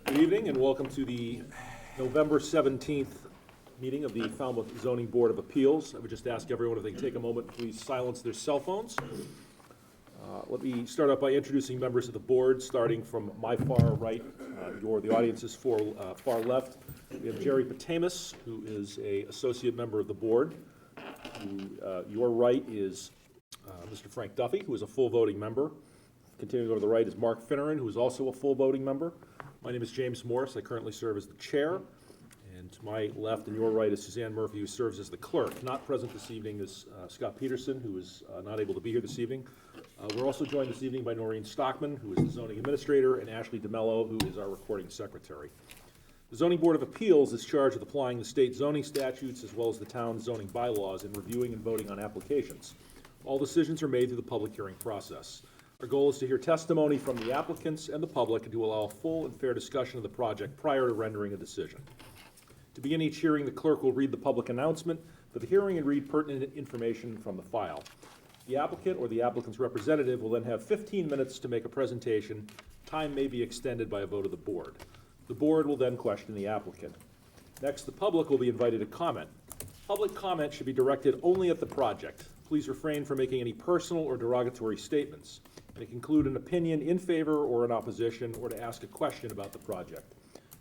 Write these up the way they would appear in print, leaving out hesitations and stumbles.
Good evening and welcome to the November 17th meeting of the Falmouth Zoning Board of Appeals. I would just ask everyone if they can take a moment, please silence their cell phones. Let me start out by introducing members of the board, starting from my far right, the audience's far left. We have Jerry Patamus, who is an associate member of the board. Your right is Mr. Frank Duffy, who is a full voting member. Continuing to go to the right is Mark Finneran, who is also a full voting member. My name is James Morris. I currently serve as the chair. And to my left and your right is Suzanne Murphy, who serves as the clerk. Not present this evening is Scott Peterson, who is not able to be here this evening. We're also joined this evening by Noreen Stockman, who is the zoning administrator, and Ashley DeMello, who is our recording secretary. The Zoning Board of Appeals is charged with applying the state zoning statutes as well as the town's zoning bylaws in reviewing and voting on applications. All decisions are made through the public hearing process. Our goal is to hear testimony from the applicants and the public and to allow a full and fair discussion of the project prior to rendering a decision. To begin each hearing, the clerk will read the public announcement for the hearing and read pertinent information from the file. The applicant or the applicant's representative will then have 15 minutes to make a presentation. Time may be extended by a vote of the board. The board will then question the applicant. Next, the public will be invited to comment. Public comment should be directed only at the project. Please refrain from making any personal or derogatory statements. They can include an opinion in favor or in opposition, or to ask a question about the project.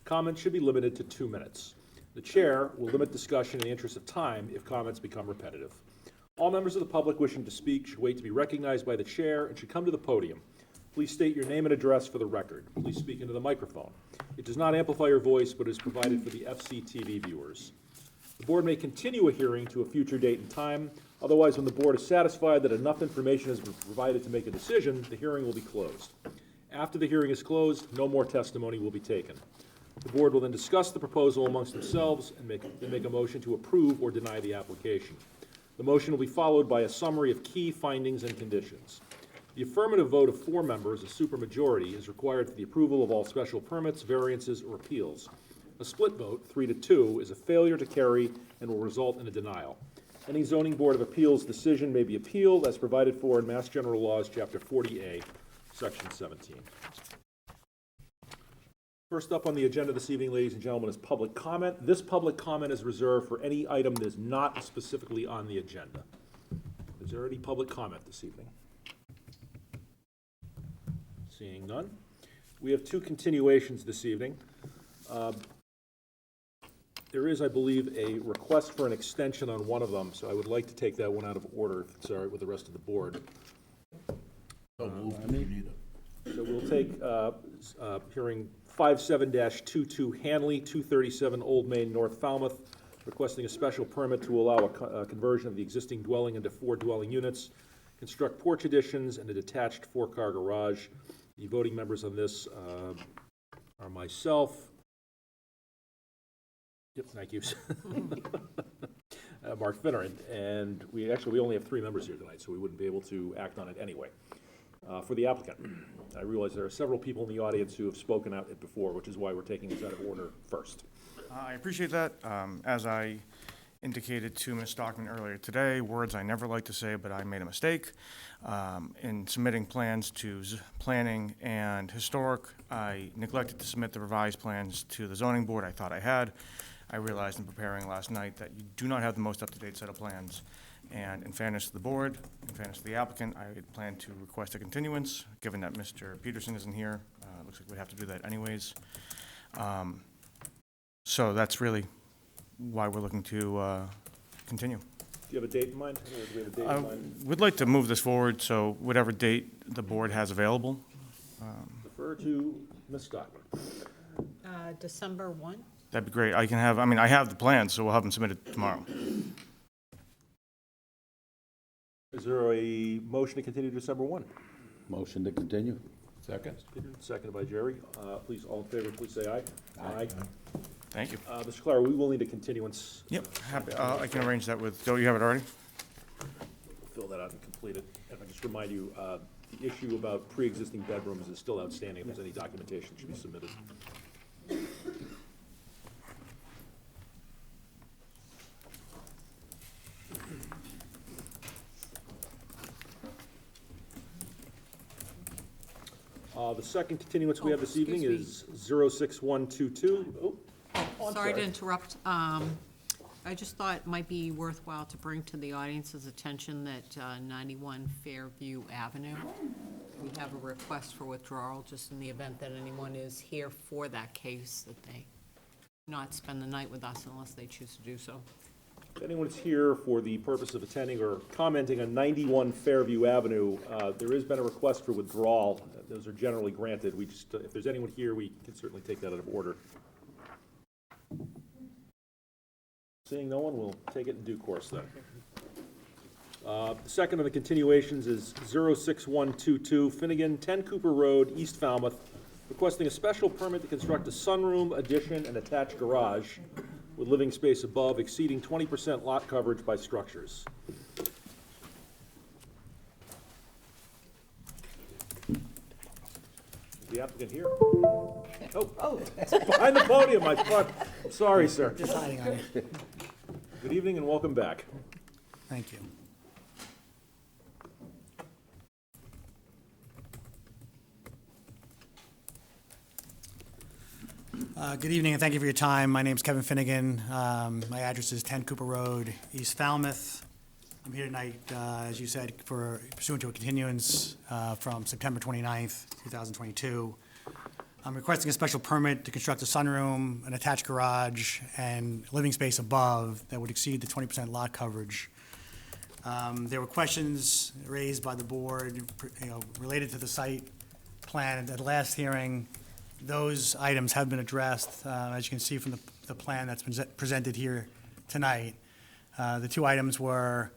Comments should be limited to 2 minutes. The chair will limit discussion in the interest of time if comments become repetitive. All members of the public wishing to speak should wait to be recognized by the chair and should come to the podium. Please state your name and address for the record. Please speak into the microphone. It does not amplify your voice, but is provided for the FCTV viewers. The board may continue a hearing to a future date and time. Otherwise, when the board is satisfied that enough information has been provided to make a decision, the hearing will be closed. After the hearing is closed, no more testimony will be taken. The board will then discuss the proposal amongst themselves and make a motion to approve or deny the application. The motion will be followed by a summary of key findings and conditions. The affirmative vote of 4 members, a supermajority, is required for the approval of all special permits, variances, or appeals. A split vote, 3-2, is a failure to carry and will result in a denial. Any zoning board of appeals decision may be appealed as provided for in Mass General Laws, Chapter 40A, Section 17. First up on the agenda this evening, ladies and gentlemen, is public comment. This public comment is reserved for any item that is not specifically on the agenda. Is there any public comment this evening? Seeing none. We have 2 continuations this evening. There is, I believe, a request for an extension on one of them, so I would like to take that one out of order, if it's all right with the rest of the board. So we'll take hearing 57-22 Hanley, 237 Old Main, North Falmouth, requesting a special permit to allow a conversion of the existing dwelling into 4 dwelling units, construct porch additions, and a detached 4-car garage. The voting members on this are myself. Yep, thank you. Mark Finneran, and we only have 3 members here tonight, so we wouldn't be able to act on it anyway. For the applicant, I realize there are several people in the audience who have spoken out it before, which is why we're taking this out of order first. I appreciate that. As I indicated to Ms. Stockman earlier today, words I never like to say, but I made a mistake. In submitting plans to planning and historic, I neglected to submit the revised plans to the zoning board I thought I had. I realized in preparing last night that you do not have the most up-to-date set of plans. And in fairness to the board, in fairness to the applicant, I plan to request a continuance, given that Mr. Peterson isn't here. Looks like we'd have to do that anyways. So that's really why we're looking to continue. Do you have a date in mind? Do we have a date in mind? We'd like to move this forward, so whatever date the board has available. Defer to Ms. Stockman. December 1. That'd be great. I have the plans, so we'll have them submitted tomorrow. Is there a motion to continue to December 1? Motion to continue. Second. Seconded by Jerry. Please, all in favor, please say aye. Aye. Thank you. Mr. Clara, we will need a continuance. Yep, happy. I can arrange that with, Joe, you have it already? Fill that out and complete it. And I just remind you, the issue about pre-existing bedrooms is still outstanding. If there's any documentation, it should be submitted. The second continuance we have this evening excuse is 06122. Oh, I'm Sorry to interrupt. I just thought it might be worthwhile to bring to the audience's attention that 91 Fairview Avenue, we have a request for withdrawal, just in the event that anyone is here for that case, that they not spend the night with us unless they choose to do so. If anyone's here for the purpose of attending or commenting on 91 Fairview Avenue, there has been a request for withdrawal. Those are generally granted. We just, if there's anyone here, we can certainly take that out of order. Seeing no one, we'll take it in due course then. The second of the continuations is 06122 Finnegan, 10 Cooper Road, East Falmouth, requesting a special permit to construct a sunroom, addition, and attached garage with living space above exceeding 20% lot coverage by structures. Is the applicant here? Oh, behind the podium, I thought. I'm sorry, sir. Just hiding on it. Good evening and welcome back. Thank you. Good evening and thank you for your time. My name's Kevin Finnegan. My address is 10 Cooper Road, East Falmouth. I'm here tonight, as you said, for pursuant to a continuance from September 29th, 2022. I'm requesting a special permit to construct a sunroom, an attached garage, and living space above that would exceed the 20% lot coverage. There were questions raised by the board, related to the site plan at the last hearing. Those items have been addressed, as you can see from the plan that's presented here tonight. The two items were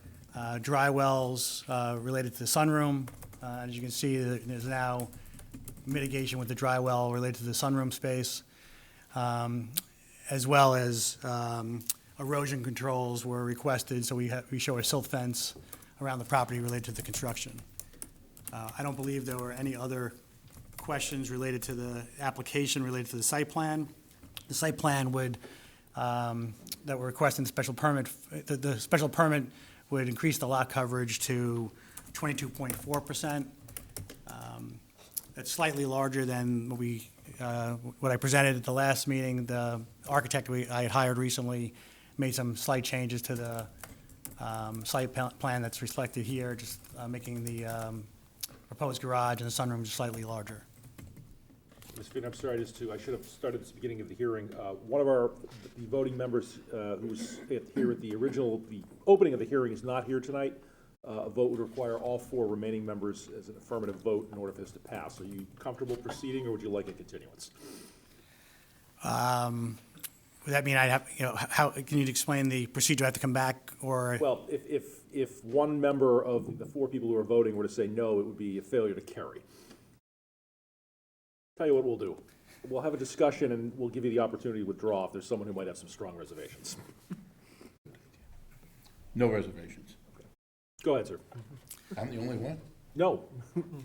dry wells related to the sunroom. As you can see, there's now mitigation with the dry well related to the sunroom space, as well as erosion controls were requested, so we show a silt fence around the property related to the construction. I don't believe there were any other questions related to the application related to the site plan. The site plan would, that we're requesting the special permit, the special permit would increase the lot coverage to 22.4%. That's slightly larger than what I presented at the last meeting. The architect I had hired recently made some slight changes to the site plan that's reflected here, just making the proposed garage and the sunroom just slightly larger. Ms. Finn, I'm sorry, I should have started at the beginning of the hearing. One of the voting members who was here at the opening of the hearing is not here tonight. A vote would require all four remaining members as an affirmative vote in order for this to pass. Are you comfortable proceeding, or would you like a continuance? Would that mean I'd have, how, can you explain the procedure? I have to come back, or? Well, if one member of the four people who are voting were to say no, it would be a failure to carry. Tell you what we'll do. We'll have a discussion, and we'll give you the opportunity to withdraw if there's someone who might have some strong reservations. No reservations. Go ahead, sir. I'm the only one? No,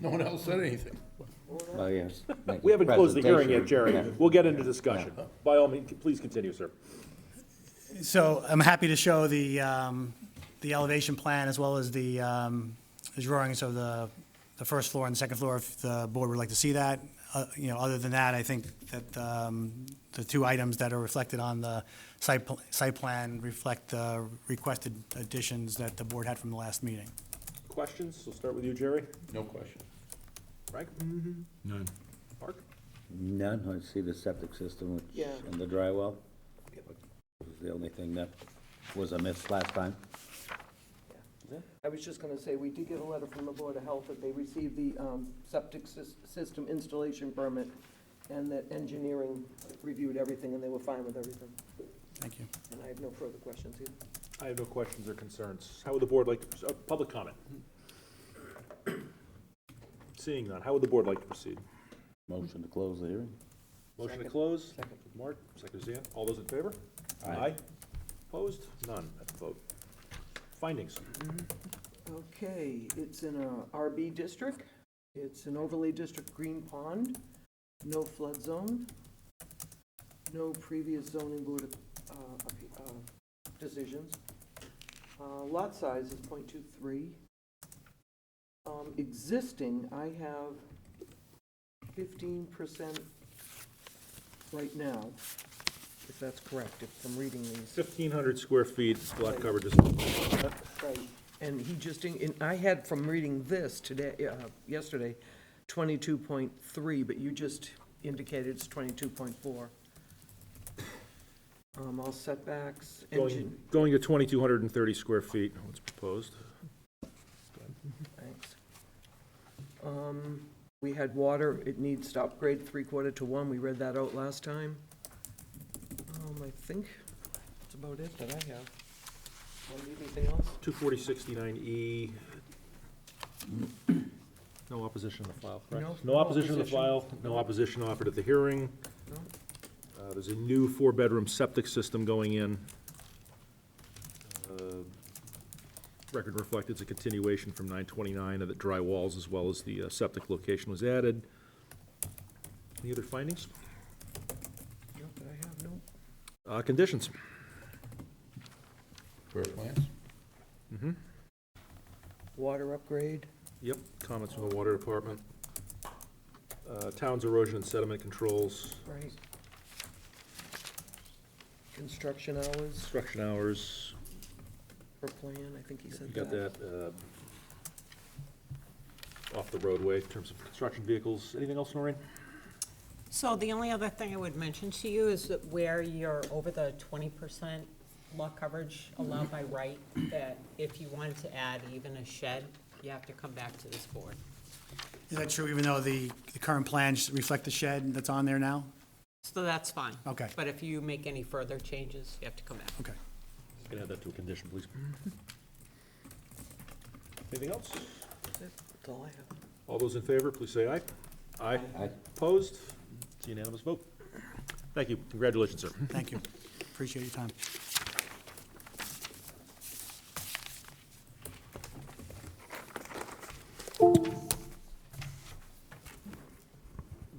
No one else said anything. Oh, yes. Make we a haven't closed the hearing yet, presentation. Jerry. We'll get into discussion. By all means, please continue, sir. So I'm happy to show the elevation plan as well as the drawings of the first floor and the second floor, if the board would like to see that. Other than that, I think that the two items that are reflected on the site plan reflect the requested additions that the board had from the last meeting. Questions? We'll start with you, Jerry. No question. Frank? None. Mark? None, I see the septic system, which, Yeah. and the dry well. Was the only thing that was amiss last time. I was just gonna say, we did get a letter from the Board of Health that they received the septic system installation permit, and that engineering reviewed everything, and they were fine with everything. Thank you. And I have no further questions either. I have no questions or concerns. How would the board like to, public comment? Seeing none, how would the board like to proceed? Motion to close the hearing. Motion to Second. close? Second. Mark, second Suzanne. All those in favor? Aye. Opposed? None at the vote. Findings. Okay, it's in a RB district. It's an overlay district, Green Pond, no flood zone, no previous zoning board decisions. Lot size is .23. Existing, I have 15% right now, if that's correct, if I'm reading these. 1,500 square feet, lot Right. coverage is, Right, and he just, and I had from reading this today, yesterday, 22.3, but you just indicated it's 22.4. All setbacks, going to 2,230 square feet, what's proposed. thanks. We had water, it needs to upgrade 3/4 to 1, we read that out last time. I think that's about it that I have. Want to leave anything else? 24069E. No opposition to the file, correct? No, No no opposition to the opposition. file, no opposition offered at the hearing. No? There's a new 4-bedroom septic system going in. Record reflected it's a continuation from 929 of the dry walls as well as the septic location was added. Any other findings? No, that I have, no. Conditions? For plans? Water upgrade, Yep, comments from the water department. Town's erosion and sediment controls, right. Construction hours construction hours, per plan, I think he you said got that. that, off the roadway in terms of construction vehicles. Anything else, Noreen? So the only other thing I would mention to you is that where you're over the 20% lot coverage allowed by right, that if you wanted to add even a shed, you have to come back to this board. Is that true, even though the current plans reflect the shed that's on there now? So that's fine. Okay. But if you make any further changes, you have to come back. Okay. You can add that to a condition, please. Anything else? That's it. That's all I have. All those in favor, please say aye. Aye. Aye. Opposed? It's a unanimous vote. Thank you. Congratulations, sir. Thank you. Appreciate your time.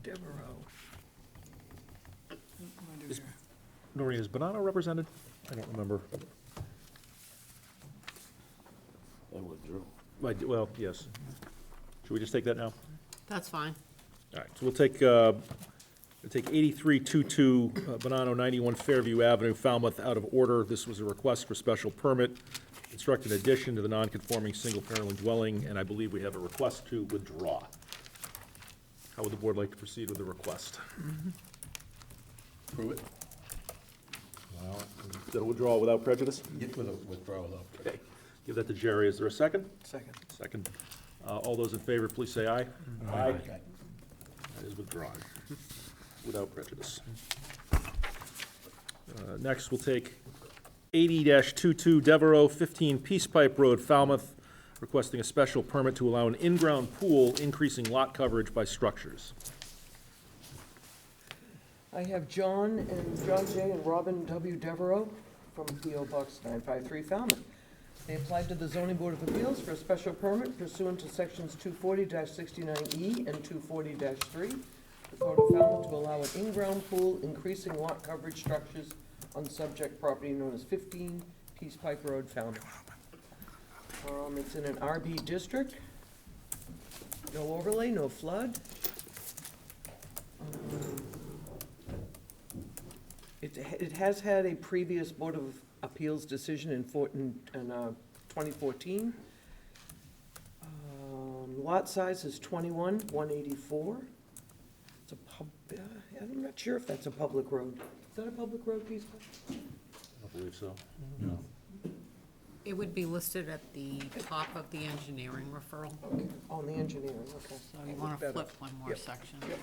Devereaux. Noreen, is Bonanno represented? I don't remember. I withdrew. Well, yes. Should we just take that now? That's fine. All right, so we'll take 8322 Bonanno, 91 Fairview Avenue, Falmouth, out of order. This was a request for special permit, construct an addition to the non-conforming single-family dwelling, and I believe we have a request to withdraw. How would the board like to proceed with the request? Prove it? Is that a withdrawal without prejudice? Get with a withdrawal of. Okay, give that to Jerry. Is there a second? Second. Second. All those in favor, please say aye. Aye. That is withdrawn, without prejudice. Next, we'll take 80-22 Devereaux, 15 Peace Pipe Road, Falmouth, requesting a special permit to allow an in-ground pool, increasing lot coverage by structures. I have John J. and Robin W. Devereaux from P.O. Box 953 Falmouth. They applied to the Zoning Board of Appeals for a special permit pursuant to sections 240-69E and 240-3, the Code of Falmouth, to allow an in-ground pool, increasing lot coverage structures on subject property known as 15 Peace Pipe Road, Falmouth. It's in an RB district. No overlay, no flood. It has had a previous Board of Appeals decision in 2014. Lot size is 21,184. It's a I'm not sure if that's a public road. Is that a public road, Peace Pipe? I don't believe so. No. It would be listed at the top of the engineering referral, Okay, on the engineering, okay. so you want to Better. flip one more Yep. section. Yep.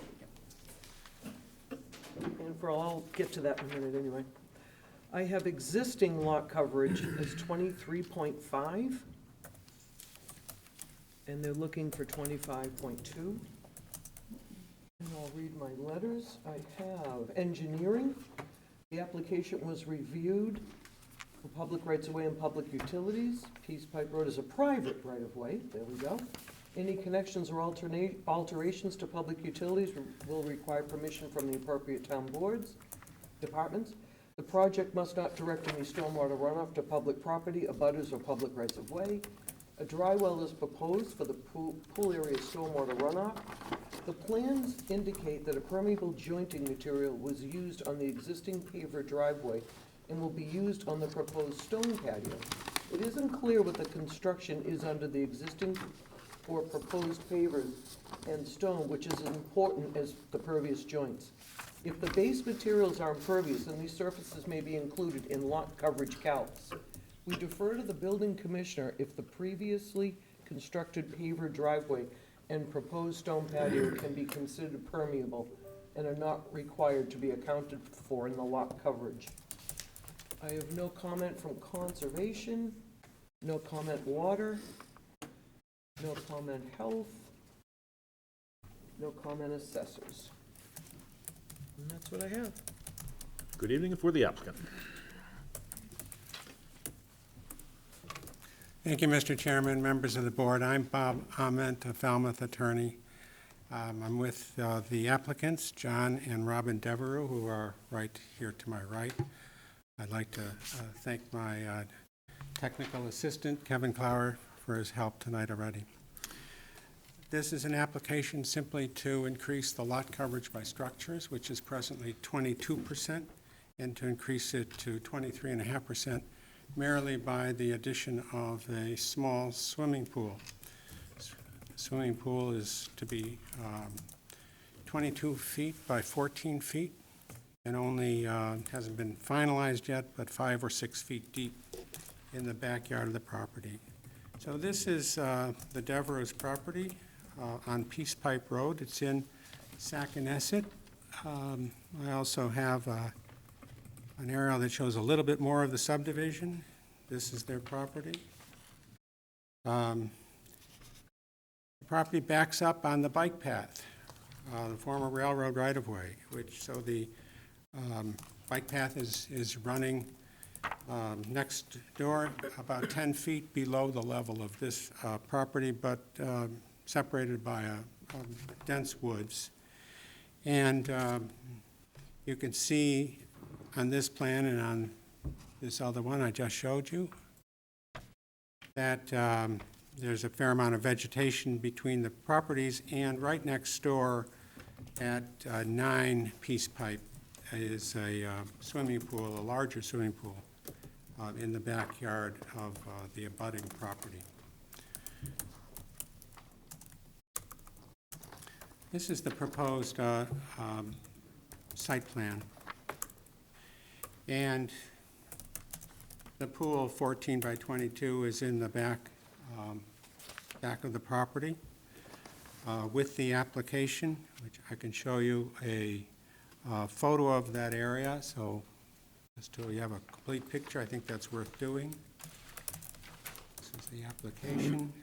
And I'll get to that in a minute anyway. I have existing lot coverage as 23.5, and they're looking for 25.2. And I'll read my letters. I have engineering. The application was reviewed for public rights-of-way and public utilities. Peace Pipe Road is a private right-of-way, there we go. Any connections or alterations to public utilities will require permission from the appropriate town boards, departments. The project must not direct any stormwater runoff to public property, abutters, or public rights-of-way. A dry well is proposed for the pool area stormwater runoff. The plans indicate that a permeable jointing material was used on the existing paver driveway and will be used on the proposed stone patio. It isn't clear what the construction is under the existing or proposed pavers and stone, which is as important as the pervious joints. If the base materials are impervious, then these surfaces may be included in lot coverage calcs. We defer to the building commissioner if the previously constructed paver driveway and proposed stone patio can be considered permeable and are not required to be accounted for in the lot coverage. I have no comment from conservation, no comment water, no comment health, no comment assessors. And that's what I have. Good evening, and for the applicant. Thank you, Mr. Chairman, members of the board. I'm Bob Ament, a Falmouth attorney. I'm with the applicants, John and Robin Devereux, who are right here to my right. I'd like to thank my technical assistant, Kevin Clower, for his help tonight already. This is an application simply to increase the lot coverage by structures, which is presently 22%, and to increase it to 23.5%. merely by the addition of a small swimming pool. The swimming pool is to be 22 feet by 14 feet and only hasn't been finalized yet, but 5 or 6 feet deep in the backyard of the property. So this is the Devereux's property on Peace Pipe Road. It's in Saconesset. I also have an aerial that shows a little bit more of the subdivision. This is their property. The property backs up on the bike path, the former railroad right-of-way, so the bike path is running next door about 10 feet below the level of this property, but separated by dense woods. And you can see on this plan and on this other one I just showed you that there's a fair amount of vegetation between the properties, and right next door at 9 Peace Pipe is a swimming pool, a larger swimming pool in the backyard of the abutting property. This is the proposed site plan. And the pool, 14 by 22, is in the back of the property with the application, which I can show you a photo of that area. So just so you have a complete picture, I think that's worth doing. This is the application.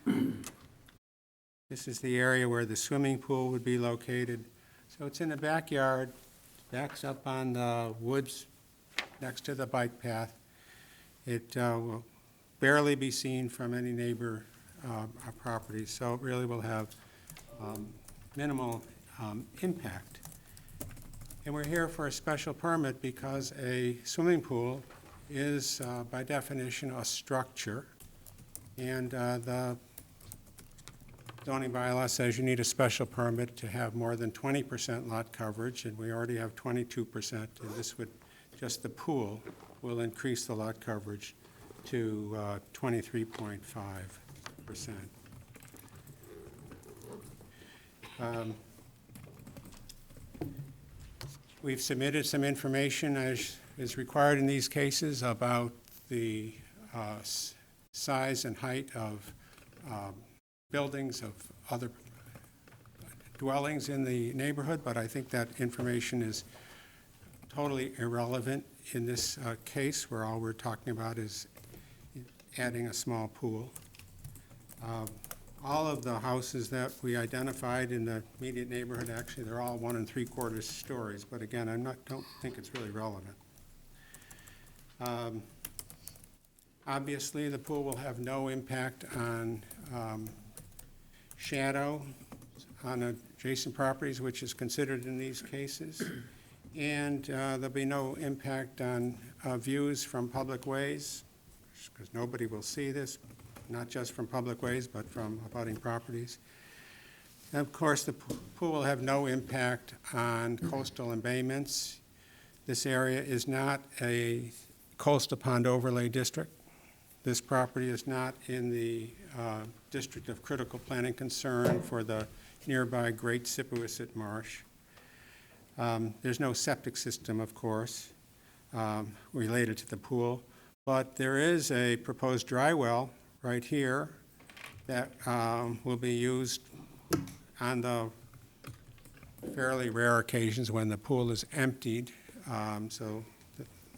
This is the area where the swimming pool would be located. So it's in the backyard, backs up on the woods next to the bike path. It will barely be seen from any neighbor property, so it really will have minimal impact. And we're here for a special permit because a swimming pool is, by definition, a structure. And the zoning bylaw says you need a special permit to have more than 20% lot coverage, and we already have 22%, and this would, just the pool, will increase the lot coverage to 23.5%. We've submitted some information as is required in these cases about the size and height of buildings, of other dwellings in the neighborhood, but I think that information is totally irrelevant in this case, where all we're talking about is adding a small pool. All of the houses that we identified in the immediate neighborhood, actually, they're all 1 3/4 stories, but again, don't think it's really relevant. Obviously, the pool will have no impact on shadow on adjacent properties, which is considered in these cases. And there'll be no impact on views from public ways, because nobody will see this, not just from public ways, but from abutting properties. And of course, the pool will have no impact on coastal embayments. This area is not a coastal pond overlay district. This property is not in the district of critical planning concern for the nearby Great Sipuisit Marsh. There's no septic system, of course, related to the pool, but there is a proposed dry well right here that will be used on the fairly rare occasions when the pool is emptied. So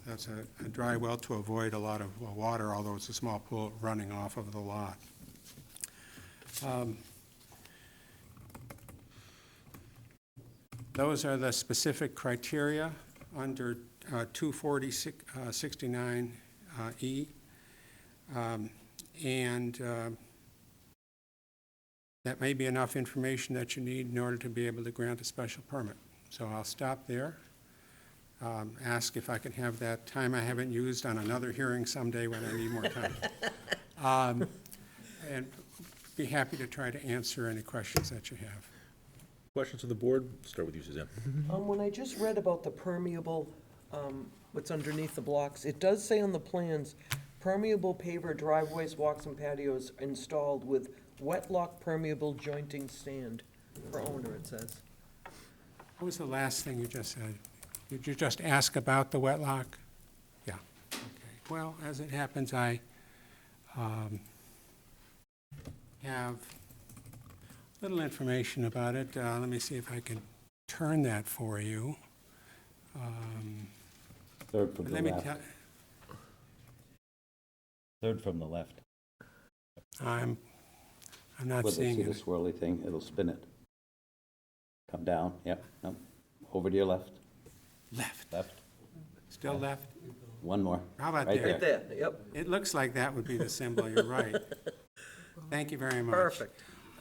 that's a dry well to avoid a lot of water, although it's a small pool running off of the lot. Those are the specific criteria under 240-69E. That may be enough information that you need in order to be able to grant a special permit. So I'll stop there. Ask if I can have that time I haven't used on another hearing someday when I need more time. And be happy to try to answer any questions that you have. Questions from the board? Start with you, Suzanne. When I just read about the permeable, what's underneath the blocks, it does say on the plans, permeable paver driveways, walks, and patios installed with wetlock permeable jointing stand per owner, it says. What was the last thing you just said? Did you just ask about the wetlock? Yeah. Okay. Well, as it happens, I have little information about it. Let me see if I can turn that for you. Third from the Let me left. tell, Third from the left. I'm not Where they seeing see the it. swirly thing, it'll spin it. Come down, yep, no, over to your left, Left. left, Still left? one more. How about Right there? Right there, yep, It looks like that would be the symbol. You're right. Thank you very much. perfect.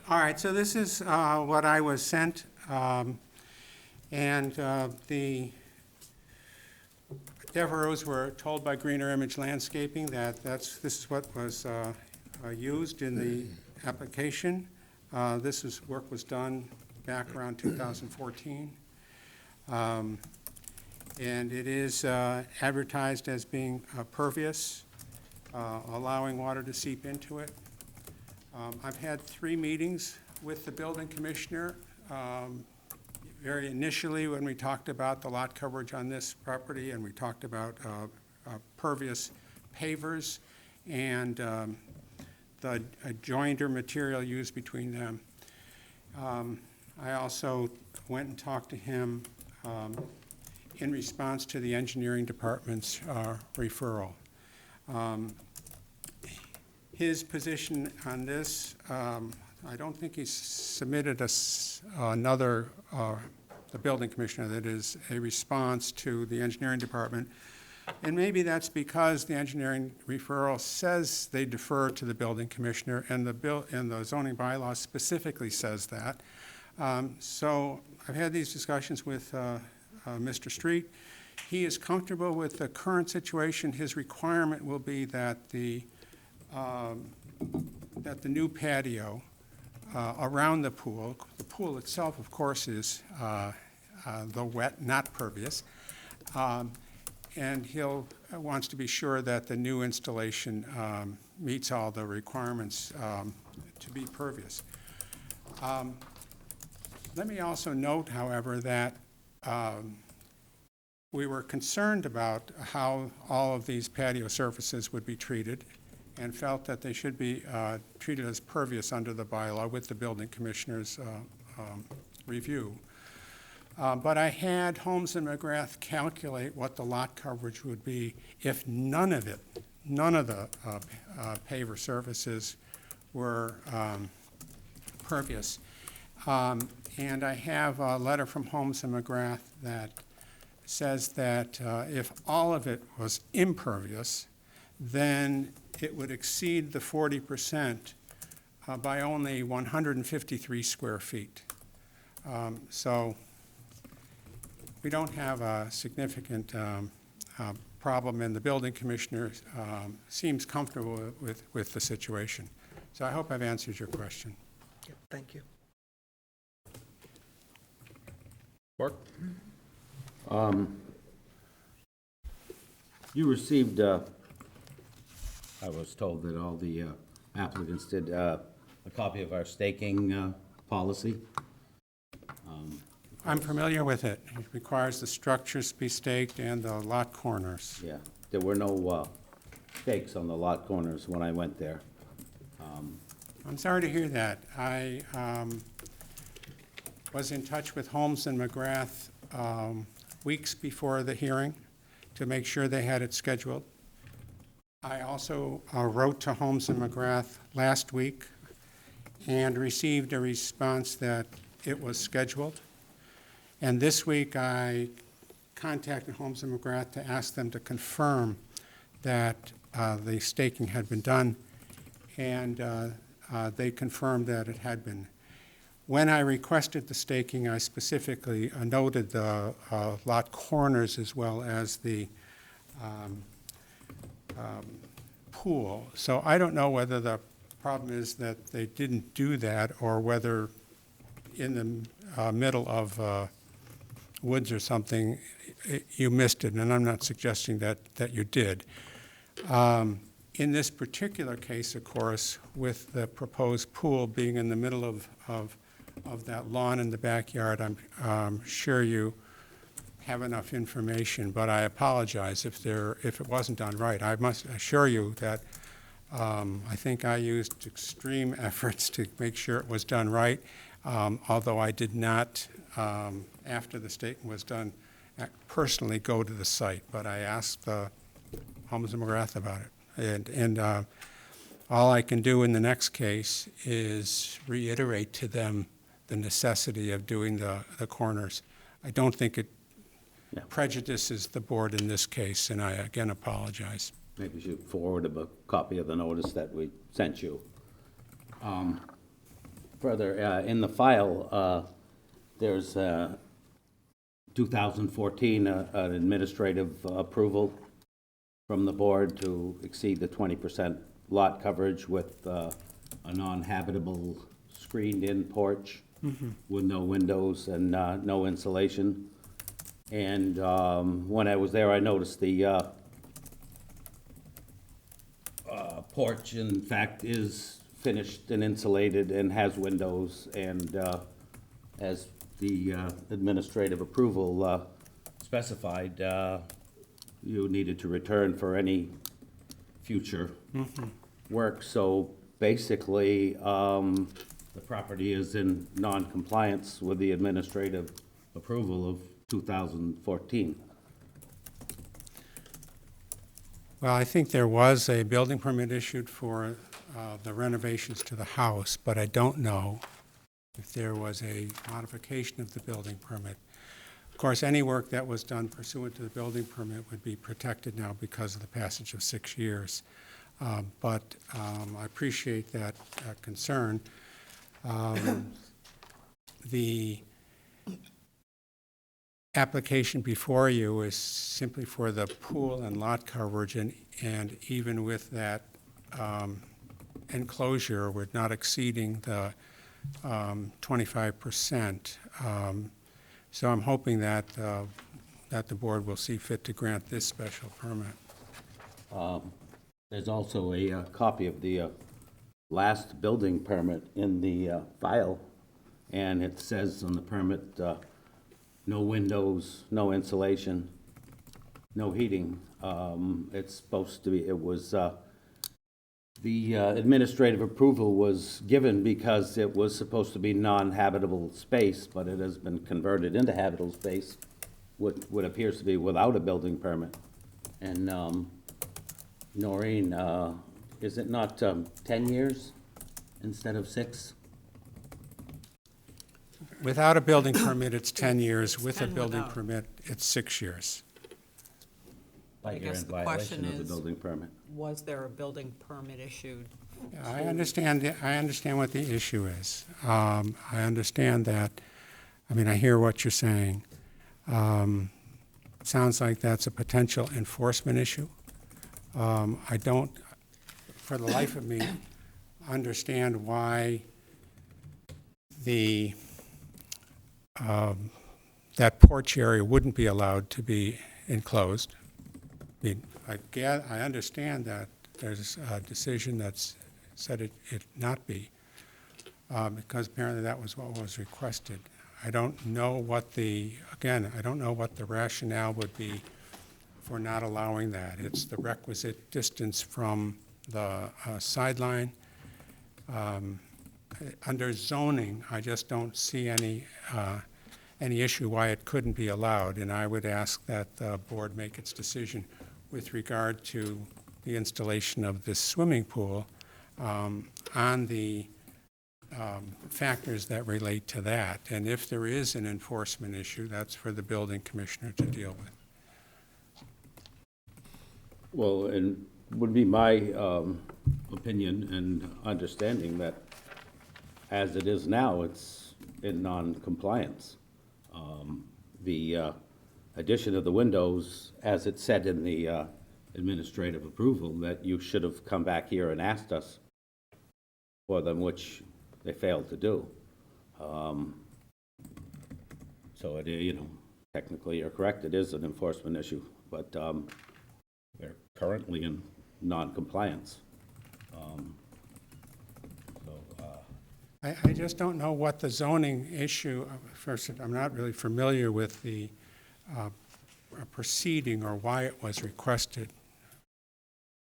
All right, so this is what I was sent, and the Devereaux were told by Greener Image Landscaping that this is what was used in the application. Work was done back around 2014. And it is advertised as being pervious, allowing water to seep into it. I've had 3 meetings with the building commissioner. Very initially, when we talked about the lot coverage on this property, and we talked about pervious pavers and the joinder material used between them. I also went and talked to him in response to the engineering department's referral. His position on this, I don't think he's submitted another, the building commissioner, that is a response to the engineering department. And maybe that's because the engineering referral says they defer to the building commissioner, and the zoning bylaw specifically says that. So I've had these discussions with Mr. Street. He is comfortable with the current situation. His requirement will be that the new patio around the pool itself, of course, is the wet, not pervious, and wants to be sure that the new installation meets all the requirements to be pervious. Let me also note, however, that we were concerned about how all of these patio surfaces would be treated, and felt that they should be treated as pervious under the bylaw with the building commissioner's review. But I had Holmes and McGrath calculate what the lot coverage would be if none of the paver surfaces were pervious. And I have a letter from Holmes and McGrath that says that if all of it was impervious, then it would exceed the 40% by only 153 square feet. So we don't have a significant problem, and the building commissioner seems comfortable with the situation. So I hope I've answered your question. Yep, thank you. Mark? You received, I was told that all the applicants did a copy of our staking policy. I'm familiar with it. It requires the structures be staked and the lot corners. Yeah, there were no stakes on the lot corners when I went there. I'm sorry to hear that. I was in touch with Holmes and McGrath weeks before the hearing to make sure they had it scheduled. I also wrote to Holmes and McGrath last week and received a response that it was scheduled. And this week, I contacted Holmes and McGrath to ask them to confirm that the staking had been done, and they confirmed that it had been. When I requested the staking, I specifically noted the lot corners as well as the pool. So I don't know whether the problem is that they didn't do that or whether in the middle of woods or something, you missed it, and I'm not suggesting that you did. In this particular case, of course, with the proposed pool being in the middle of that lawn in the backyard, I'm sure you have enough information, but I apologize if it wasn't done right. I must assure you that I think I used extreme efforts to make sure it was done right, although I did not, after the statement was done, personally go to the site, but I asked Holmes and McGrath about it. And all I can do in the next case is reiterate to them the necessity of doing the corners. I don't think it prejudices the board in this case, and I again apologize. Maybe you should forward a copy of the notice that we sent you. Further, in the file, there's 2014 an administrative approval from the board to exceed the 20% lot coverage with a non-habitable screened-in porch with no windows and no insulation. And when I was there, I noticed the porch, in fact, is finished and insulated and has windows, and as the administrative approval specified, you needed to return for any future work. So basically, the property is in non-compliance with the administrative approval of 2014. Well, I think there was a building permit issued for the renovations to the house, but I don't know if there was a modification of the building permit. Of course, any work that was done pursuant to the building permit would be protected now because of the passage of 6 years. But I appreciate that concern. The application before you is simply for the pool and lot coverage, and even with that enclosure, we're not exceeding the 25%. So I'm hoping that that the board will see fit to grant this special permit. There's also a copy of the last building permit in the file, and it says on the permit, no windows, no insulation, no heating. It's supposed to be, it was, the administrative approval was given because it was supposed to be non-habitable space, but it has been converted into habitable space, what appears to be without a building permit. And Noreen, is it not 10 years instead of 6? Without a building permit, it's 10 years. It's With a 10 building without. permit, it's 6 years. Like you're guess in the question violation of the is- building permit. Was there a building permit issued? I understand what the issue is. I understand that. I mean, I hear what you're saying. Sounds like that's a potential enforcement issue. I don't, for the life of me, understand why the that porch area wouldn't be allowed to be enclosed. I mean, I understand that there's a decision that's said it not be, because apparently that was what was requested. I don't know what I don't know what the rationale would be for not allowing that. It's the requisite distance from the sideline. Under zoning, I just don't see any issue why it couldn't be allowed, and I would ask that the board make its decision with regard to the installation of this swimming pool on the factors that relate to that. And if there is an enforcement issue, that's for the building commissioner to deal with. Well, and would be my opinion and understanding that as it is now, it's in non-compliance. The addition of the windows, as it said in the administrative approval, that you should have come back here and asked us for them, which they failed to do. So it, technically you're correct, it is an enforcement issue, but they're currently in non-compliance. I just don't know what the zoning issue, first, I'm not really familiar with the proceeding or why it was requested.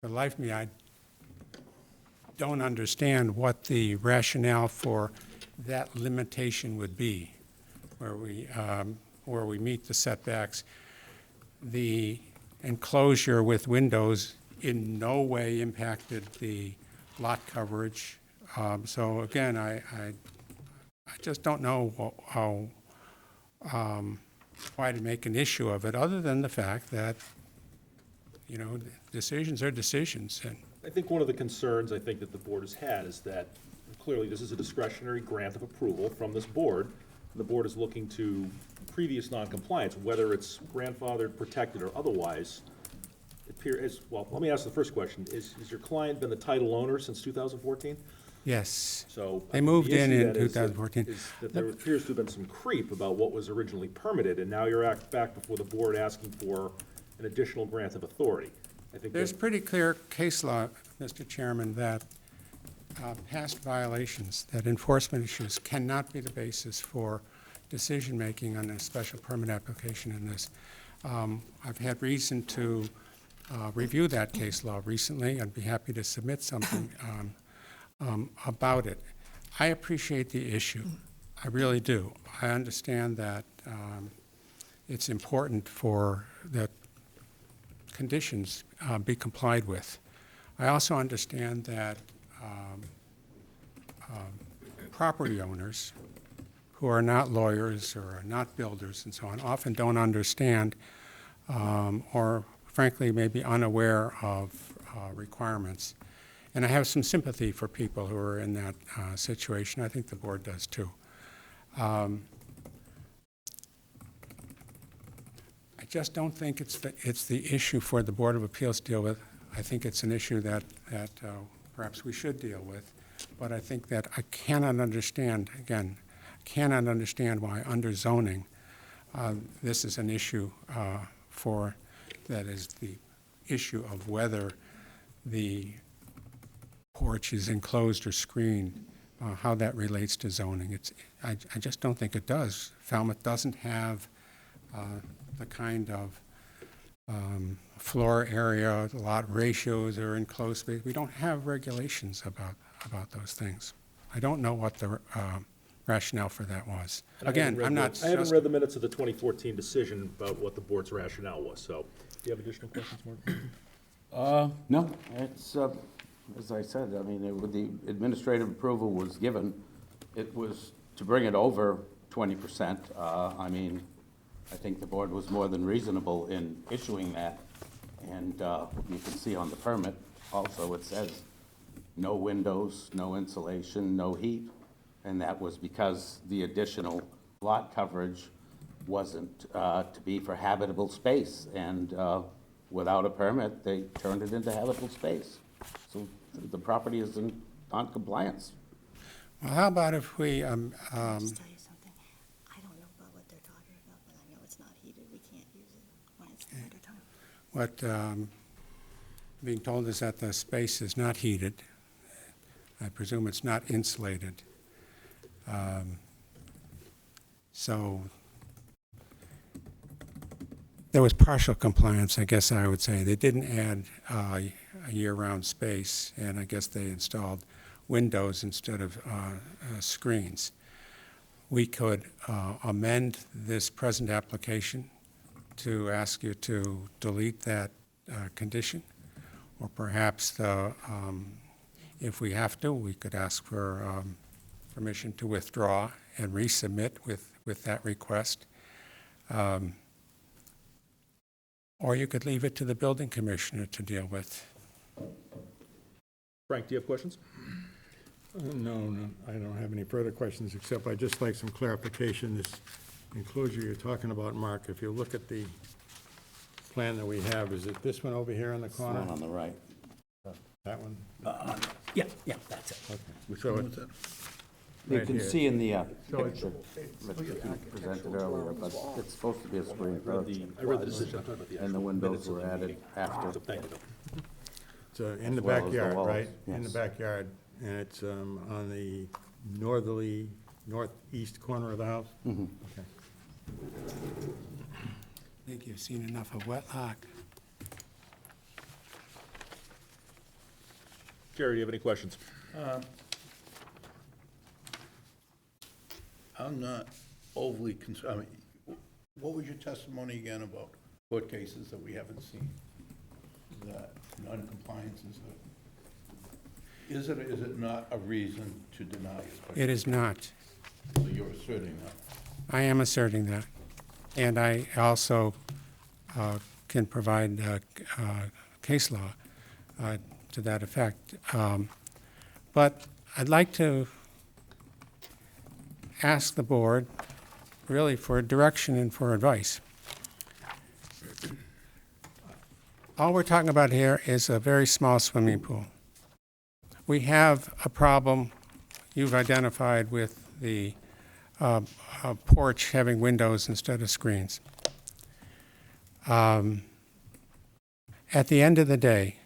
For the life of me, I don't understand what the rationale for that limitation would be, where we meet the setbacks. The enclosure with windows in no way impacted the lot coverage. So again, I just don't know why to make an issue of it, other than the fact that, decisions are decisions. And I think one of the concerns I think that the board has had is that clearly this is a discretionary grant of approval from this board. The board is looking to previous noncompliance, whether it's grandfathered, protected, or otherwise. Well, let me ask the first question. Has your client been the title owner since 2014? yes, So they moved the in issue in that is that- 2014. is that there appears to have been some creep about what was originally permitted, and now you're back before the board asking for an additional grant of authority. I think There's that, pretty clear case law, Mr. Chairman, that past violations, that enforcement issues cannot be the basis for decision-making on a special permit application in this. I've had reason to review that case law recently. I'd be happy to submit something about it. I appreciate the issue. I really do. I understand that it's important for that conditions be complied with. I also understand that property owners who are not lawyers or are not builders and so on often don't understand or frankly may be unaware of requirements. And I have some sympathy for people who are in that situation. I think the board does too. I just don't think it's the issue for the Board of Appeals to deal with. I think it's an issue that perhaps we should deal with. But I think that I cannot understand, again, cannot understand why under zoning this is an issue that is the issue of whether the porch is enclosed or screened, how that relates to zoning. I just don't think it does. Falmouth doesn't have the kind of floor area, lot ratios or enclosed space. We don't have regulations about those things. I don't know what the rationale for that was. Again, I'm not. I haven't read the minutes of the 2014 decision about what the board's rationale was, so, do you have additional questions, Mark? No, it's, as I said, I mean, with the administrative approval was given, it was to bring it over 20%. I mean, I think the board was more than reasonable in issuing that. And you can see on the permit, also, it says no windows, no insulation, no heat. And that was because the additional lot coverage wasn't to be for habitable space. And without a permit, they turned it into habitable space. So the property is in non-compliance. Well, how about if we, Just tell you something. I don't know about what they're talking about, but I What being told is that the space is not heated. I presume it's not insulated. So there was partial compliance, I guess I would say. They didn't add a year-round space, and I guess they installed windows instead of screens. We could amend this present application to ask you to delete that condition, or perhaps if we have to, we could ask for permission to withdraw and resubmit with that request. Or you could leave it to the building commissioner to deal with. Frank, do you have questions? No, I don't have any further questions, except I'd just like some clarification. This enclosure you're talking about, Mark, if you look at the plan that we have, is it this one over here in the One corner? on the right. That one? Yeah, that's it. Okay. So it, You Right can here. see in the So it's- picture, Mr. Keith presented earlier, but it's supposed to be a screen porch, I read the decision, I'm talking about the and the actual windows minutes of were the added meeting. after. So thank you. So in the As well as the backyard, walls, right? In the yes. backyard, and it's on the northeast corner of the house? Mhm. Okay. I think you've seen enough of Wetlock. Jerry, do you have any questions? I'm not overly concerned, I mean, what was your testimony again about court cases that we haven't seen? That non-compliance is it not a reason to deny it? It is not. So you're asserting that? I am asserting that. And I also can provide case law to that effect. But I'd like to ask the board really for direction and for advice. All we're talking about here is a very small swimming pool. We have a problem you've identified with the porch having windows instead of screens. At the end of the day,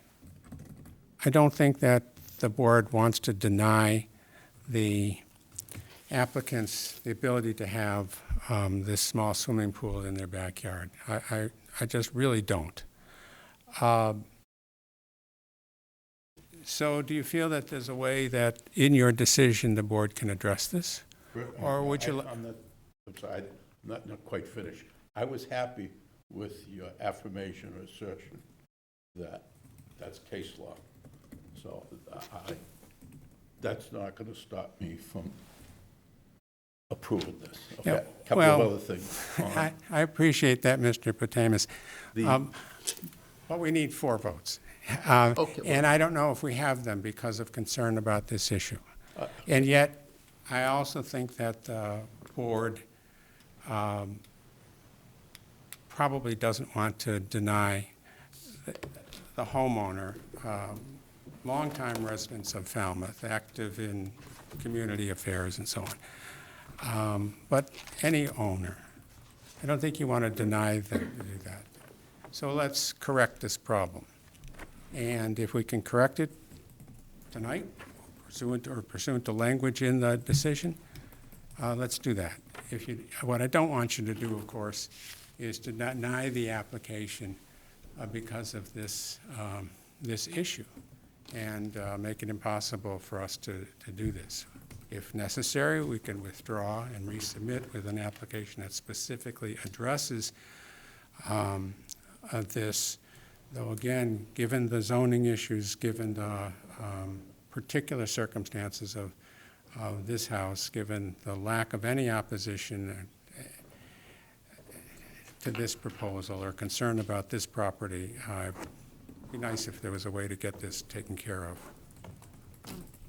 I don't think that the board wants to deny the applicants the ability to have this small swimming pool in their backyard. I just really don't. So do you feel that there's a way that in your decision the board can address this? Or would you li- I'm sorry, I'm not quite finished. I was happy with your affirmation or assertion that that's case law. So that's not going to stop me from approving this. Yeah, Okay, couple well, of other things. I appreciate that, Mr. Potamus. But we need 4 votes. Okay, And I don't know if we have them because of concern about this issue. And yet, I also think that the board probably doesn't want to deny the homeowner, longtime residents of Falmouth, active in community affairs and so on. But any owner, I don't think you want to deny them to do that. So let's correct this problem. And if we can correct it tonight, pursuant to language in the decision, let's do that. What I don't want you to do, of course, is to deny the application because of this issue and make it impossible for us to do this. If necessary, we can withdraw and resubmit with an application that specifically addresses this. Though again, given the zoning issues, given the particular circumstances of this house, given the lack of any opposition to this proposal or concern about this property, it'd be nice if there was a way to get this taken care of.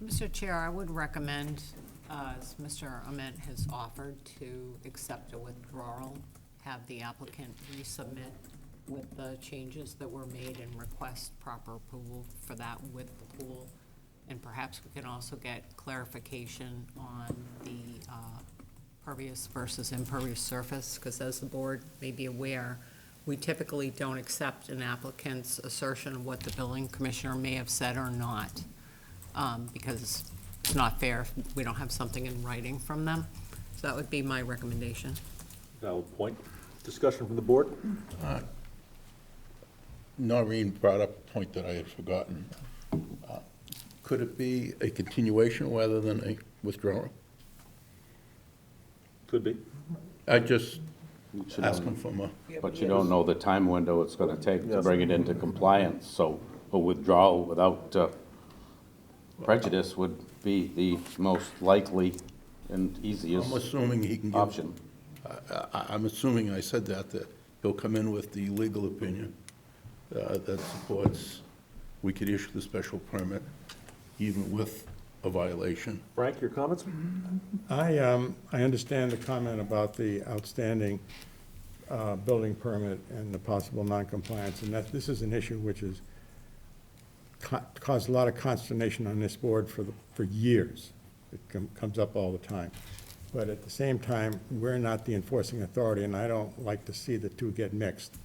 Mr. Chair, I would recommend, as Mr. Ament has offered, to accept a withdrawal, have the applicant resubmit with the changes that were made and request proper approval for that with the pool. And perhaps we can also get clarification on the pervious versus impervious surface, because as the board may be aware, we typically don't accept an applicant's assertion of what the building commissioner may have said or not, because it's not fair if we don't have something in writing from them. So that would be my recommendation. Valid point. Discussion from the board? Noreen brought up a point that I had forgotten. Could it be a continuation rather than a withdrawal? Could be. I just You should asking from a, But you don't know the time window it's gonna take to bring it into compliance, so a withdrawal without prejudice would be the most likely and easiest I'm assuming he can give. option. I'm assuming I said that he'll come in with the legal opinion that supports, we could issue the special permit even with a violation. Frank, your comments? I understand the comment about the outstanding building permit and the possible noncompliance, and that this is an issue which has caused a lot of consternation on this board for years. It comes up all the time. But at the same time, we're not the enforcing authority, and I don't like to see the two get mixed.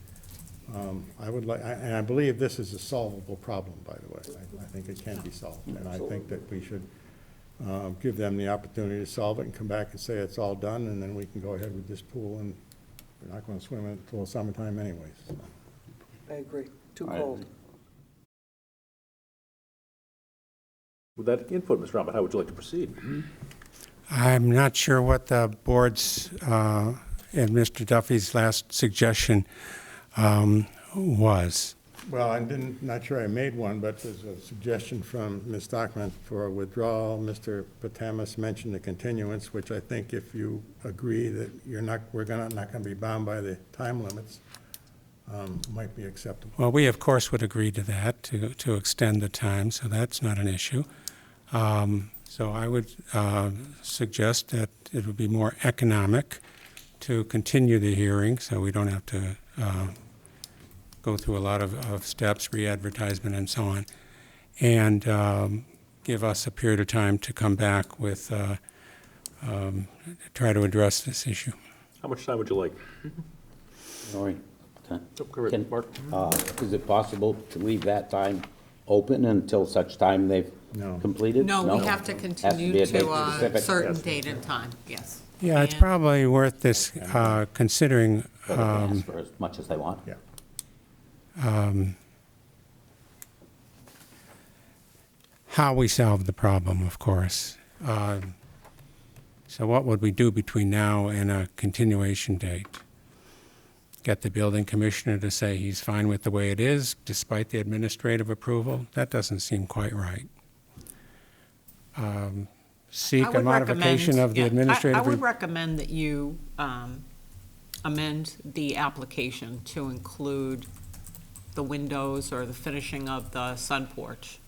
I would like, and I believe this is a solvable problem, by the way. I think it can be solved, and I think that we should give them the opportunity to solve it and come back and say it's all done, and then we can go ahead with this pool, and we're not gonna swim in it until summertime anyways. I agree. Too cold. With that input, Mr. Ahmed, how would you like to proceed? I'm not sure what the board's, and Mr. Duffy's last suggestion was. Well, not sure I made one, but there's a suggestion from Ms. Stockman for a withdrawal. Mr. Patamas mentioned the continuance, which I think if you agree that we're not gonna be bound by the time limits, might be acceptable. Well, we, of course, would agree to that, to extend the time, so that's not an issue. So I would suggest that it would be more economic to continue the hearing, so we don't have to go through a lot of steps, re-advertisement and so on, and give us a period of time to come back with, try to address this issue. How much time would you like? Sorry. Oh, go ahead, Can- Mark? Is it possible to leave that time open until such time they've No. completed? No, we have to Has continue be a to date a specific. certain date and time, yes. Yeah, it's And- probably worth this, considering, But they can ask for as much as they want. Yeah. how we solve the problem, of course. So what would we do between now and a continuation date? Get the building commissioner to say he's fine with the way it is, despite the administrative approval? That doesn't seem quite right. Seek I a would modification recommend- of the yeah, administrative. I would recommend that you amend the application to include the windows or the finishing of the sun porch.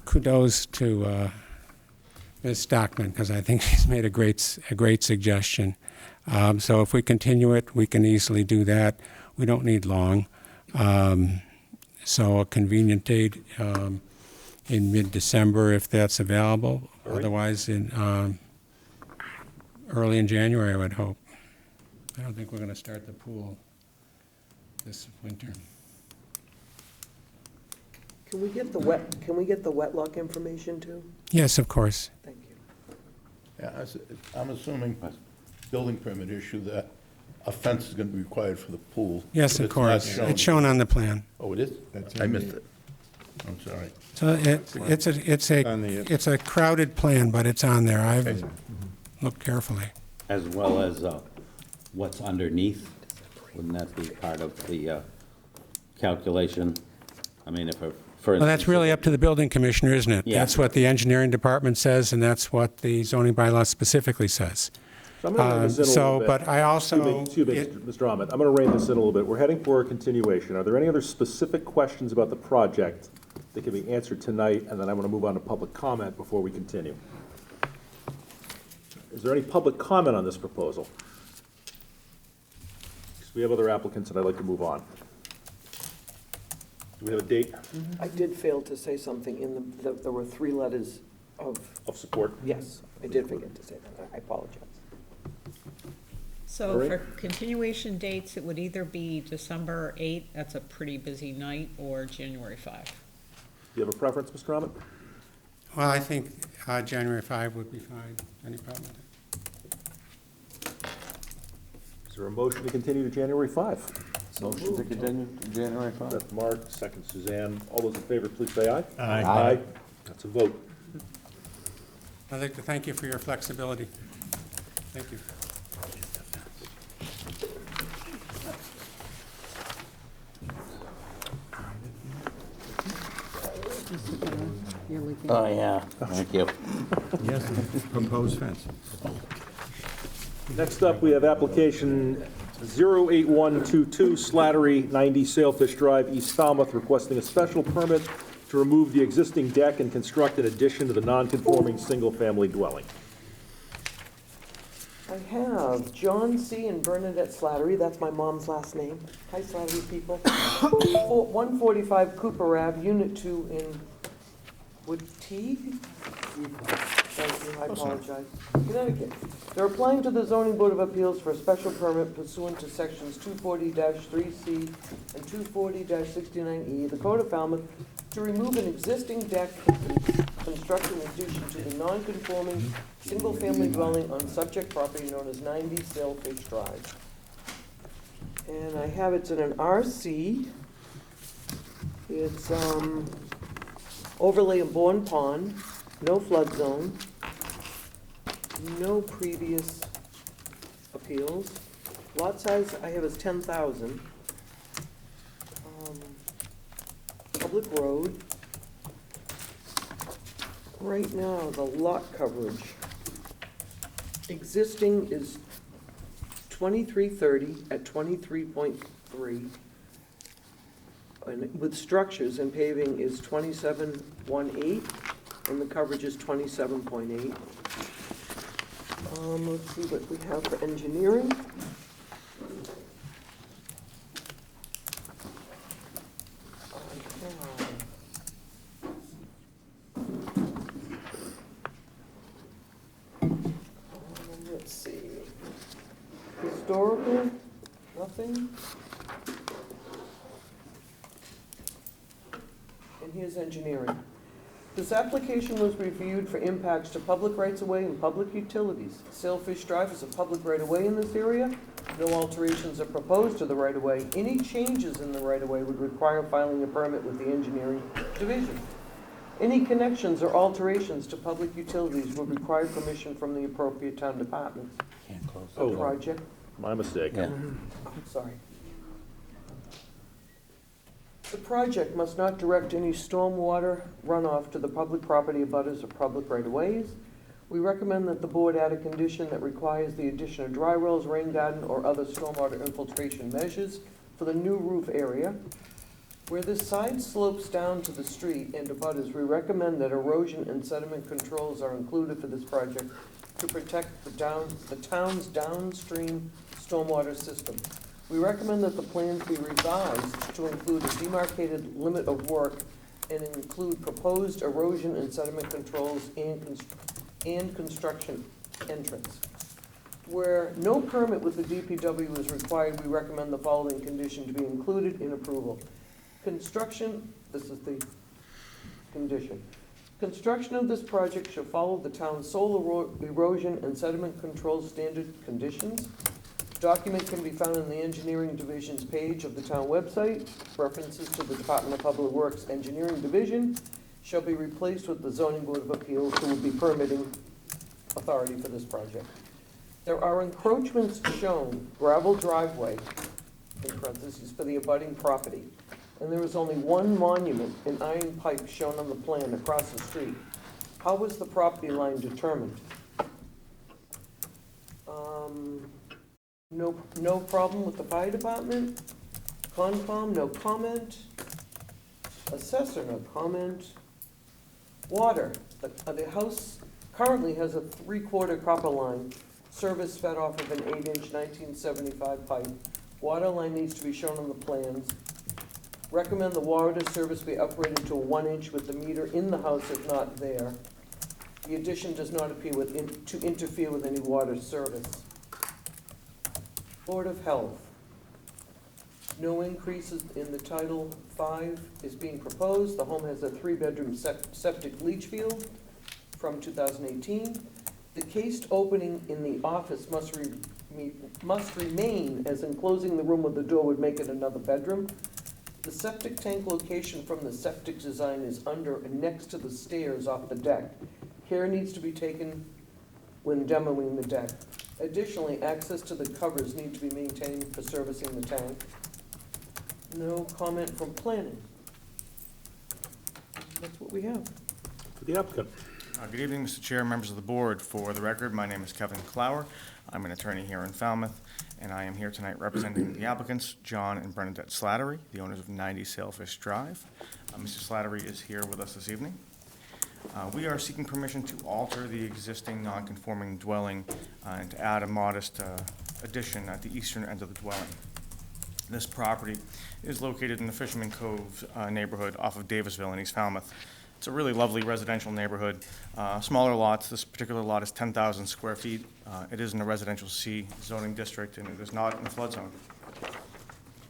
Kudos to Ms. Stockman, because I think she's made a great suggestion. So if we continue it, we can easily do that. We don't need long. So a convenient date in mid-December, if that's available. All right. Otherwise, in early in January, I would hope. I don't think we're going to start the pool this winter. Can we get the wetlock information too? Yes, of course. Thank you. Yeah, I'm assuming building permit issue that a fence is gonna be required for the pool. Yes, but of it's not course. It's shown on the plan. Oh, it is? That's I in missed the- it. I'm sorry. So it's a crowded plan, but it's on there. I've looked carefully. As well as what's underneath. Wouldn't that be part of the calculation? I mean, if, for instance. Well, that's really up to the building commissioner, isn't it? Yeah. That's what the engineering department says, and that's what the zoning bylaw specifically says. So I'm gonna rein this in a little bit. But I also. Excuse me, Mr. Ahmed, I'm gonna rein this in a little bit. We're heading for a continuation. Are there any other specific questions about the project that can be answered tonight? And then I'm gonna move on to public comment before we continue. Is there any public comment on this proposal? 'Cause we have other applicants and I'd like to move on. Do we have a date I did fail to say something in there were 3 letters of, of support? yes, I did forget to say that. I apologize. So All right. for continuation dates, it would either be December 8th, that's a pretty busy night, or January 5. Do you have a preference, Mr. Ahmet? Well, I think January 5 would be fine. Any problem with it? Is there a motion to continue to January 5? Motion to continue to January 5. That's Mark, second Suzanne. All those in favor, please say aye. Aye. Aye. That's a vote. I'd like to thank you for your flexibility. Thank you. You're leaking. Oh, yeah, thank you. Yes, proposed fence. Next up, we have application 08122 Slattery, 90 Sailfish Drive, East Falmouth, requesting a special permit to remove the existing deck and construct an addition to the non-conforming single-family dwelling. I have John C. and Bernadette Slattery, that's my mom's last name. Hi, Slattery people. 145 Cooper Ave, Unit 2 in Woodteague? Thank you, I apologize. Connecticut. They're applying to the Zoning Board of Appeals for a special permit pursuant to sections 240-3C and 240-69E of the Code of Falmouth to remove an existing deck and construct an addition to the non-conforming single-family dwelling on subject property known as 90 Sailfish Drive. And I have it's in an RC. It's overlay of Bourne Pond, no flood zone, no previous appeals. Lot size I have is 10,000. Public road. Right now, the lot coverage existing is 2330 at 23.3. And with structures and paving is 2718, and the coverage is 27.8. Let's see what we have for engineering. Let's see. Historical, nothing. And here's engineering. This application was reviewed for impacts to public rights-of-way and public utilities. Sailfish Drive is a public right-of-way in this area. No alterations are proposed to the right-of-way. Any changes in the right-of-way would require filing a permit with the engineering division. Any connections or alterations to public utilities would require permission from the appropriate town departments. Can't close Oh. it. Project, My mistake. Yeah. sorry. The project must not direct any stormwater runoff to the public property abutters or public right-of-ways. We recommend that the board add a condition that requires the addition of dry wells, rain garden, or other stormwater infiltration measures for the new roof area. Where this side slopes down to the street and abutters, we recommend that erosion and sediment controls are included for this project to protect the town's downstream stormwater system. We recommend that the plans be revised to include a demarcated limit of work and include proposed erosion and sediment controls and construction entrance. Where no permit with the DPW is required, we recommend the following condition to be included in approval. Construction, this is the condition. Construction of this project shall follow the town's soil erosion and sediment control standard conditions. Document can be found in the Engineering Division's page of the town website. References to the Department of Public Works Engineering Division shall be replaced with the Zoning Board of Appeals, who will be permitting authority for this project. There are encroachments shown, gravel driveway, in parentheses, for the abutting property. And there is only one monument, an iron pipe shown on the plan across the street. How was the property line determined? No problem with the fire department. Concom, no comment. Assessor, no comment. Water, the house currently has a 3/4 copper line, service fed off of an 8-inch 1975 pipe. Water line needs to be shown on the plans. Recommend the water service be upgraded to a 1-inch with the meter in the house if not there. The addition does not appear to interfere with any water service. Board of Health. No increases in the Title V is being proposed. The home has a 3-bedroom septic leach field from 2018. The cased opening in the office must remain, as enclosing the room with the door would make it another bedroom. The septic tank location from the septic design is under and next to the stairs off the deck. Care needs to be taken when demoing the deck. Additionally, access to the covers need to be maintained for servicing the tank. No comment from planning. That's what we have. For the applicant. Good evening, Mr. Chair, members of the board. For the record, my name is Kevin Clower. I'm an attorney here in Falmouth, and I am here tonight representing the applicants, John and Bernadette Slattery, the owners of 90 Sailfish Drive. Mr. Slattery is here with us this evening. We are seeking permission to alter the existing non-conforming dwelling and to add a modest addition at the eastern end of the dwelling. This property is located in the Fisherman Cove neighborhood off of Davisville in East Falmouth. It's a really lovely residential neighborhood. Smaller lots. This particular lot is 10,000 square feet. It is in a residential C zoning district, and it is not in the flood zone.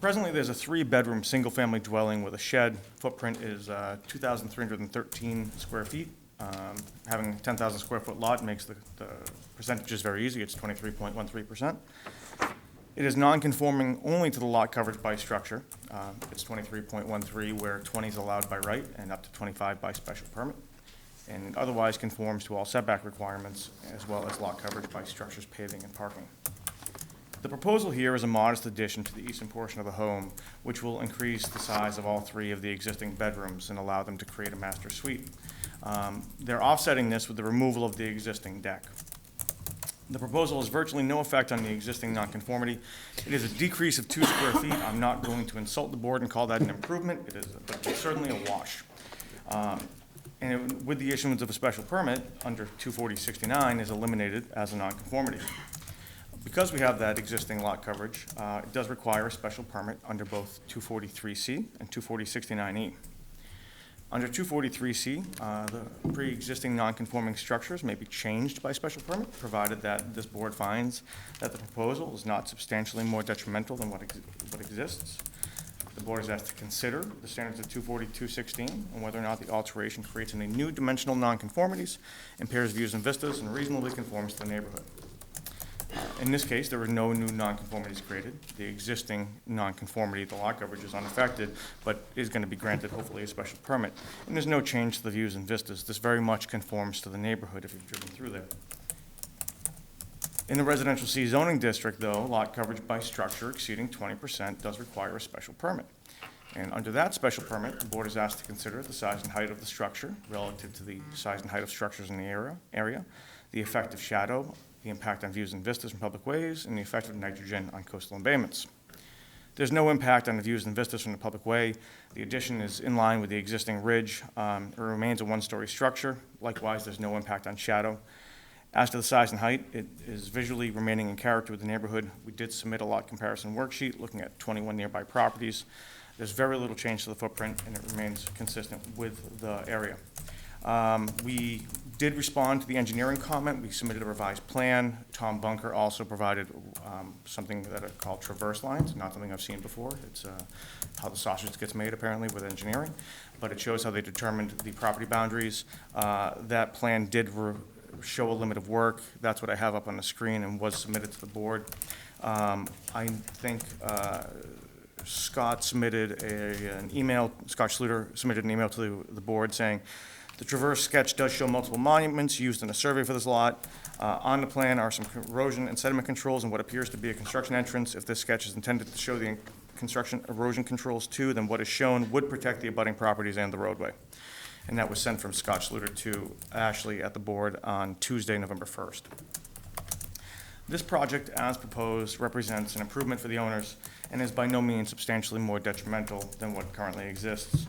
Presently, there's a 3-bedroom, single-family dwelling with a shed. Footprint is 2,313 square feet. Having a 10,000 square foot lot makes the percentages very easy. It's 23.13%. It is non-conforming only to the lot coverage by structure. It's 23.13, where 20 is allowed by right and up to 25 by special permit. And it otherwise conforms to all setback requirements as well as lot coverage by structures, paving, and parking. The proposal here is a modest addition to the eastern portion of the home, which will increase the size of all 3 of the existing bedrooms and allow them to create a master suite. They're offsetting this with the removal of the existing deck. The proposal has virtually no effect on the existing nonconformity. It is a decrease of 2 square feet. I'm not going to insult the board and call that an improvement. It is certainly a wash. With the issuance of a special permit under 24069 is eliminated as a nonconformity. Because we have that existing lot coverage, it does require a special permit under both 243C and 24069E. Under 243C, the pre-existing non-conforming structures may be changed by special permit, provided that this board finds that the proposal is not substantially more detrimental than what exists. The board is asked to consider the standards of 24216 and whether or not the alteration creates any new dimensional nonconformities, impairs views and vistas, and reasonably conforms to the neighborhood. In this case, there were no new nonconformities created. The existing nonconformity, the lot coverage, is unaffected, but is going to be granted, hopefully, a special permit. And there's no change to the views and vistas. This very much conforms to the neighborhood if you've driven through there. In the residential C zoning district, though, lot coverage by structure exceeding 20% does require a special permit. And under that special permit, the board is asked to consider the size and height of the structure relative to the size and height of structures in the area, the effect of shadow, the impact on views and vistas from public ways, and the effect of nitrogen on coastal embayments. There's no impact on the views and vistas from the public way. The addition is in line with the existing ridge. It remains a 1-story structure. Likewise, there's no impact on shadow. As to the size and height, it is visually remaining in character with the neighborhood. We did submit a lot comparison worksheet looking at 21 nearby properties. There's very little change to the footprint, and it remains consistent with the area. We did respond to the engineering comment. We submitted a revised plan. Tom Bunker also provided something that are called traverse lines, not something I've seen before. It's how the sausage gets made, apparently, with engineering. But it shows how they determined the property boundaries. That plan did show a limit of work. That's what I have up on the screen and was submitted to the board. I think Scott submitted an email, Scott Schluter submitted an email to the board saying, the traverse sketch does show multiple monuments used in a survey for this lot. On the plan are some erosion and sediment controls and what appears to be a construction entrance. If this sketch is intended to show the construction erosion controls too, then what is shown would protect the abutting properties and the roadway. And that was sent from Scott Schluter to Ashley at the board on Tuesday, November 1st. This project, as proposed, represents an improvement for the owners and is by no means substantially more detrimental than what currently exists.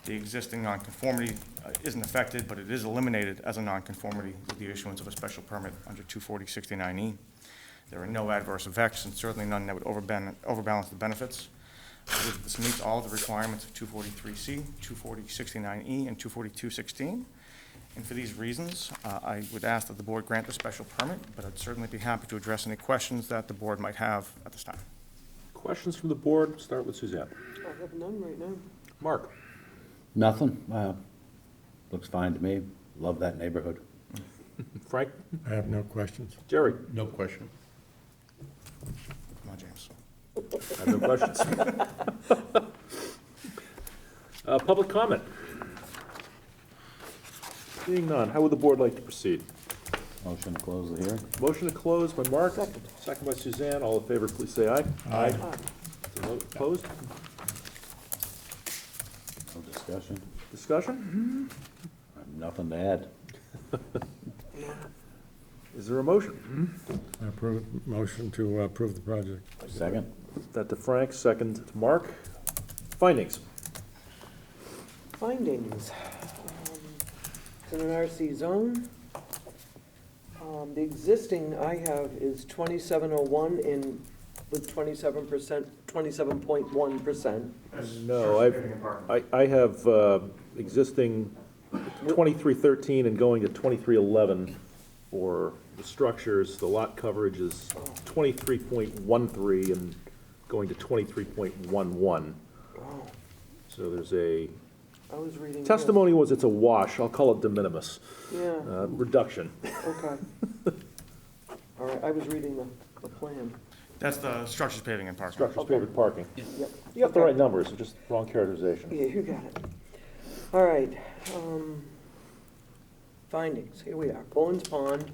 The existing nonconformity isn't affected, but it is eliminated as a nonconformity with the issuance of a special permit under 24069E. There are no adverse effects and certainly none that would overbalance the benefits. This meets all of the requirements of 243C, 24069E, and 24216. And for these reasons, I would ask that the board grant the special permit, but I'd certainly be happy to address any questions that the board might have at this time. Questions from the board? Start with Suzanne. I have none right now. Mark? Nothing. Looks fine to me. Love that neighborhood. Frank? I have no questions. Jerry? No question. Come on, James. I have no questions. Public comment? Seeing none, how would the board like to proceed? Motion to close the hearing? Motion to close by Mark, second by Suzanne. All in favor, please say aye. Aye. Opposed? No discussion? Discussion? I have nothing to add. Is there a motion? I approve, motion to approve the project. Second? That to Frank, second to Mark. Findings? Findings. It's in an RC zone. The existing I have is 2701 in, with 27%, 27.1%. No, I have existing 2313 and going to 2311 for the structures. The lot coverage is 23.13 and going to 23.11. Wow, So there's a, I was reading. this. testimony was it's a wash, I'll call it de minimis, Yeah, reduction. okay. All right, I was reading the plan. That's the structures, paving, and parking. Structures, pavement, parking. Yep. You got the right numbers, it's just wrong characterization. Yeah, you got it. All right, findings, here we are. Bowen's Pond,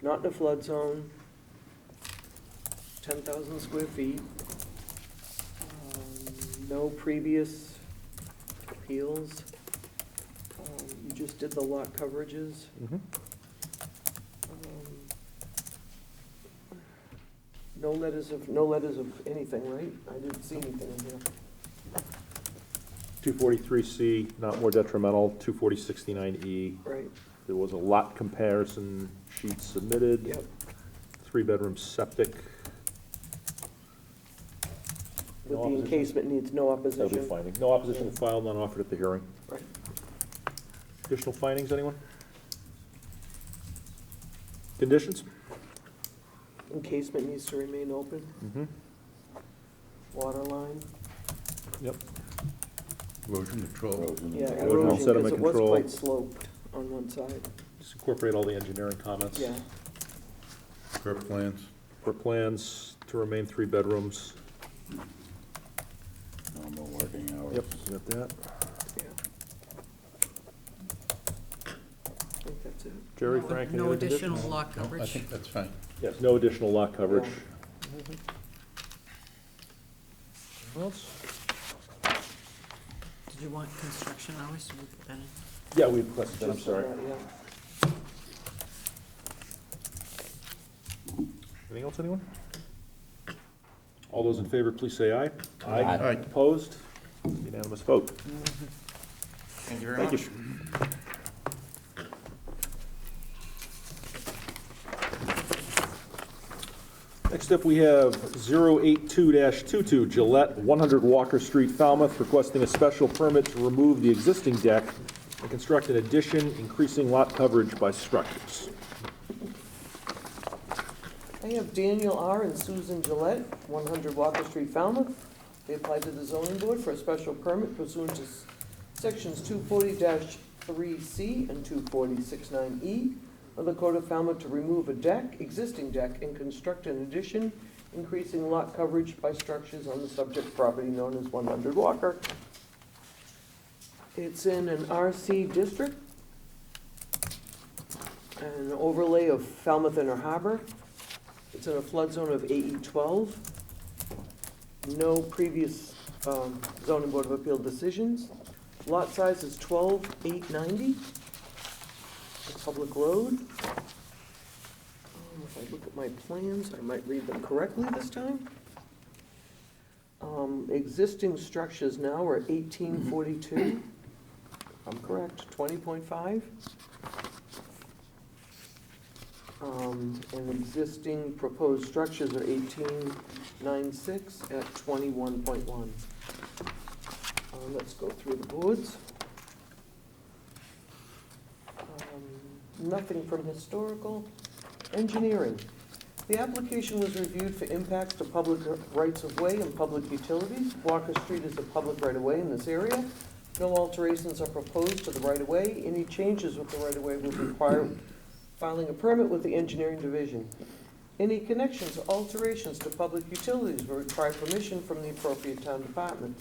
not in a flood zone, 10,000 square feet. No previous appeals. You just did the lot coverages. Mhm. No letters of anything, right? I didn't see anything in here. 243C, not more detrimental, 24069E. Right, There was a lot comparison sheet submitted. yep. 3-bedroom septic. With No the opposition? encasement needs no That'll be opposition. finding. No opposition filed, none offered at the hearing. Right. Additional findings, anyone? Conditions? Encasement needs to remain open, Mm-hmm. water line. Yep. Erosion control. Erosion. Yeah, control. erosion, because sediment it was control. quite sloped on one side. Just incorporate all the engineering comments. Yeah, Curb plans. For plans to remain 3 bedrooms. Normal working hours. Yep, you got that. yeah. I think that's it. Jerry, Frank, any No other additional conditions? lot No, I coverage. think that's fine. Yes, no additional lot coverage. Yeah. Anyone else? Did you want construction hours? Did we put that in? Yeah, we requested that, I'm Just sorry. that, yeah. Anything else, anyone? All those in favor, please say aye. Aye. Opposed? Unanimous vote. Thank you very Thank much. you. Next up, we have 082-22 Gillette, 100 Walker Street, Falmouth, requesting a special permit to remove the existing deck and construct an addition, increasing lot coverage by structures. I have Daniel R. and Susan Gillette, 100 Walker Street, Falmouth. They applied to the zoning board for a special permit pursuant to sections 240-3C and 240-69E of the Code of Falmouth to remove a deck, existing deck, and construct an addition, increasing lot coverage by structures on the subject property known as 100 Walker. It's in an RC district, an overlay of Falmouth Inner Harbor. It's in a flood zone of AE 12. No previous zoning board of appeal decisions. Lot size is 12,890. A public road. If I look at my plans, I might read them correctly this time. Existing structures now are 1842. I'm correct, 20.5. And existing proposed structures are 1896 at 21.1. Let's go through the boards. nothing from historical. Engineering. The application was reviewed for impacts to public rights-of-way and public utilities. Walker Street is a public right-of-way in this area. No alterations are proposed to the right-of-way. Any changes with the right-of-way will require filing a permit with the engineering division. Any connections or alterations to public utilities will require permission from the appropriate town department.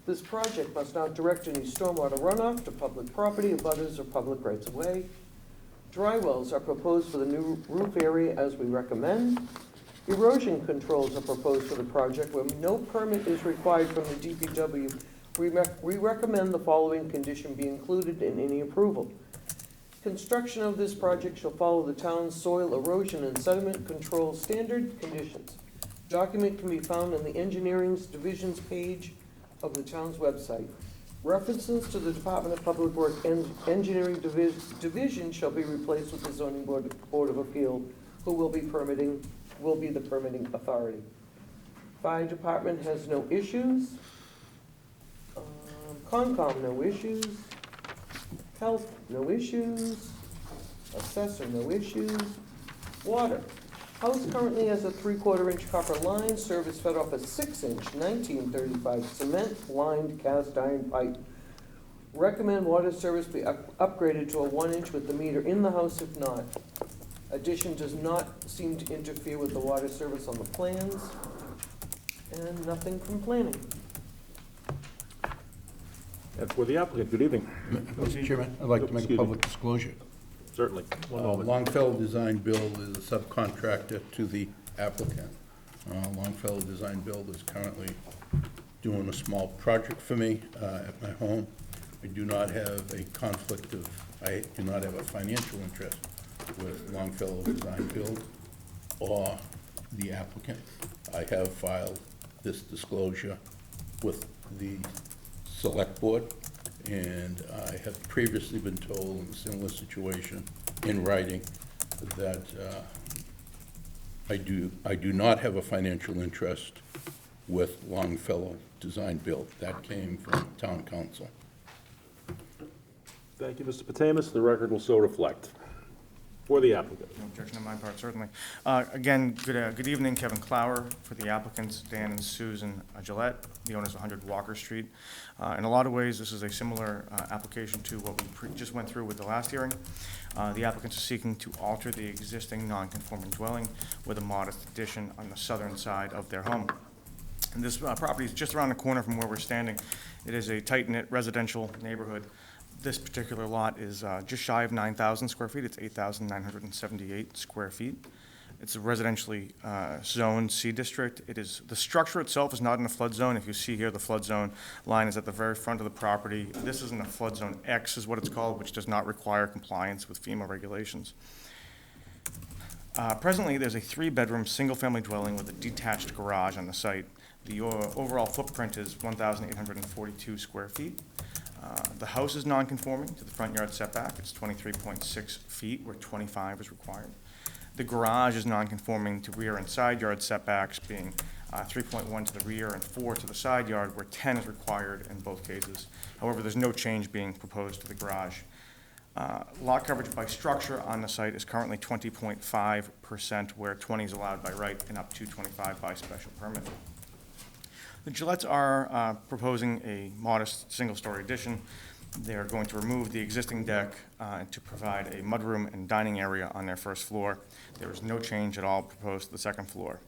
This project must not direct any stormwater runoff to public property, abutters, or public rights-of-way. Dry wells are proposed for the new roof area as we recommend. Erosion controls are proposed for the project where no permit is required from the DPW. We recommend the following condition be included in any approval. Construction of this project shall follow the town's soil erosion and sediment control standard conditions. Document can be found on the engineering division's page of the town's website. References to the Department of Public Works and Engineering Division shall be replaced with the Zoning Board of Appeal, who will be the permitting authority. Fire Department has no issues. Concom, no issues. Health, no issues. Assessor, no issues. Water. House currently has a 3/4-inch copper line, service fed off a 6-inch 1935 cement-lined cast iron pipe. Recommend water service be upgraded to a 1-inch with the meter in the house if not. Addition does not seem to interfere with the water service on the plans. And nothing from planning. And for the applicant, good evening. Mr. Chairman, I'd like to make a Excuse me. public disclosure. Certainly. One moment. Longfellow Design Build is a subcontractor to the applicant. Longfellow Design Build is currently doing a small project for me at my home. I do not have a financial interest with Longfellow Design Build or the applicant. I have filed this disclosure with the Select Board, and I have previously been told in a similar situation in writing that I do not have a financial interest with Longfellow Design Build. That came from Town Council. Thank you, Mr. Patamas. The record will so reflect. For the applicant. No objection on my part, certainly. Again, good evening, Kevin Clower for the applicants, Dan and Susan Gillette, the owners of 100 Walker Street. In a lot of ways, this is a similar application to what we just went through with the last hearing. The applicants are seeking to alter the existing non-conforming dwelling with a modest addition on the southern side of their home. And this property is just around the corner from where we're standing. It is a tight-knit residential neighborhood. This particular lot is just shy of 9,000 square feet. It's 8,978 square feet. It's a residentially zoned C district. The structure itself is not in a flood zone. If you see here, the flood zone line is at the very front of the property. This is in a flood zone X is what it's called, which does not require compliance with FEMA regulations. Presently, there's a 3-bedroom, single-family dwelling with a detached garage on the site. The overall footprint is 1,842 square feet. The house is non-conforming to the front yard setback. It's 23.6 feet, where 25 is required. The garage is non-conforming to rear and side yard setbacks, being 3.1 to the rear and 4 to the side yard, where 10 is required in both cases. However, there's no change being proposed to the garage. Lot coverage by structure on the site is currently 20.5%, where 20 is allowed by right and up to 25 by special permit. The Gillettes are proposing a modest single-story addition. They're going to remove the existing deck to provide a mudroom and dining area on their first floor. There is no change at all proposed to the second floor.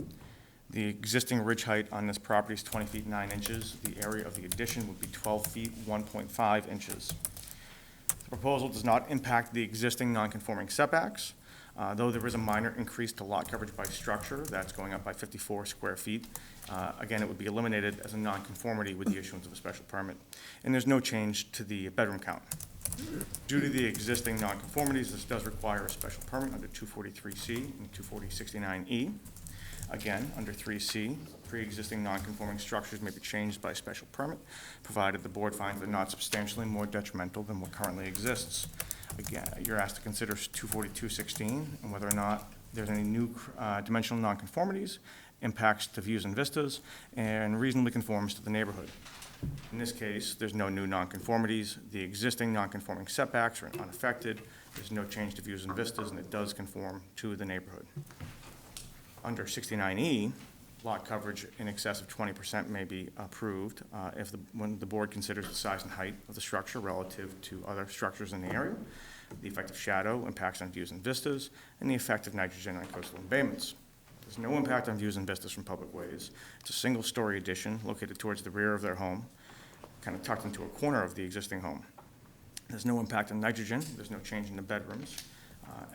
The existing ridge height on this property is 20 feet 9 inches. The area of the addition would be 12 feet 1.5 inches. The proposal does not impact the existing non-conforming setbacks, though there is a minor increase to lot coverage by structure. That's going up by 54 square feet. Again, it would be eliminated as a nonconformity with the issuance of a special permit. And there's no change to the bedroom count. Due to the existing nonconformities, this does require a special permit under 243C and 24069E. Again, under 3C, pre-existing nonconforming structures may be changed by special permit, provided the board finds they're not substantially more detrimental than what currently exists. Again, you're asked to consider 24216 and whether or not there's any new dimensional nonconformities, impacts to views and vistas, and reasonably conforms to the neighborhood. In this case, there's no new nonconformities. The existing nonconforming setbacks are unaffected. There's no change to views and vistas, and it does conform to the neighborhood. Under 69E, lot coverage in excess of 20% may be approved when the board considers the size and height of the structure relative to other structures in the area, the effect of shadow, impacts on views and vistas, and the effect of nitrogen on coastal embayments. There's no impact on views and vistas from public ways. It's a single-story addition located towards the rear of their home, kind of tucked into a corner of the existing home. There's no impact on nitrogen. There's no change in the bedrooms.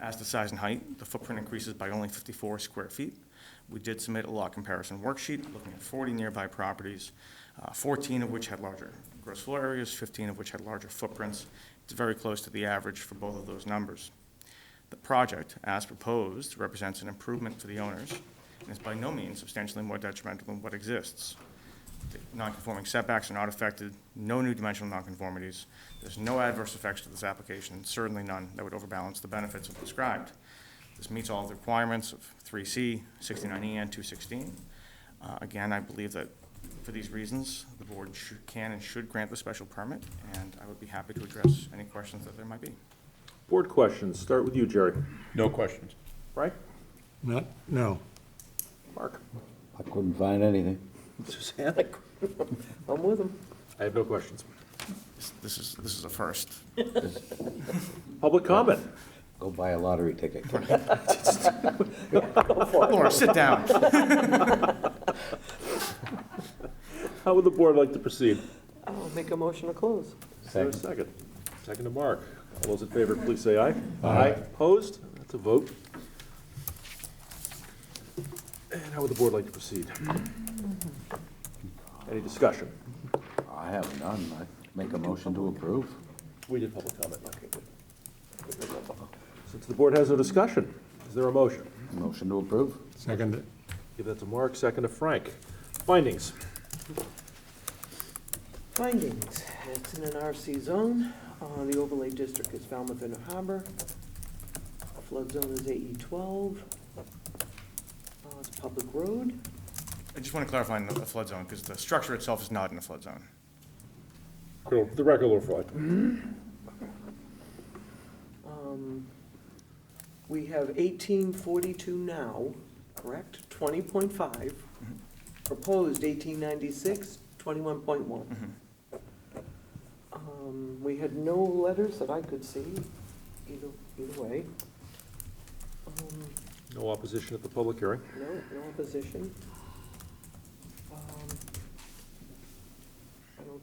As to size and height, the footprint increases by only 54 square feet. We did submit a lot comparison worksheet looking at 40 nearby properties, 14 of which had larger gross floor areas, 15 of which had larger footprints. It's very close to the average for both of those numbers. The project, as proposed, represents an improvement for the owners and is by no means substantially more detrimental than what exists. The non-conforming setbacks are not affected, no new dimensional nonconformities. There's no adverse effects to this application, certainly none that would overbalance the benefits of described. This meets all the requirements of 3C, 69E, and 216. Again, I believe that for these reasons, the board can and should grant the special permit, and I would be happy to address any questions that there might be. Board questions, start with you, Jerry. No questions. Frank? No. Mark? I couldn't find anything. Suzanne? I'm with them. I have no questions. This is a first. Public comment? Go buy a lottery ticket. Laura, sit down. How would the board like to proceed? I'll make a motion to close. Is there a second? Second to Mark. All those in favor, please say aye. Aye. Opposed? That's a vote. And how would the board like to proceed? Any discussion? I have none. I make a motion to approve. We did public comment. Okay, good. Since the board has no discussion, is there a motion? Motion to approve. Second. Give that to Mark, second to Frank. Findings? Findings, it's in an RC zone. The overlay district is Falmouth Inner Harbor. Flood zone is AE 12. It's a public road. I just want to clarify in the flood zone, because the structure itself is not in the flood zone. The record will reflect. We have 1842 now, correct? 20.5. Proposed 1896, 21.1. We had no letters that I could see, either way. No opposition at the public hearing. No opposition. I don't.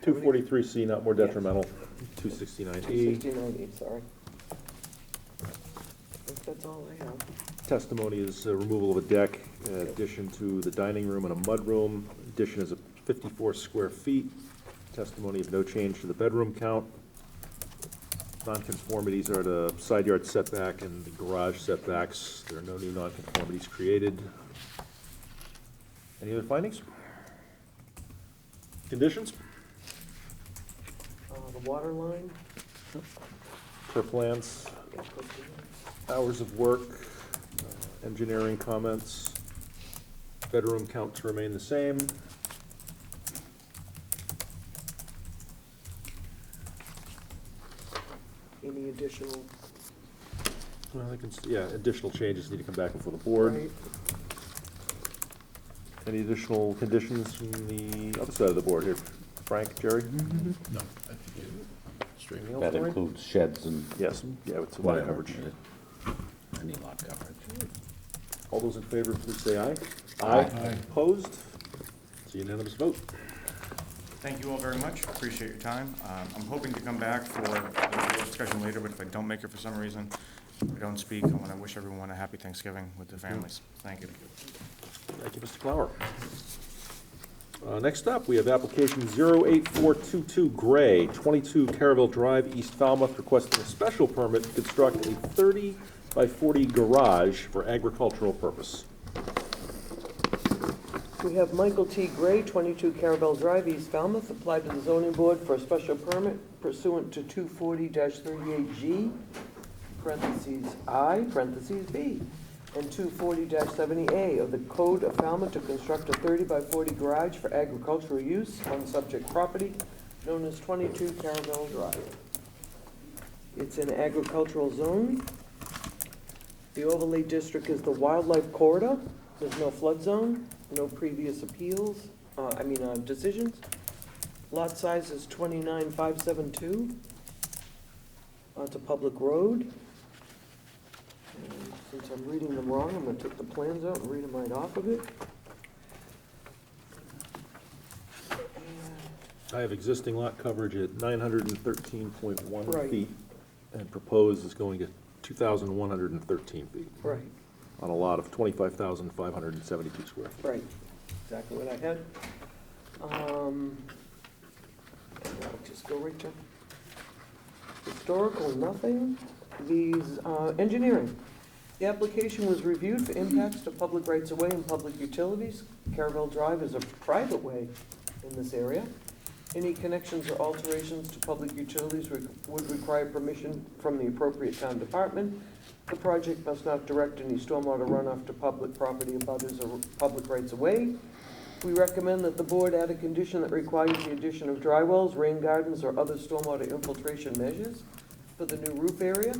243C, not more detrimental. 269E. 269E, sorry. I think that's all I have. Testimony is removal of a deck, addition to the dining room and a mudroom. Addition is 54 square feet. Testimony of no change to the bedroom count. Nonconformities are the side yard setback and the garage setbacks. There are no new nonconformities created. Any other findings? Conditions? The water line. Per plans, Yeah, close to that. hours of work, engineering comments, bedroom count to remain the same. Any additional? Well, additional changes need to come back before the board. Right. Any additional conditions from the other side of the board here? Frank, Jerry? No, I think you're straight. Anything else, That Maureen? includes sheds and Yes, yeah, it's a lot whatever. coverage. Any lot coverage. All those in favor, please say aye. Aye. Opposed? It's a unanimous vote. Thank you all very much. Appreciate your time. I'm hoping to come back for a discussion later, but if I don't make it for some reason, if I don't speak, I want to wish everyone a happy Thanksgiving with their families. Thank you. Thank you, Mr. Clower. Next up, we have application 08422 Gray, 22 Caravelle Drive, East Falmouth, requesting a special permit to construct a 30 by 40 garage for agricultural purpose. We have Michael T. Gray, 22 Caravelle Drive, East Falmouth, applied to the zoning board for a special permit pursuant to 240-38G, parentheses I, parentheses B, and 240-70A of the Code of Falmouth to construct a 30 by 40 garage for agricultural use on subject property known as 22 Caravelle Drive. It's in agricultural zone. The overlay district is the wildlife corridor. There's no flood zone, no previous appeals, decisions. Lot size is 29,572. It's a public road. And since I'm reading them wrong, I'm gonna take the plans out and read them right off of it. I have existing lot coverage at 913.1 Right. feet, and proposed is going to 2,113 feet Right, on a lot of 25,572 square feet. right, exactly what I had. I'll just go right to historical, nothing. These, engineering. The application was reviewed for impacts to public rights-of-way and public utilities. Caravelle Drive is a private way in this area. Any connections or alterations to public utilities would require permission from the appropriate town department. The project must not direct any stormwater runoff to public property abutters or public rights-of-way. We recommend that the board add a condition that requires the addition of dry wells, rain gardens, or other stormwater infiltration measures for the new roof area.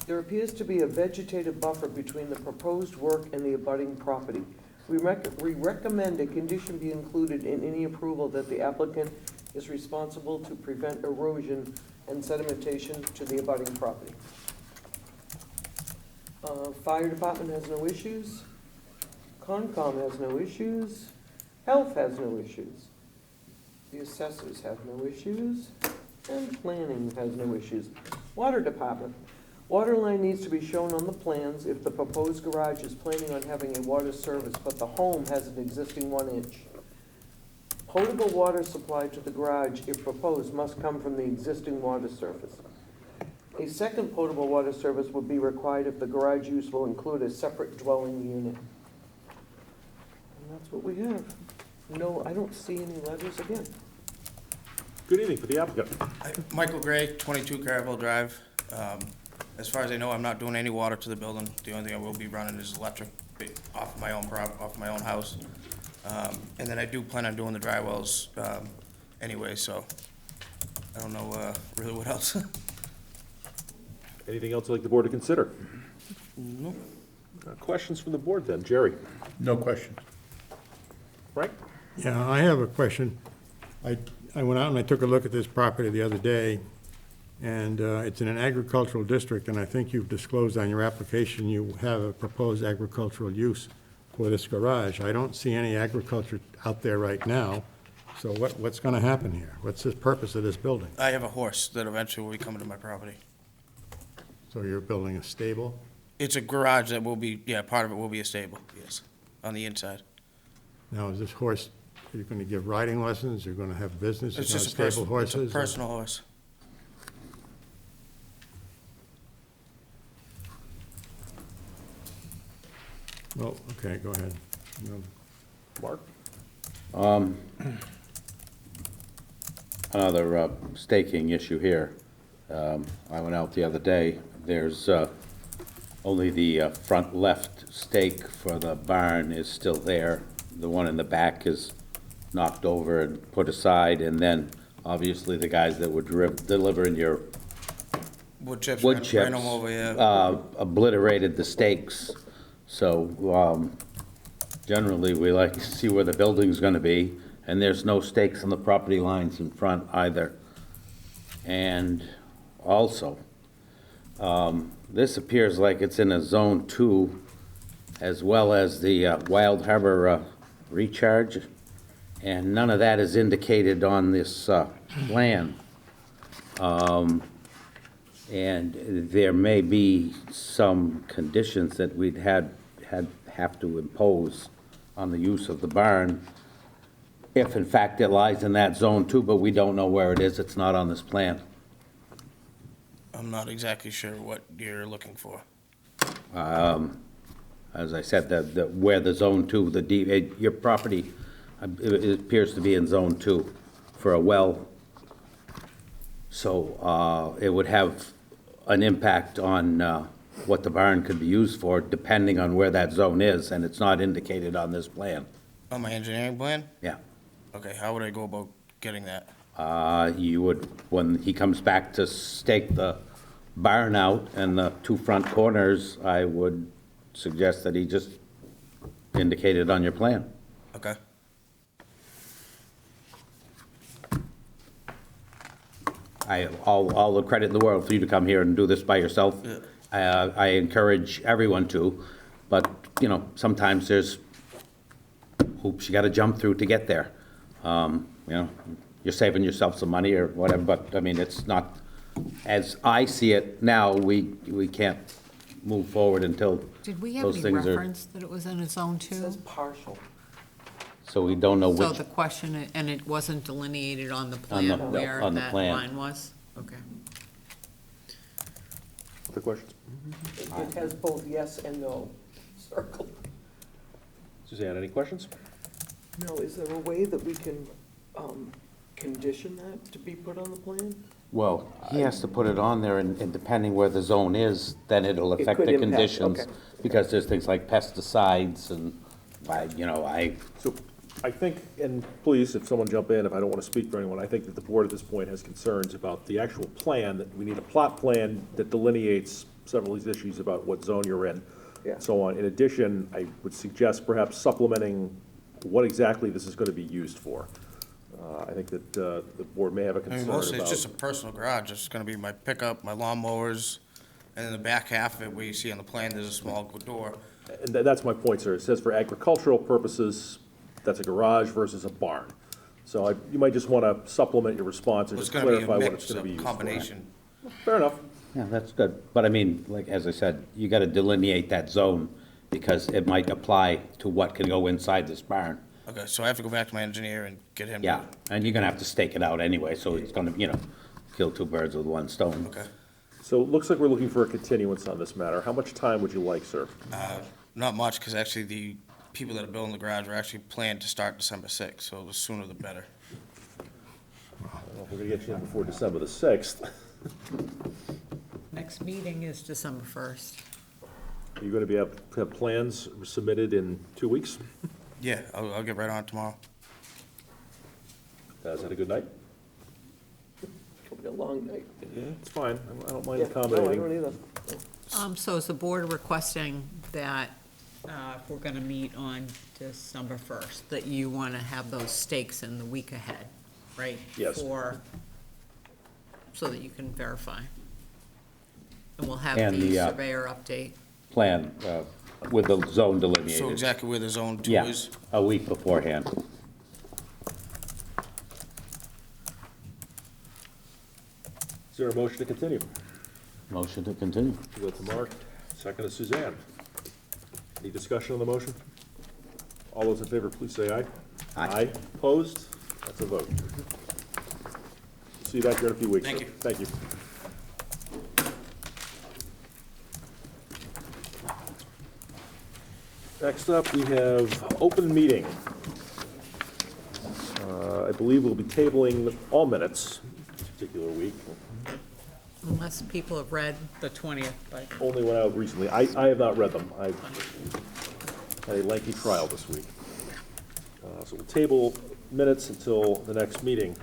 There appears to be a vegetative buffer between the proposed work and the abutting property. We recommend a condition be included in any approval that the applicant is responsible to prevent erosion and sedimentation to the abutting property. Fire department has no issues. Concom has no issues. Health has no issues. The assessors have no issues. And planning has no issues. Water department. Water line needs to be shown on the plans if the proposed garage is planning on having a water service, but the home has an existing 1 inch. Potable water supply to the garage, if proposed, must come from the existing water surface. A second potable water service would be required if the garage use will include a separate dwelling unit. And that's what we have. No, I don't see any letters again. Good evening for the applicant. Michael Gray, 22 Caravelle Drive. As far as I know, I'm not doing any water to the building. The only thing I will be running is electric off my own house. And then I do plan on doing the dry wells anyway, so I don't know really what else. Anything else you'd like the board to consider? No. Questions from the board then? Jerry? No questions. Frank? Yeah, I have a question. I went out and I took a look at this property the other day, and it's in an agricultural district, and I think you've disclosed on your application you have a proposed agricultural use for this garage. I don't see any agriculture out there right now, so what's gonna happen here? What's the purpose of this building? I have a horse that eventually will be coming to my property. So you're building a stable? It's a garage that will be, yeah, part of it will be a stable, yes, on the inside. Now, is this horse, are you gonna give riding lessons? You're gonna have business? It's You're just gonna a stable personal, it's a horses? or- personal horse. Well, okay, go ahead. No. Mark? Another staking issue here. I went out the other day. There's only the front left stake for the barn is still there. The one in the back is knocked over and put aside, and then obviously the guys that were delivering your Wood chips, wood ran chips them over, yeah. obliterated the stakes. So generally, we like to see where the building's gonna be, and there's no stakes on the property lines in front either. And also, this appears like it's in a Zone 2, as well as the Wild Harbor recharge, and none of that is indicated on this plan. And there may be some conditions that we'd have to impose on the use of the barn, if in fact it lies in that Zone 2, but we don't know where it is, it's not on this plan. I'm not exactly sure what you're looking for. As I said, where the Zone 2, your property, it appears to be in Zone 2 for a well. So it would have an impact on what the barn could be used for, depending on where that zone is, and it's not indicated on this plan. On my engineering plan? Yeah. Okay, how would I go about getting that? You would, when he comes back to stake the barn out and the two front corners, I would suggest that he just indicate it on your plan. Okay. All the credit in the world for you to come here and do this by yourself. I encourage everyone to, but, you know, sometimes there's hoops you gotta jump through to get there. You know, you're saving yourself some money or whatever, but, I mean, it's not, as I see it now, we can't move forward until Did we have those any things are, reference that it was in a zone It two? says partial. so we don't know So which, the question, and it wasn't delineated on the On the- plan where on the that plan. line was? Okay. Other questions? It has both yes and no circled. Suzanne, any questions? No, is there a way that we can condition that to be put on the plan? well, he has to put it on there, and depending where the zone is, then it'll It affect could the impact, conditions. okay. Because there's things like pesticides and, So I think, and please, if someone jump in, if I don't want to speak for anyone, I think that the board at this point has concerns about the actual plan, that we need a plot plan that delineates several of these issues about what zone you're in, Yeah. and so on. In addition, I would suggest perhaps supplementing what exactly this is going to be used for. I think that the board may have a I mean, concern mostly it's just a about. personal garage. It's gonna be my pickup, my lawnmowers, and then the back half of it, where you see on the plan, there's a small door. And that's my point, sir. It says for agricultural purposes, that's a garage versus a barn. So you might just want to supplement your response and It's just gonna be clarify a what it's mix, going to be a used for. combination. Fair enough. yeah, that's good. But I mean, like, as I said, you gotta delineate that zone, because it might apply to what can go inside this barn. Okay, so I have to go back to my engineer and get him to. Yeah, and you're gonna have to stake it out anyway, so it's gonna, you know, kill two birds with one stone. Okay. So it looks like we're looking for a continuance on this matter. How much time would you like, sir? Not much, because actually the people that are building the garage were actually planned to start December 6th, so the sooner the better. I don't know if we're going to get you in before December the 6th. Next meeting is December 1st. Are you going to have plans submitted in 2 weeks? Yeah, I'll get right on it tomorrow. Has had a good night? It'll be a long night. Yeah, it's fine. I don't mind Yeah, no, I accommodating. don't either. So is the board requesting that, if we're gonna meet on December 1st, that you wanna have those stakes in the week ahead, right? Yes. So that you can verify. And we'll have And the the, surveyor update. Plan, with the zone So delineated. exactly where the zone 2 Yeah, is. a week beforehand. Is there a motion to continue? Motion to continue. We'll go to Mark, second to Suzanne. Any discussion on the motion? All those in favor, please say aye. Aye. Opposed? That's a vote. See you back here in a few weeks. Thank sir. you. Thank you. Next up, we have open meeting. I believe we'll be tabling all minutes this particular week. Unless people have read the 20th, but Only went out recently. I have not read them. I had a lengthy trial this week. So we'll table minutes until the next meeting.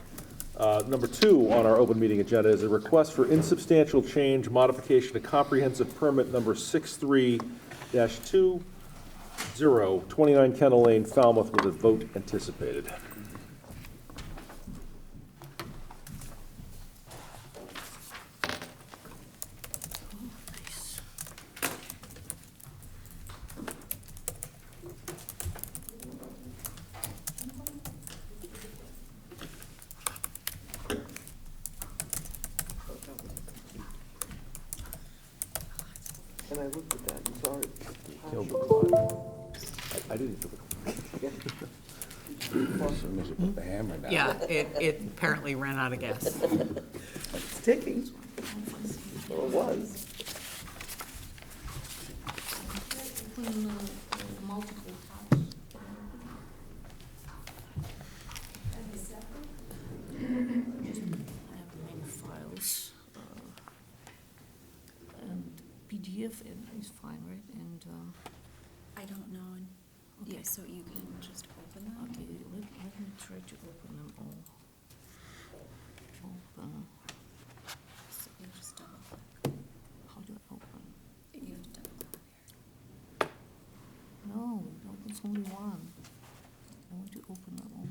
Number 2 on our open meeting agenda is a request for insubstantial change modification to comprehensive permit number 63-20, 29 Kennel Lane, Falmouth, with a vote anticipated. And I looked at that and saw it. Killed the clock. I didn't do it. Put the hammer down. yeah, it apparently ran out of gas. It's ticking. Well, it was. Files and PDF PDF and it's fine, right? And, I don't know. Okay. Yeah, so you can just open them. okay, let me try to open them all. Open, So you just double click. how do I open? You have to double click here. No, it's only one. I want to open them all.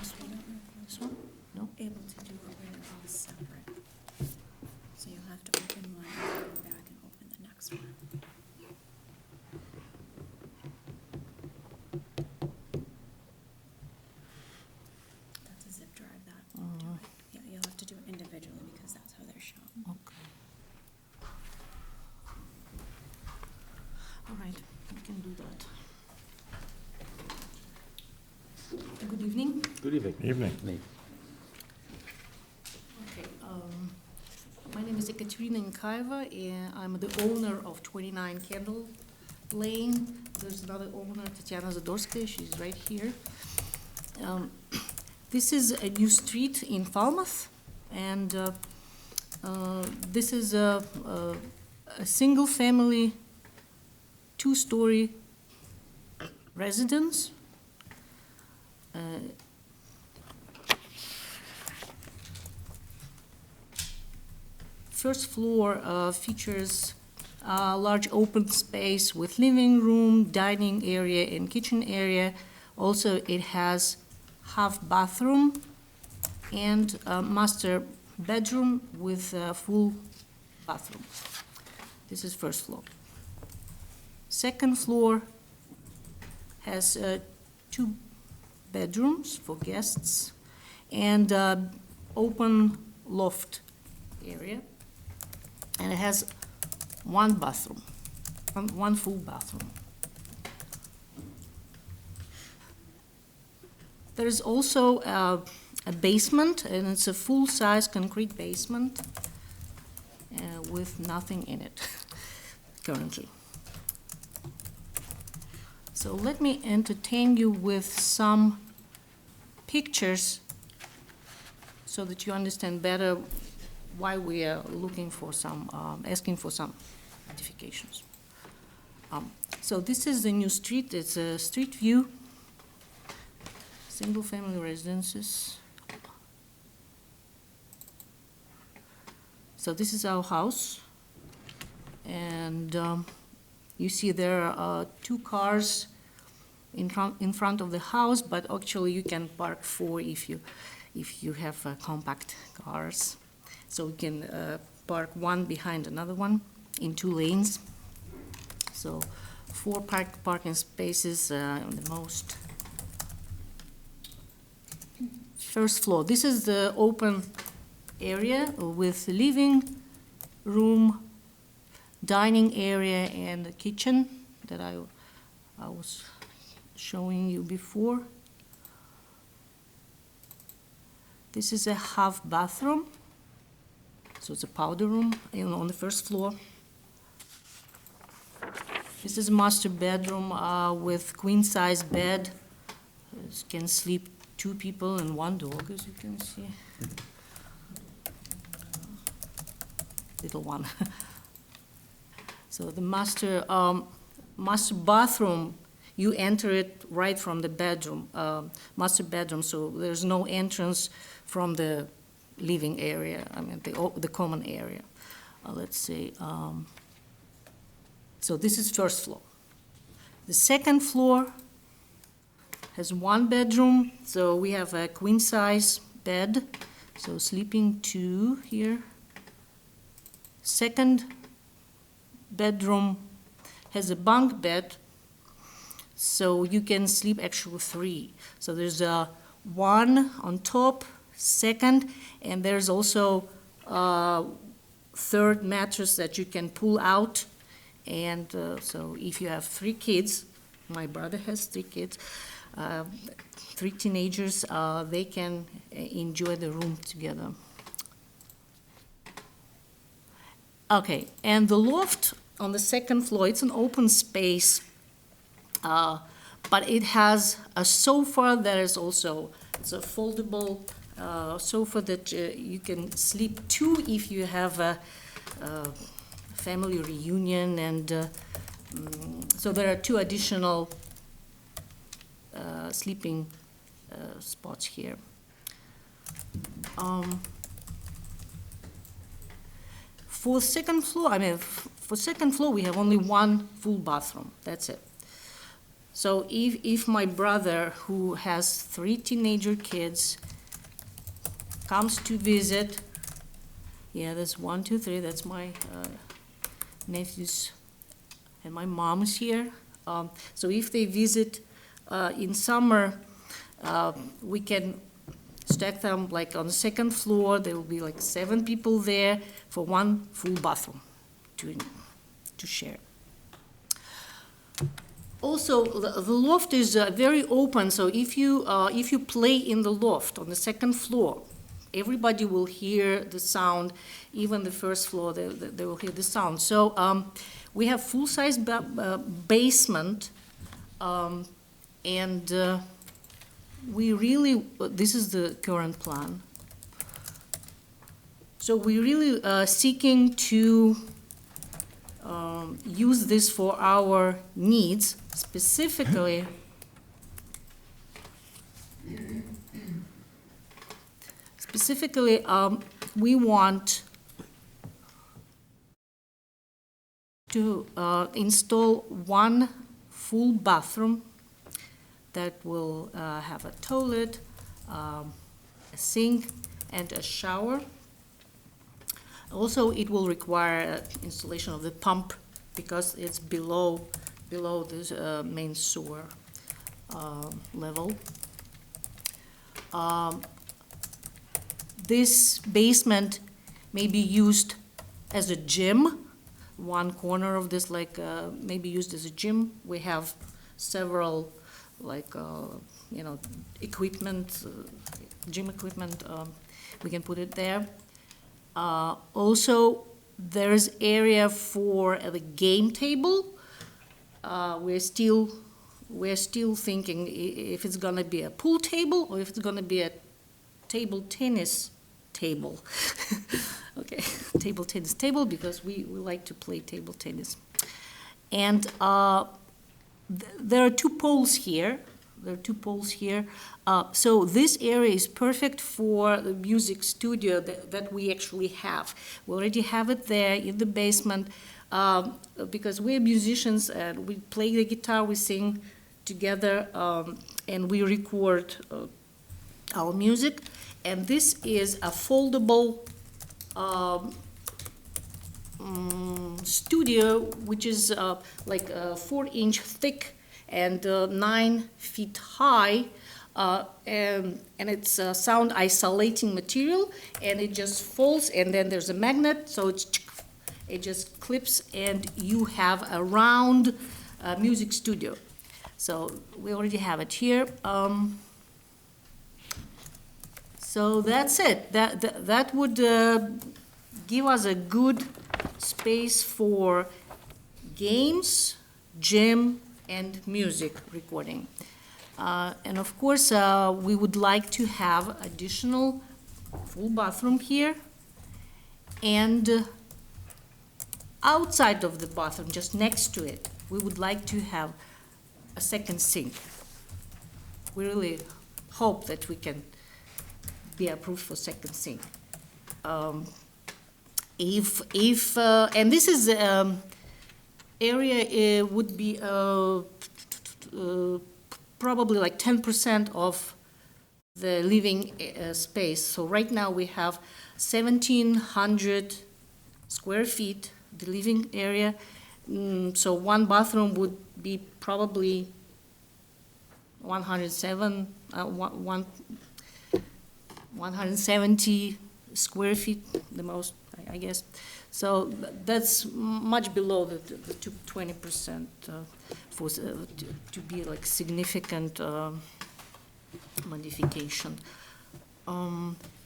So I don't know if This one? No? you're able to do it when they're all separate. So you'll have to open one, and go back and open the next one. That's a zip drive that won't do it. Yeah, you'll have to do it individually because that's how they're shown. Okay. All right, we can do that. Good evening. Good evening. Evening. Okay, my name is Ekaterina Nkaiva, and I'm the owner of 29 Kendall Lane. There's another owner, Tatiana Zadorskaya, she's right here. This is a new street in Falmouth, and this is a single-family, two-story residence. First floor features a large open space with living room, dining area, and kitchen area. Also, it has half bathroom and a master bedroom with a full bathroom. This is first floor. Second floor has 2 bedrooms for guests and open loft area. And it has 1 bathroom, one full bathroom. There is also a basement, and it's a full-size concrete basement with nothing in it currently. So let me entertain you with some pictures so that you understand better why we are looking for some, asking for some modifications. So this is the new street. It's a street view, single-family residences. So this is our house, and you see there are 2 cars in front of the house, but actually you can park 4 if you have compact cars. So we can park one behind another one in 2 lanes. So 4 parking spaces on the most. First floor. This is the open area with living room, dining area, and a kitchen that I was showing you before. This is a half bathroom. So it's a powder room on the first floor. This is a master bedroom with queen-size bed. It can sleep 2 people and 1 dog, as you can see. Little one. So the master bathroom, you enter it right from the bedroom, master bedroom. So there's no entrance from the living area, I mean the common area. Let's see. So this is first floor. The second floor has 1 bedroom, so we have a queen-size bed, so sleeping 2 here. Second bedroom has a bunk bed, so you can sleep actually 3. So there's a 1 on top, second, and there's also a 3rd mattress that you can pull out. And so if you have 3 kids, my brother has 3 kids, 3 teenagers, they can enjoy the room together. Okay, and the loft on the second floor, it's an open space, but it has a sofa that is also, it's a foldable sofa that you can sleep two if you have a family reunion, and so there are two additional sleeping spots here. For second floor, for second floor, we have only one full bathroom, that's it. So if my brother, who has 3 teenager kids, comes to visit, yeah, that's 1, 2, 3, that's my nephews, and my mom's here. So if they visit in summer, we can stack them like on the second floor. There will be like 7 people there for one full bathroom to share. Also, the loft is very open, so if you play in the loft on the second floor, everybody will hear the sound. Even the first floor, they will hear the sound. So we have full-size basement, and we really, this is the current plan. So we really seeking to use this for our needs, specifically we want to install one full bathroom that will have a toilet, a sink, and a shower. Also, it will require installation of the pump because it's below this main sewer level. This basement may be used as a gym. One corner of this may be used as a gym. We have several equipment, gym equipment. We can put it there. Also, there's area for the game table. We're still thinking if it's gonna be a pool table or if it's gonna be a table tennis table. Okay, table tennis table, because we like to play table tennis. And there are 2 poles here. So this area is perfect for the music studio that we actually have. We already have it there in the basement because we're musicians and we play the guitar, we sing together, and we record our music. And this is a foldable studio, which is like 4-inch thick and 9 feet high, and it's sound isolating material, and it just folds, and then there's a magnet, so it just clips, and you have a round music studio. So we already have it here. So that's it. That would give us a good space for games, gym, and music recording. And of course, we would like to have additional full bathroom here. And outside of the bathroom, just next to it, we would like to have a second sink. We really hope that we can be approved for second sink. And this is area would be probably like 10% of the living space. So right now we have 1,700 square feet, the living area. So one bathroom would be probably 170 square feet, the most, I guess. So that's much below the 20% to be like significant modification.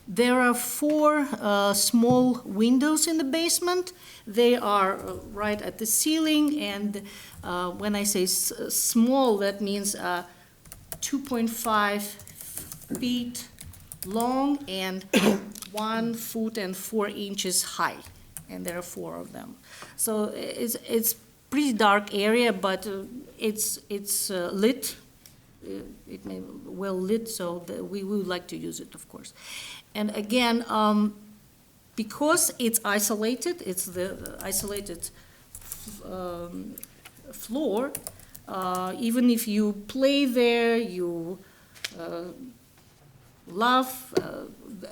There are 4 small windows in the basement. They are right at the ceiling, and when I say small, that means 2.5 feet long and 1 foot and 4 inches high, and there are 4 of them. So it's pretty dark area, but it's lit. It may well lit, so we would like to use it, of course. And again, because it's isolated, it's the isolated floor, even if you play there, you laugh,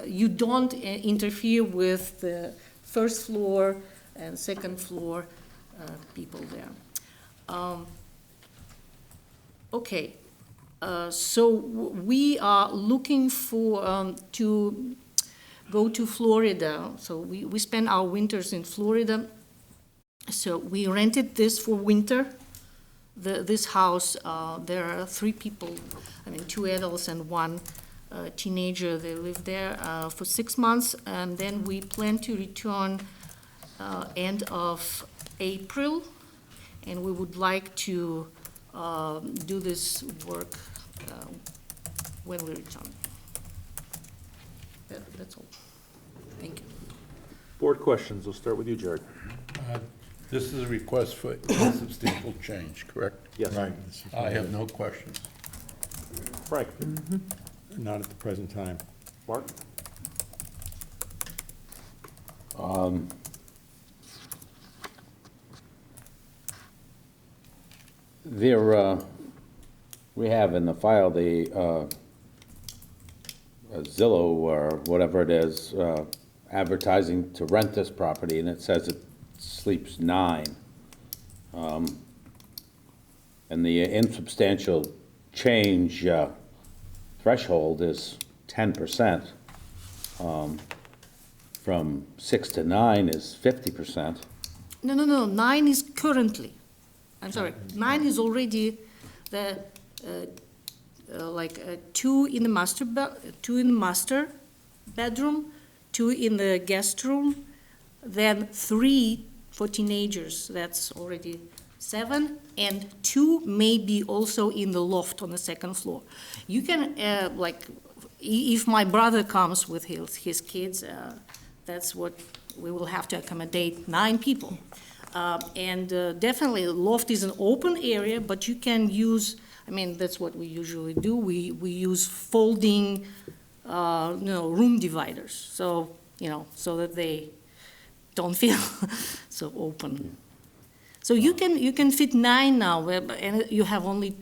you don't interfere with the first floor and second floor people there. Okay, so we are looking for to go to Florida. So we spend our winters in Florida. So we rented this for winter. This house, there are 3 people, 2 adults and 1 teenager. They live there for 6 months, and then we plan to return end of April, and we would like to do this work when we return. That's all. Thank you. Board questions, we'll start with you, Jared. This is a request for insubstantial change, correct? Yes. Right. I have no questions. Frank? Not at the present time. Mark? We have in the file the Zillow or whatever it is, advertising to rent this property, and it says it sleeps 9. And the insubstantial change threshold is 10%. From 6 to 9 is 50%. No, 9 is currently. I'm sorry, 9 is already the, 2 in the master bedroom, 2 in the guest room, then 3 for teenagers, that's already 7, and 2 may be also in the loft on the second floor. You can, if my brother comes with his kids, that's what we will have to accommodate 9 people. And definitely, loft is an open area, but you can use, that's what we usually do. We use folding, room dividers, so, so that they don't feel so open. So you can fit 9 now, and you have only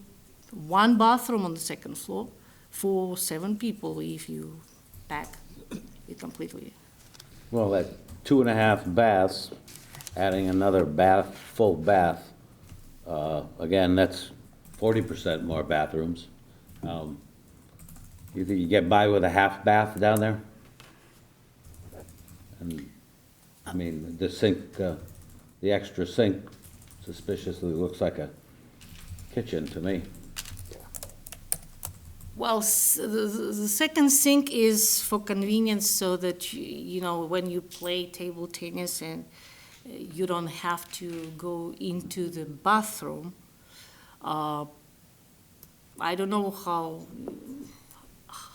1 bathroom on the second floor for 7 people if you pack it completely. Well, at 2.5 baths, adding another bath, full bath, again, that's 40% more bathrooms. You think you get by with a half bath down there? And, the sink, the extra sink suspiciously looks like a kitchen to me. Well, the second sink is for convenience, so that, when you play table tennis and you don't have to go into the bathroom. I don't know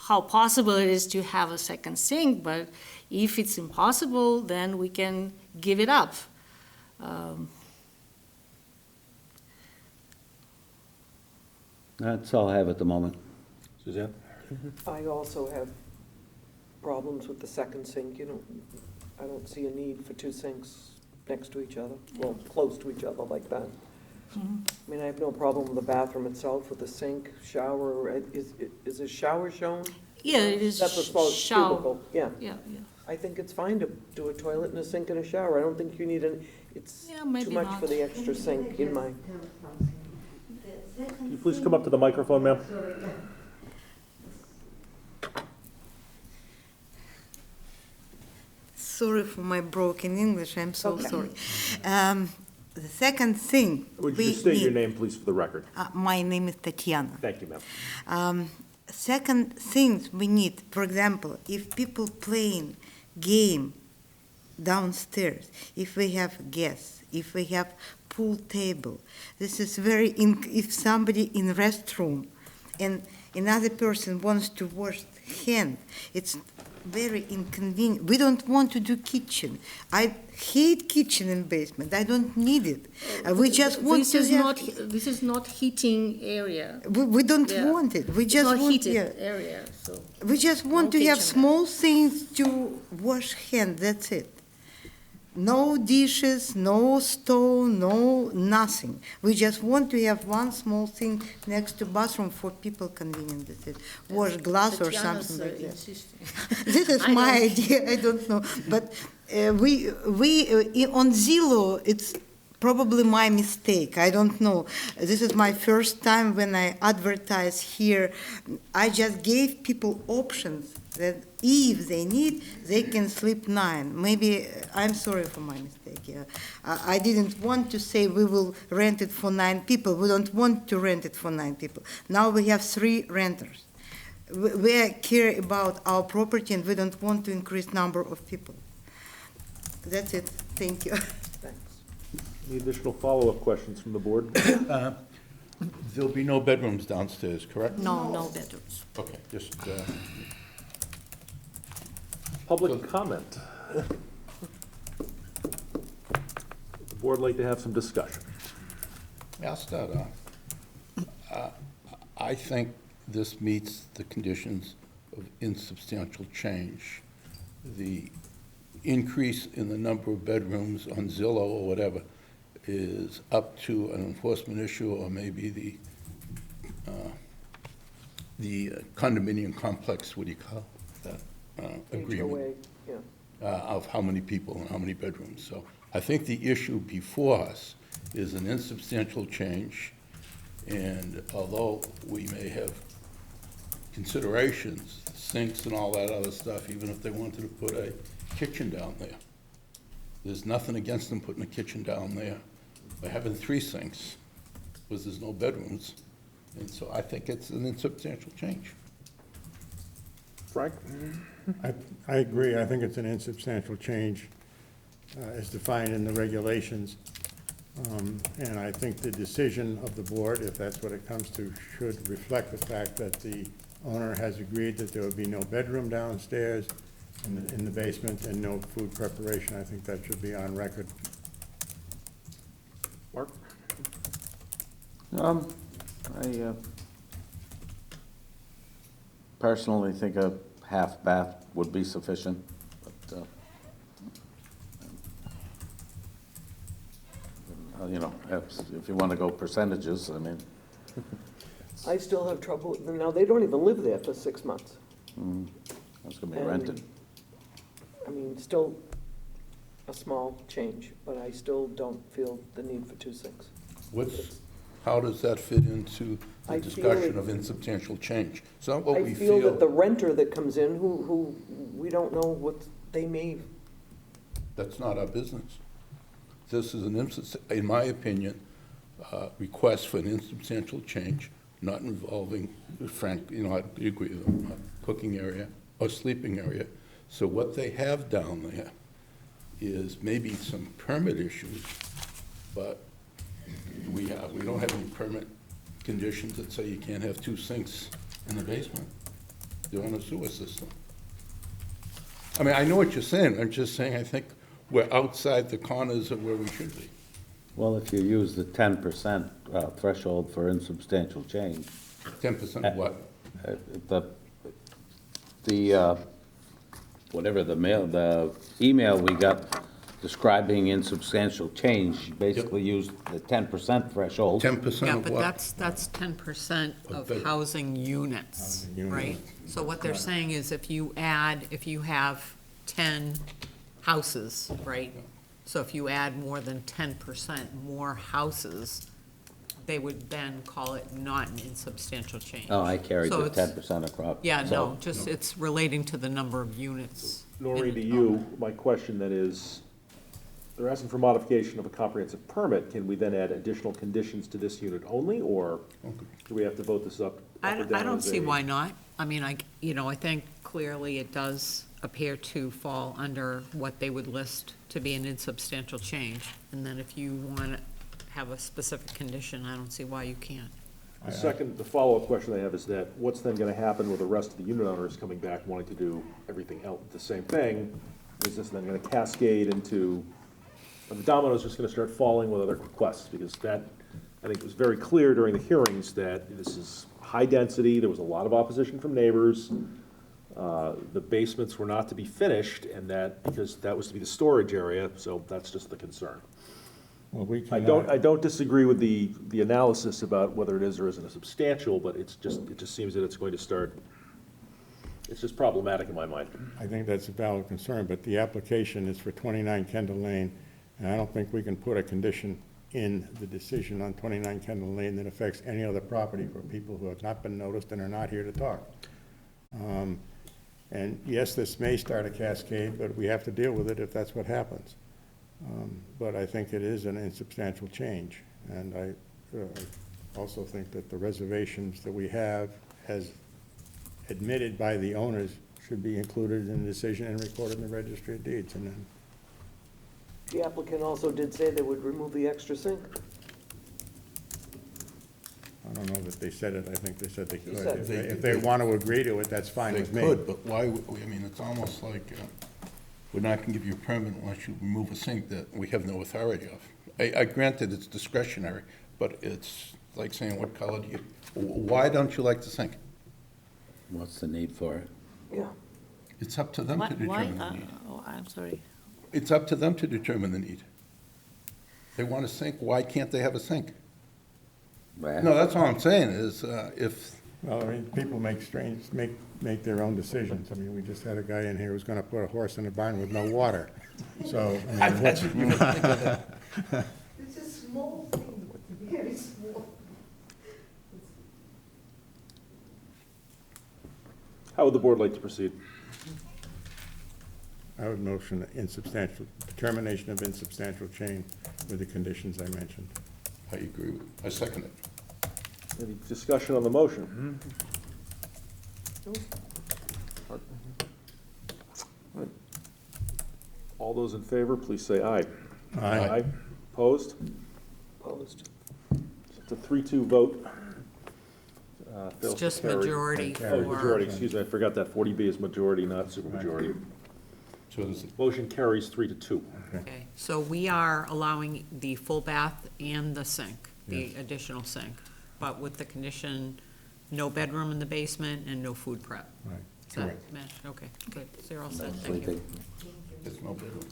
how possible it is to have a second sink, but if it's impossible, then we can give it up. That's all I have at the moment. Suzanne? I also have problems with the second sink. I don't see a need for 2 sinks next to each other, well, close to each other like that. I have no problem with the bathroom itself, with the sink, shower. Is a shower shown? Yeah, it is That's what's called shower. cubicle, yeah. Yeah. I think it's fine to do a toilet and a sink and a shower. I don't think you need it's Yeah, too maybe much not. for the extra sink in my. Can you please come up to the microphone, ma'am? Sorry for my broken English, I'm so Okay. sorry. The second thing. Would you we state your need- name, please, for the record? My name is Tatiana. Thank you, ma'am. Second thing we need, for example, if people playing game downstairs, if we have guests, if we have pool table, this is if somebody in restroom, and another person wants to wash hand, it's very inconvenient. We don't want to do kitchen. I hate kitchen in basement. I don't need it. We just want This to is have. not, this is not heating area. We don't Yeah. want it. We It's just not want. heated Yeah. area, so. We just want No to have kitchen. small things to wash hand, that's it. No dishes, no stove, no nothing. We just want to have one small thing next to bathroom for people convenient, that's it. Wash glass or Tatiana's, something like that. insisting. This is I my don't- idea, I don't know. But on Zillow, it's probably my mistake, I don't know. This is my first time when I advertise here. I just gave people options that if they need, they can sleep 9. Maybe, I'm sorry for my mistake, yeah. I didn't want to say we will rent it for 9 people. We don't want to rent it for 9 people. Now we have 3 renters. We care about our property and we don't want to increase number of people. That's it, thank you. Thanks. Any additional follow-up questions from the board? There'll be no bedrooms downstairs, correct? No, no bedrooms. Okay, just, Public comment. Would the board like to have some discussion? I'll start off. I think this meets the conditions of insubstantial change. The increase in the number of bedrooms on Zillow or whatever is up to an enforcement issue or maybe the condominium complex, what do you call that, agreement? HOA, yeah. Of how many people and how many bedrooms. So I think the issue before us is an insubstantial change, and although we may have considerations, sinks and all that other stuff, even if they wanted to put a kitchen down there, there's nothing against them putting a kitchen down there by having 3 sinks, because there's no bedrooms. And so I think it's an insubstantial change. Frank? I agree, I think it's an insubstantial change as defined in the regulations. And I think the decision of the board, if that's what it comes to, should reflect the fact that the owner has agreed that there would be no bedroom downstairs in the basement and no food preparation. I think that should be on record. Mark? I personally think a half bath would be sufficient, but, you know, if you want to go percentages, I mean, I still have trouble, now, they don't even live there for 6 months. it's going to be And- rented. I mean, still a small change, but I still don't feel the need for 2 sinks. How does that fit into I the feel discussion it- of insubstantial change? It's not what I we feel that the feel, renter that comes in, who, we don't know what they may, that's not our business. This is in my opinion, request for an insubstantial change, not involving, Frank, you know, I agree with him, a cooking area or sleeping area. So what they have down there is maybe some permit issues, but we don't have any permit conditions that say you can't have 2 sinks in the basement. They're on a sewer system. I mean, I know what you're saying, I'm just saying I think we're outside the corners of where we should be. Well, if you use the 10% threshold for insubstantial change, 10% of what? whatever the email we got describing insubstantial change, basically used the 10% threshold. 10% Yeah, of but what? that's 10% of bed- housing units, right? So what they're saying is if you have 10 houses, right? So if you add more than 10% more houses, they would then call it not an insubstantial change. Oh, I carried So the it's- 10% across. Yeah, so- no, just, it's relating to the number of units. Noreen, to you, my question then is, they're asking for modification of a comprehensive permit. Can we then add additional conditions to this unit only, or do we have to vote this up or I down don't as see a- why not. I mean, I think clearly it does appear to fall under what they would list to be an insubstantial change. And then if you want to have a specific condition, I don't see why you can't. The follow-up question I have is that, what's then gonna happen with the rest of the unit owners coming back wanting to do everything else, the same thing? Is this then gonna cascade into, are the dominoes just gonna start falling with other requests? Because that, I think it was very clear during the hearings that this is high density, there was a lot of opposition from neighbors. The basements were not to be finished, and that, because that was to be the storage area, so that's just the concern. Well, we I cannot, don't disagree with the analysis about whether it is or isn't a substantial, but it just seems that it's going to start, it's just problematic in my mind. I think that's a valid concern, but the application is for 29 Kendall Lane, and I don't think we can put a condition in the decision on 29 Kendall Lane that affects any other property for people who have not been noticed and are not here to talk. And yes, this may start a cascade, but we have to deal with it if that's what happens. But I think it is an insubstantial change, and I also think that the reservations that we have, as admitted by the owners, should be included in the decision and recorded in the registry of deeds, and then The applicant also did say they would remove the extra sink. I don't know that they said it, I think they said they could. said If they want to agree to it, that's fine They with me. could, but why, I mean, it's almost like, we're not gonna give you a permit unless you remove a sink that we have no authority of. I granted it's discretionary, but it's like saying, what color do you, why don't you like the sink? What's the need for it? Yeah. It's up to them to determine the need. Oh, I'm sorry. It's up to them to determine the need. They want a sink, why can't they have a sink? No, that's all I'm saying is, if, Well, I mean, people make their own decisions. I mean, we just had a guy in here who's gonna put a horse in a barn with no water. So, I mean, That's what you would think of that. It's a small thing, very small. How would the board like to proceed? I would motion insubstantial, determination of insubstantial change with the conditions I mentioned. I agree with, I second it. Any discussion on the motion? All those in favor, please say aye. Aye. Opposed? Opposed. It's a 3-2 vote. It's Fails to just carry. majority Oh, majority, for, excuse me, I forgot that. 40B is majority, not supermajority. So does it, Motion carries 3-2. okay. So we are allowing the full bath and the sink, the additional sink, but with the condition, no bedroom in the basement and no food prep. Right, Is that correct. matched? Okay, good. So you're all set, So thank you. there's no bedroom?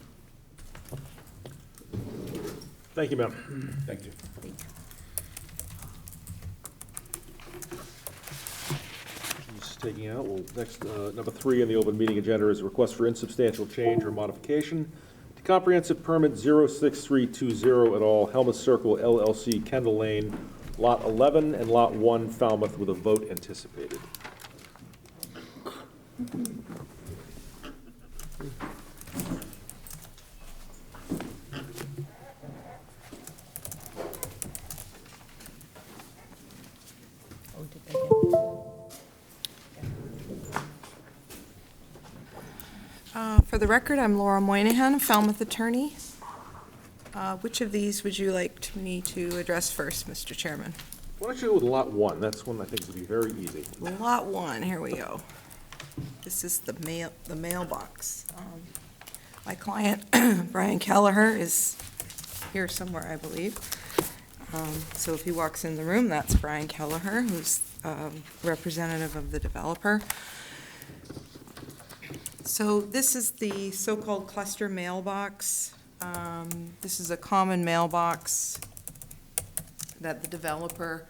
Thank you, ma'am. Thank you. Just taking out, well, next, number 3 on the open meeting agenda is a request for insubstantial change or modification to comprehensive permit 06320 at all, Helmuth Circle LLC, Kendall Lane, Lot 11 and Lot 1, Falmouth, with a vote anticipated. For the record, I'm Laura Moynihan, Falmouth attorney. Which of these would you like me to address first, Mr. Chairman? Why don't you go with Lot 1? That's one I think is going to be very easy. Lot 1, here we go. This is the mailbox. My client, Brian Kelleher, is here somewhere, I believe. So if he walks in the room, that's Brian Kelleher, who's representative of the developer. So this is the so-called cluster mailbox. This is a common mailbox that the developer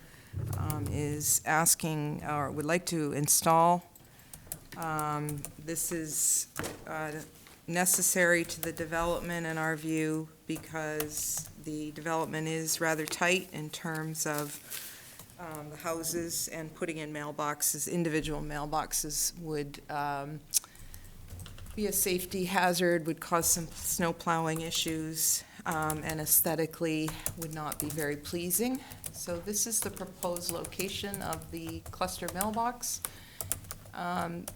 is asking or would like to install. This is necessary to the development in our view because the development is rather tight in terms of the houses, and putting in mailboxes, individual mailboxes would be a safety hazard, would cause some snow plowing issues, and aesthetically would not be very pleasing. So this is the proposed location of the cluster mailbox.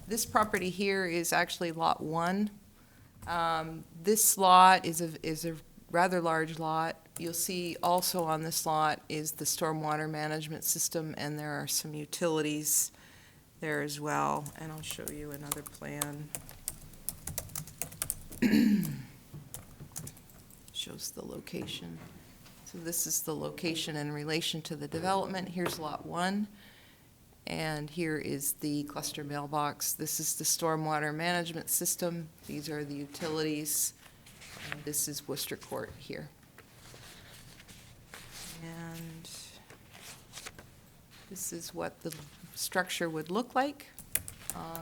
This property here is actually Lot 1. This lot is a rather large lot. you'll see also on this lot is the stormwater management system, and there are some utilities there as well, and I'll show you another plan. Shows the location. So this is the location in relation to the development. Here's Lot 1, and here is the cluster mailbox. This is the stormwater management system. These are the utilities. And this is Worcester Court here. And this is what the structure would look like.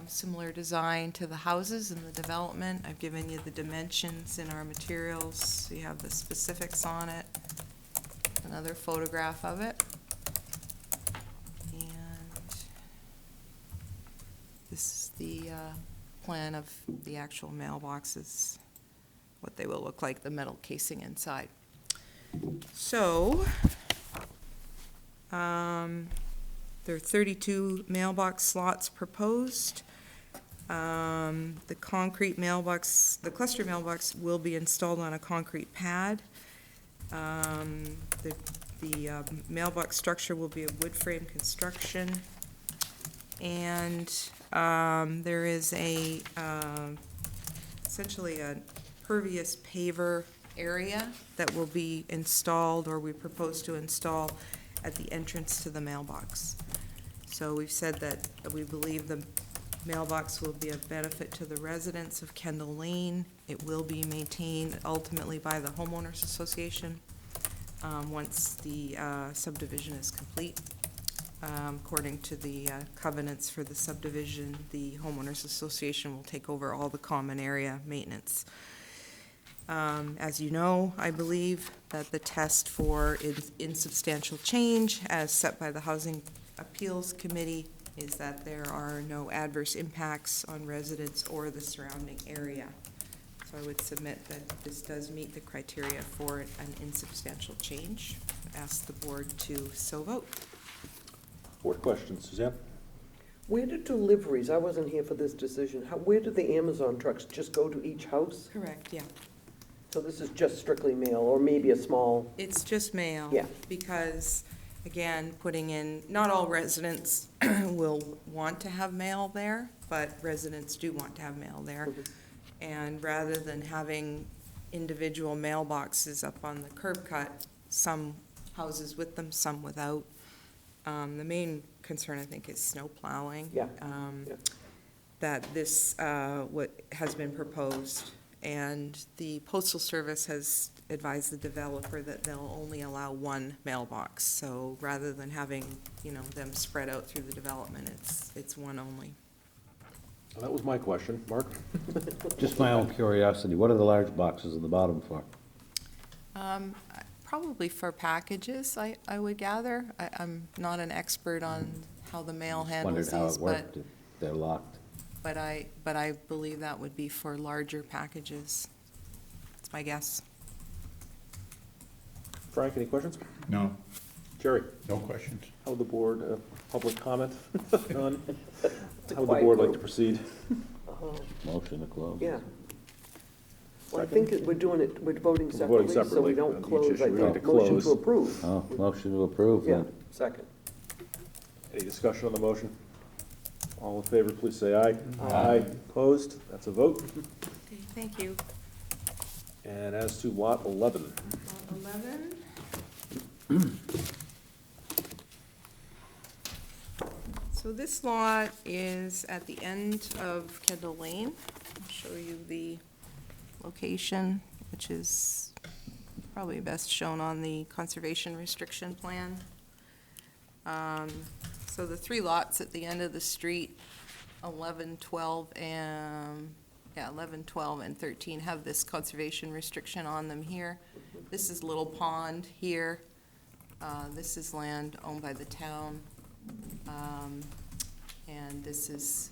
Similar design to the houses in the development. I've given you the dimensions in our materials, so you have the specifics on it. Another photograph of it. And this is the plan of the actual mailboxes, what they will look like, the metal casing inside. So, there are 32 mailbox slots proposed. The concrete mailbox, the cluster mailbox will be installed on a concrete pad. The mailbox structure will be a wood frame construction. And there is a, essentially a pervious paver area that will be installed, or we propose to install, at the entrance to the mailbox. So we've said that we believe the mailbox will be of benefit to the residents of Kendall Lane. It will be maintained ultimately by the homeowners association once the subdivision is complete. According to the covenants for the subdivision, the homeowners association will take over all the common area maintenance. As you know, I believe that the test for insubstantial change, as set by the Housing Appeals Committee, is that there are no adverse impacts on residents or the surrounding area. So I would submit that this does meet the criteria for an insubstantial change. Ask the board to so vote. Board questions, Suzanne? Where do deliveries, I wasn't here for this decision, where do the Amazon trucks just go to each house? Correct, yeah. So this is just strictly mail, or maybe a small, It's just mail. Yeah. Because, again, putting in, not all residents will want to have mail there, but residents do want to have mail there. And rather than having individual mailboxes up on the curb cut, some houses with them, some without. The main concern, I think, is snow plowing. Yeah. Yeah. That this, what has been proposed, and the Postal Service has advised the developer that they'll only allow one mailbox. So rather than having, them spread out through the development, it's one only. Well, that was my question. Mark? Just my own curiosity, what are the large boxes at the bottom for? Probably for packages, I would gather. I'm not an expert on how the mail handles Wondered how these, it worked, if they're locked. but I believe that would be for larger packages. That's my guess. Frank, any questions? No. Jerry? No questions. How would the board, public comment? None? a How would the quiet board like group. to proceed? Motion to close. yeah. Well, I think we're voting We're voting separately, so separately we don't on each close, issue. I We don't think, have to motion close. to approve. Oh, motion to approve, Yeah, then. second. Any discussion on the motion? All in favor, please say aye. Aye. Opposed? That's a vote. Okay, thank you. And as to lot 11, Lot 11. So this lot is at the end of Kendall Lane. I'll show you the location, which is probably best shown on the conservation restriction plan. So the three lots at the end of the street, 11, 12, and 13 have this conservation restriction on them here. This is Little Pond here. This is land owned by the town. And this is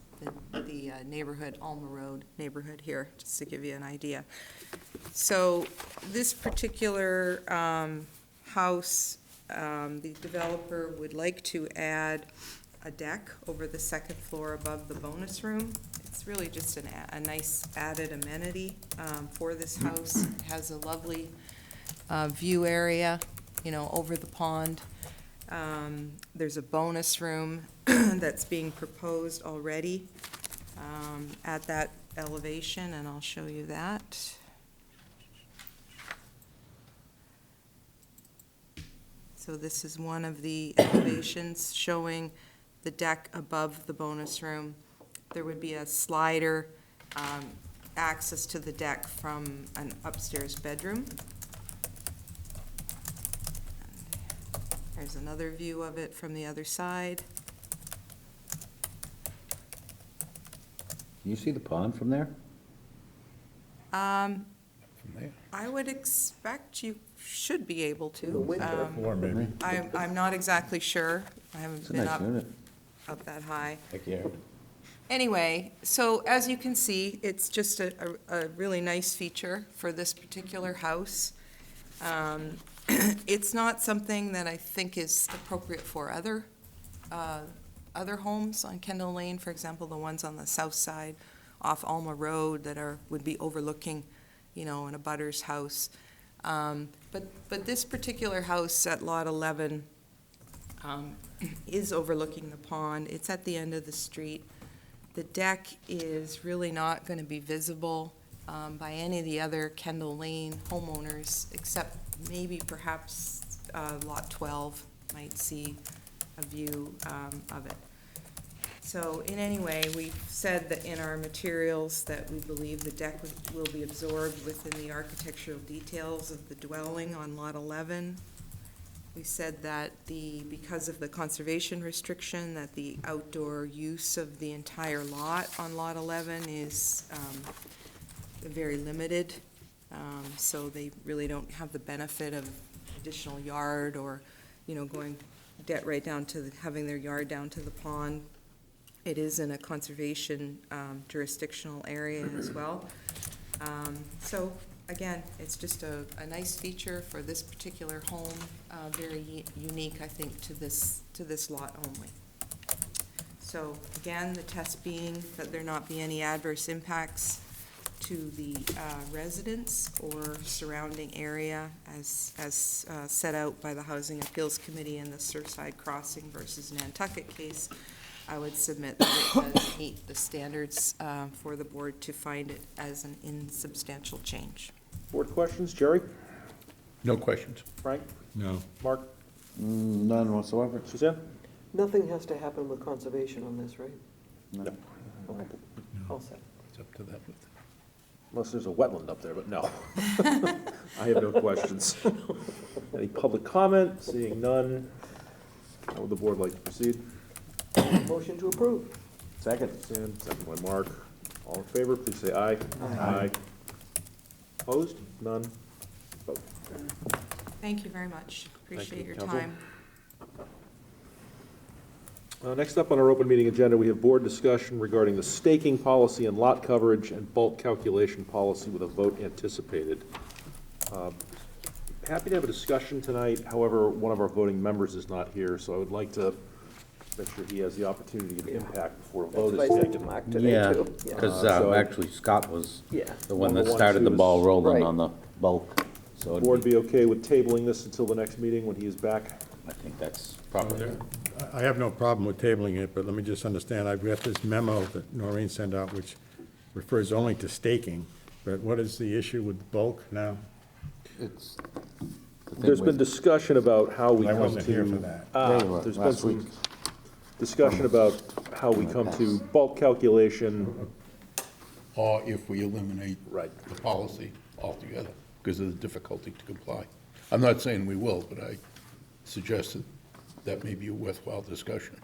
the neighborhood, Alma Road neighborhood here, just to give you an idea. So this particular house, the developer would like to add a deck over the second floor above the bonus room. It's really just a nice added amenity for this house. It has a lovely view area, over the pond. There's a bonus room that's being proposed already at that elevation, and I'll show you that. So this is one of the elevations showing the deck above the bonus room. There would be a slider access to the deck from an upstairs bedroom. There's another view of it from the other side. Can you see the pond from there? From there. I would expect you should be able to. The window. Or maybe. I'm not exactly sure. I haven't It's a been nice unit. up that high. Backyard. Anyway, so as you can see, it's just a really nice feature for this particular house. It's not something that I think is appropriate for other homes on Kendall Lane, for example, the ones on the south side off Alma Road that would be overlooking, an abutter's house. But this particular house at Lot 11 is overlooking the pond. It's at the end of the street. The deck is really not going to be visible by any of the other Kendall Lane homeowners, except maybe perhaps Lot 12 might see a view of it. So in any way, we've said that in our materials that we believe the deck will be absorbed within the architectural details of the dwelling on Lot 11. We said that because of the conservation restriction, that the outdoor use of the entire lot on Lot 11 is very limited. So they really don't have the benefit of additional yard or, going right down to having their yard down to the pond. It is in a conservation jurisdictional area as well. So again, it's just a nice feature for this particular home, very unique, I think, to this lot only. So again, the test being that there not be any adverse impacts to the residents or surrounding area as set out by the Housing Appeals Committee in the Surfside Crossing versus Nantucket case. I would submit that it does meet the standards for the board to find it as an insubstantial change. Board questions? Jerry? No questions. Frank? No. Mark? None whatsoever. Suzanne? Nothing has to happen with conservation on this, right? No. Okay. All set. It's up to them. Unless there's a wetland up there, but no. I have no questions. Any public comment? Seeing none. How would the board like to proceed? Motion to approve. Second. Suzanne, second by Mark. All in favor, please say aye. Aye. Opposed? None? Vote. Thank you very much. Appreciate you, your counsel. time. Next up on our open meeting agenda, we have board discussion regarding the staking policy and lot coverage and bulk calculation policy with a vote anticipated. Happy to have a discussion tonight. However, one of our voting members is not here, so I would like to make sure he has the opportunity to impact before a vote That's is what I said to taken. Mark today, Yeah, too. because So- actually Scott was Yeah. the one One of that the started ones the who ball was- rolling Right. on the bulk. So it'd Board be- be okay with tabling this until the next meeting when he is back? I think that's proper. I have no problem with tabling it, but let me just understand, I've got this memo that Noreen sent out, which refers only to staking, but what is the issue with bulk now? It's the thing There's been with- discussion about how we I come wasn't here for to, that. They were there's been last some week. discussion about how we come to bulk calculation. Or if we eliminate Right. the policy altogether because of the difficulty to comply. I'm not saying we will, but I suggested that may be a worthwhile discussion.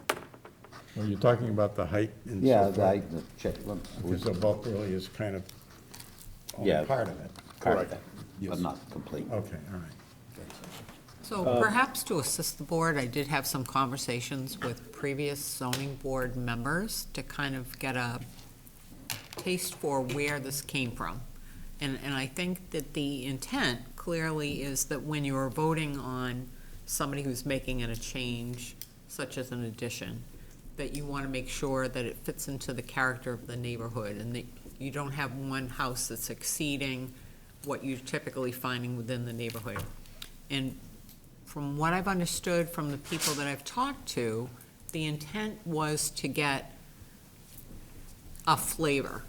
Well, you're talking about the height and so Yeah, forth. the check. Because the bulk really is kind of only Yeah. part of it. Correct. Yes. But not complete. Okay, all right. So perhaps to assist the board, I did have some conversations with previous zoning board members to kind of get a taste for where this came from. And I think that the intent clearly is that when you are voting on somebody who's making a change, such as an addition, that you want to make sure that it fits into the character of the neighborhood and that you don't have one house that's exceeding what you're typically finding within the neighborhood. And from what I've understood from the people that I've talked to, the intent was to get a flavor.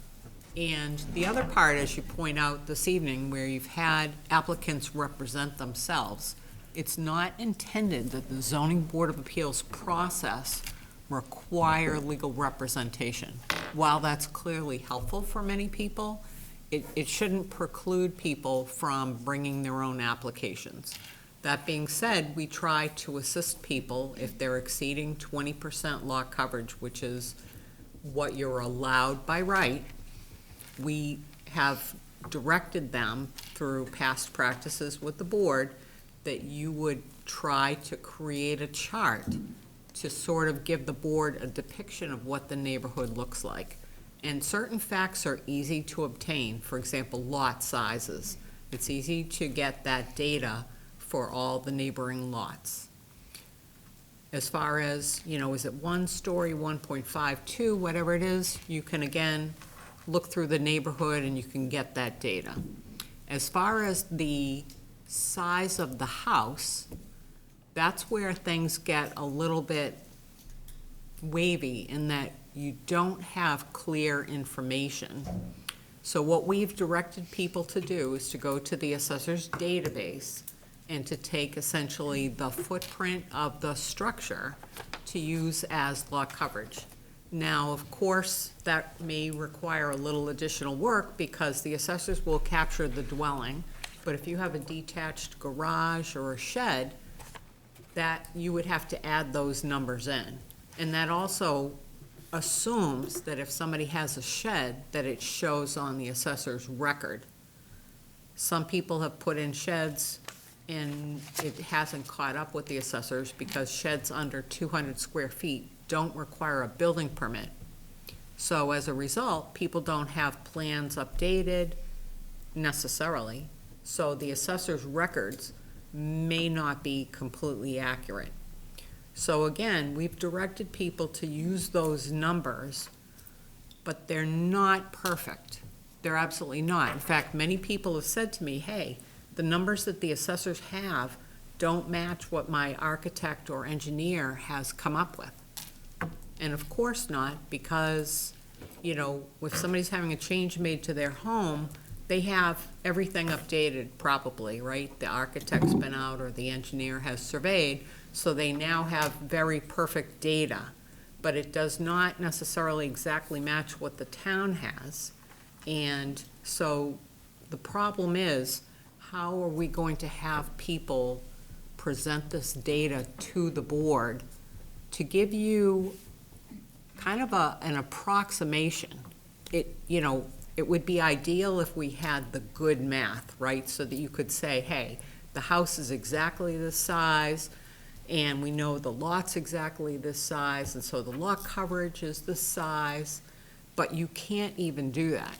And the other part, as you point out this evening, where you've had applicants represent themselves, it's not intended that the zoning board of appeals process require legal representation. While that's clearly helpful for many people, it shouldn't preclude people from bringing their own applications. That being said, we try to assist people if they're exceeding 20% lot coverage, which is what you're allowed by right. We have directed them through past practices with the board that you would try to create a chart to sort of give the board a depiction of what the neighborhood looks like. And certain facts are easy to obtain, for example, lot sizes. It's easy to get that data for all the neighboring lots. As far as, is it 1 story, 1.5, 2, whatever it is, you can again look through the neighborhood and you can get that data. As far as the size of the house, that's where things get a little bit wavy in that you don't have clear information. So what we've directed people to do is to go to the assessor's database and to take essentially the footprint of the structure to use as lot coverage. Now, of course, that may require a little additional work because the assessors will capture the dwelling, but if you have a detached garage or a shed, that you would have to add those numbers in. And that also assumes that if somebody has a shed, that it shows on the assessor's record. Some people have put in sheds and it hasn't caught up with the assessors because sheds under 200 square feet don't require a building permit. So as a result, people don't have plans updated necessarily. So the assessor's records may not be completely accurate. So again, we've directed people to use those numbers, but they're not perfect. They're absolutely not. In fact, many people have said to me, hey, the numbers that the assessors have don't match what my architect or engineer has come up with. And of course not, because, if somebody's having a change made to their home, they have everything updated probably, right? The architect's been out or the engineer has surveyed, so they now have very perfect data. But it does not necessarily exactly match what the town has. And so the problem is, how are we going to have people present this data to the board to give you kind of an approximation? It would be ideal if we had the good math, right? So that you could say, hey, the house is exactly this size, and we know the lot's exactly this size, and so the lot coverage is this size, but you can't even do that.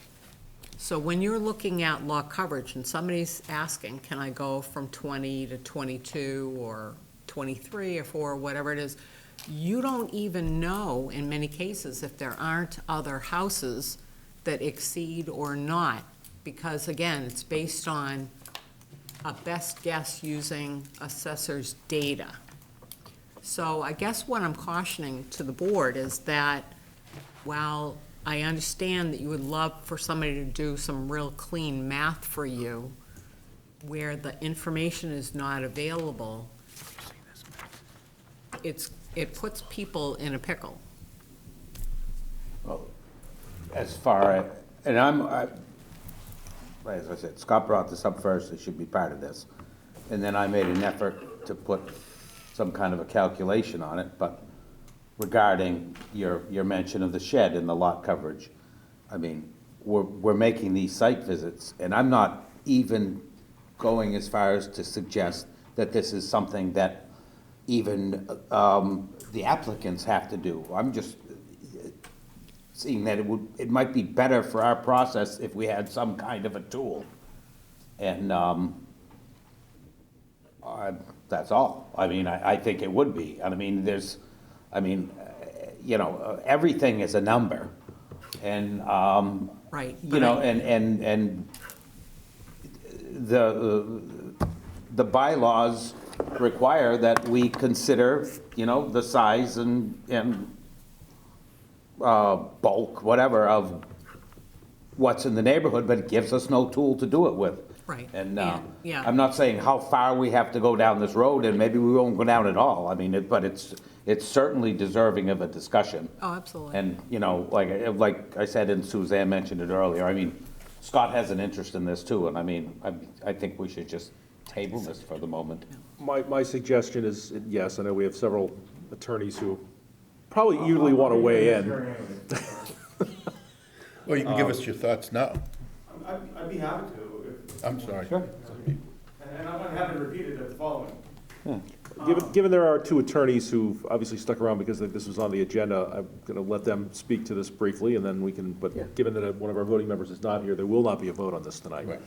So when you're looking at lot coverage and somebody's asking, can I go from 20 to 22 or 23 or 4, whatever it is, you don't even know in many cases if there aren't other houses that exceed or not, because again, it's based on a best guess using assessor's data. So I guess what I'm cautioning to the board is that while I understand that you would love for somebody to do some real clean math for you, where the information is not available, it puts people in a pickle. Well, as far as, as I said, Scott brought this up first, it should be part of this. And then I made an effort to put some kind of a calculation on it, but regarding your mention of the shed and the lot coverage, I mean, we're making these site visits, and I'm not even going as far as to suggest that this is something that even the applicants have to do. I'm just seeing that it might be better for our process if we had some kind of a tool. And that's all. I mean, I think it would be. I mean, everything is a number. And, Right. and the bylaws require that we consider, the size and bulk, whatever, of what's in the neighborhood, but it gives us no tool to do it with. Right. And yeah. I'm not saying how far we have to go down this road, and maybe we won't go down at all. I mean, but it's certainly deserving of a discussion. Oh, absolutely. And, like I said, and Suzanne mentioned it earlier, I mean, Scott has an interest in this too, and I mean, I think we should just table this for the moment. My suggestion is, yes, I know we have several attorneys who probably usually want to weigh in. Well, you can give us your thoughts now. I'd be happy to. I'm sorry. And I'm happy to repeat it at the following. Given there are two attorneys who've obviously stuck around because this was on the agenda, I'm going to let them speak to this briefly, and then we can, but given that one of our voting members is not here, there will not be a vote on this tonight. Right.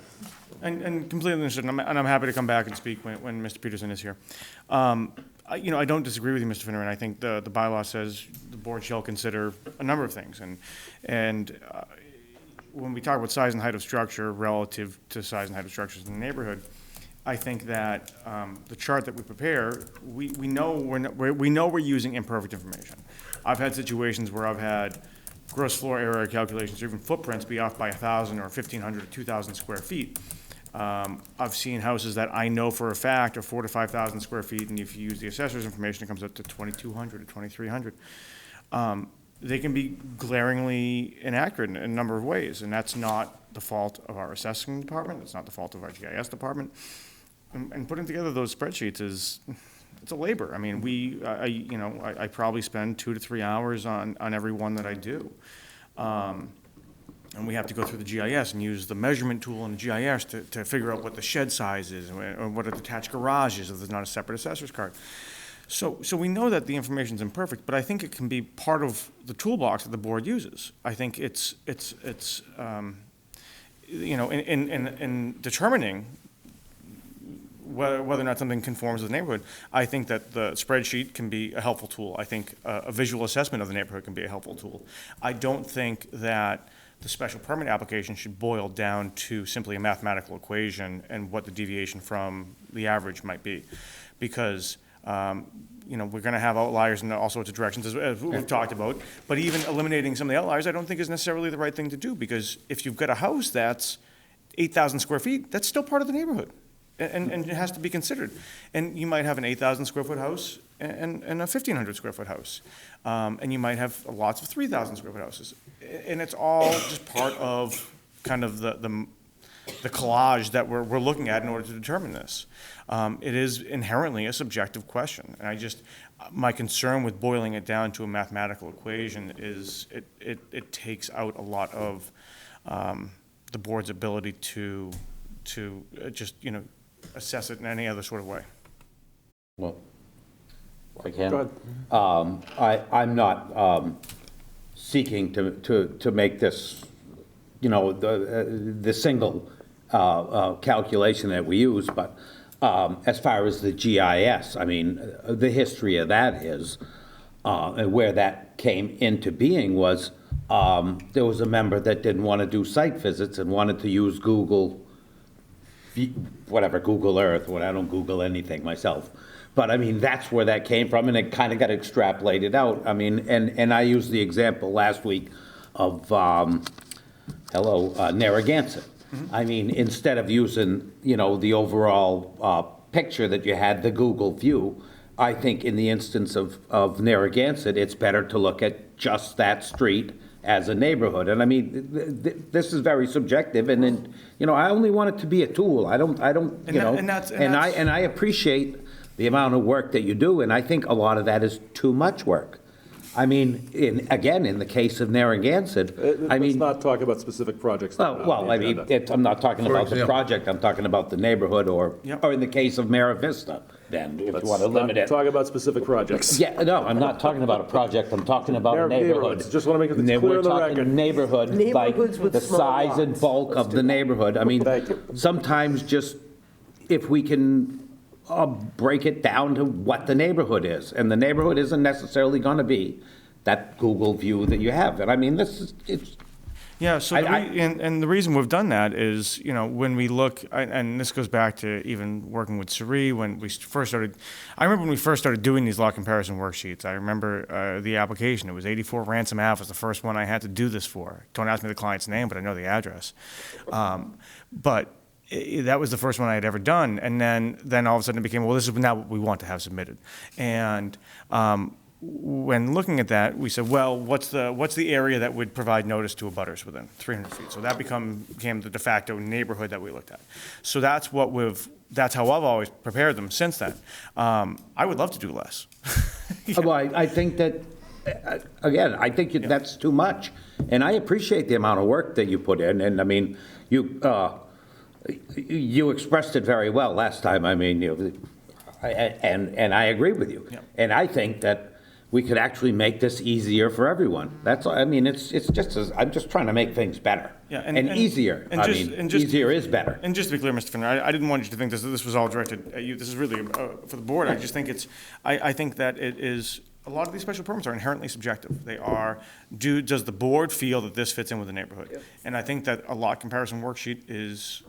And completely understood, and I'm happy to come back and speak when Mr. Peterson is here. I don't disagree with you, Mr. Finneran. I think the bylaw says the board shall consider a number of things, and when we talk about size and height of structure relative to size and height of structures in the neighborhood, I think that the chart that we prepare, we know we're using imperfect information. I've had situations where I've had gross floor area calculations or even footprints be off by 1,000 or 1,500 or 2,000 square feet. I've seen houses that I know for a fact are 4,000 to 5,000 square feet, and if you use the assessor's information, it comes up to 2,200 or 2,300. They can be glaringly inaccurate in a number of ways, and that's not the fault of our assessing department. It's not the fault of our GIS department. And putting together those spreadsheets it's a labor. I mean, I probably spend 2 to 3 hours on every one that I do. And we have to go through the GIS and use the measurement tool in the GIS to figure out what the shed size is or what a detached garage is if there's not a separate assessor's card. So we know that the information's imperfect, but I think it can be part of the toolbox that the board uses. I think it's in determining whether or not something conforms to the neighborhood, I think that the spreadsheet can be a helpful tool. I think a visual assessment of the neighborhood can be a helpful tool. I don't think that the special permit application should boil down to simply a mathematical equation and what the deviation from the average might be. Because we're going to have outliers in all sorts of directions, as we've talked about. But even eliminating some of the outliers, I don't think is necessarily the right thing to do, because if you've got a house that's 8,000 square feet, that's still part of the neighborhood, and it has to be considered. And you might have an 8,000 square foot house and a 1,500 square foot house, and you might have lots of 3,000 square foot houses, and it's all just part of kind of the collage that we're looking at in order to determine this. It is inherently a subjective question, and my concern with boiling it down to a mathematical equation is it takes out a lot of the board's ability to just assess it in any other sort of way. Well, if I can. Go ahead. I'm not seeking to make this, the single calculation that we use, but as far as the GIS, I mean, the history of that is, and where that came into being was, there was a member that didn't want to do site visits and wanted to use Google Earth, I don't Google anything myself. But I mean, that's where that came from, and it kind of got extrapolated out. I mean, and I used the example last week of, Narragansett. I mean, instead of using, the overall picture that you had, the Google view, I think in the instance of Narragansett, it's better to look at just that street as a neighborhood. And I mean, this is very subjective, and then, I only want it to be a tool. I don't, and I appreciate the amount of work that you do, and I think a lot of that is too much work. I mean, in the case of Narragansett, Let's not talk about specific projects. I'm not talking about the project, I'm talking about the neighborhood, or in the case of Mara Vista, then, if you want to limit it. Talk about specific projects. Yeah, no, I'm not talking about a project, I'm talking about a neighborhood. Just want to make it clear We're on the talking record. neighborhood, like Neighborhoods with the small size and lots. bulk of the neighborhood. I mean, sometimes just, if we can break it down to what the neighborhood is, and the neighborhood isn't necessarily going to be that Google view that you have. And I mean, Yeah, so, and the reason we've done that is, you know, when we look, and this goes back to even working with Sari, when we first started, I remember when we first started doing these lot comparison worksheets, I remember the application, it was 84 Ransom Ave was the first one I had to do this for. Don't ask me the client's name, but I know the address. But that was the first one I had ever done, and then all of a sudden it became, well, this is now what we want to have submitted. And when looking at that, we said, well, what's the area that would provide notice to abutters within 300 feet? So that became the de facto neighborhood that we looked at. So that's how I've always prepared them since then. I would love to do less. Well, I think that, again, I think that's too much. And I appreciate the amount of work that you put in, and I mean, you expressed it very well last time. I mean, and I agree with you. Yeah. And I think that we could actually make this easier for everyone. That's, I mean, it's just, I'm just trying to make things better. Yeah, and easier. Easier is better. And just to be clear, Mr. Finner, I didn't want you to think this was all directed at you. This is really for the board. I just think I think that it is, a lot of these special permits are inherently subjective. They are, does the board feel that this fits in with the neighborhood? Yep. And I think that a lot comparison worksheet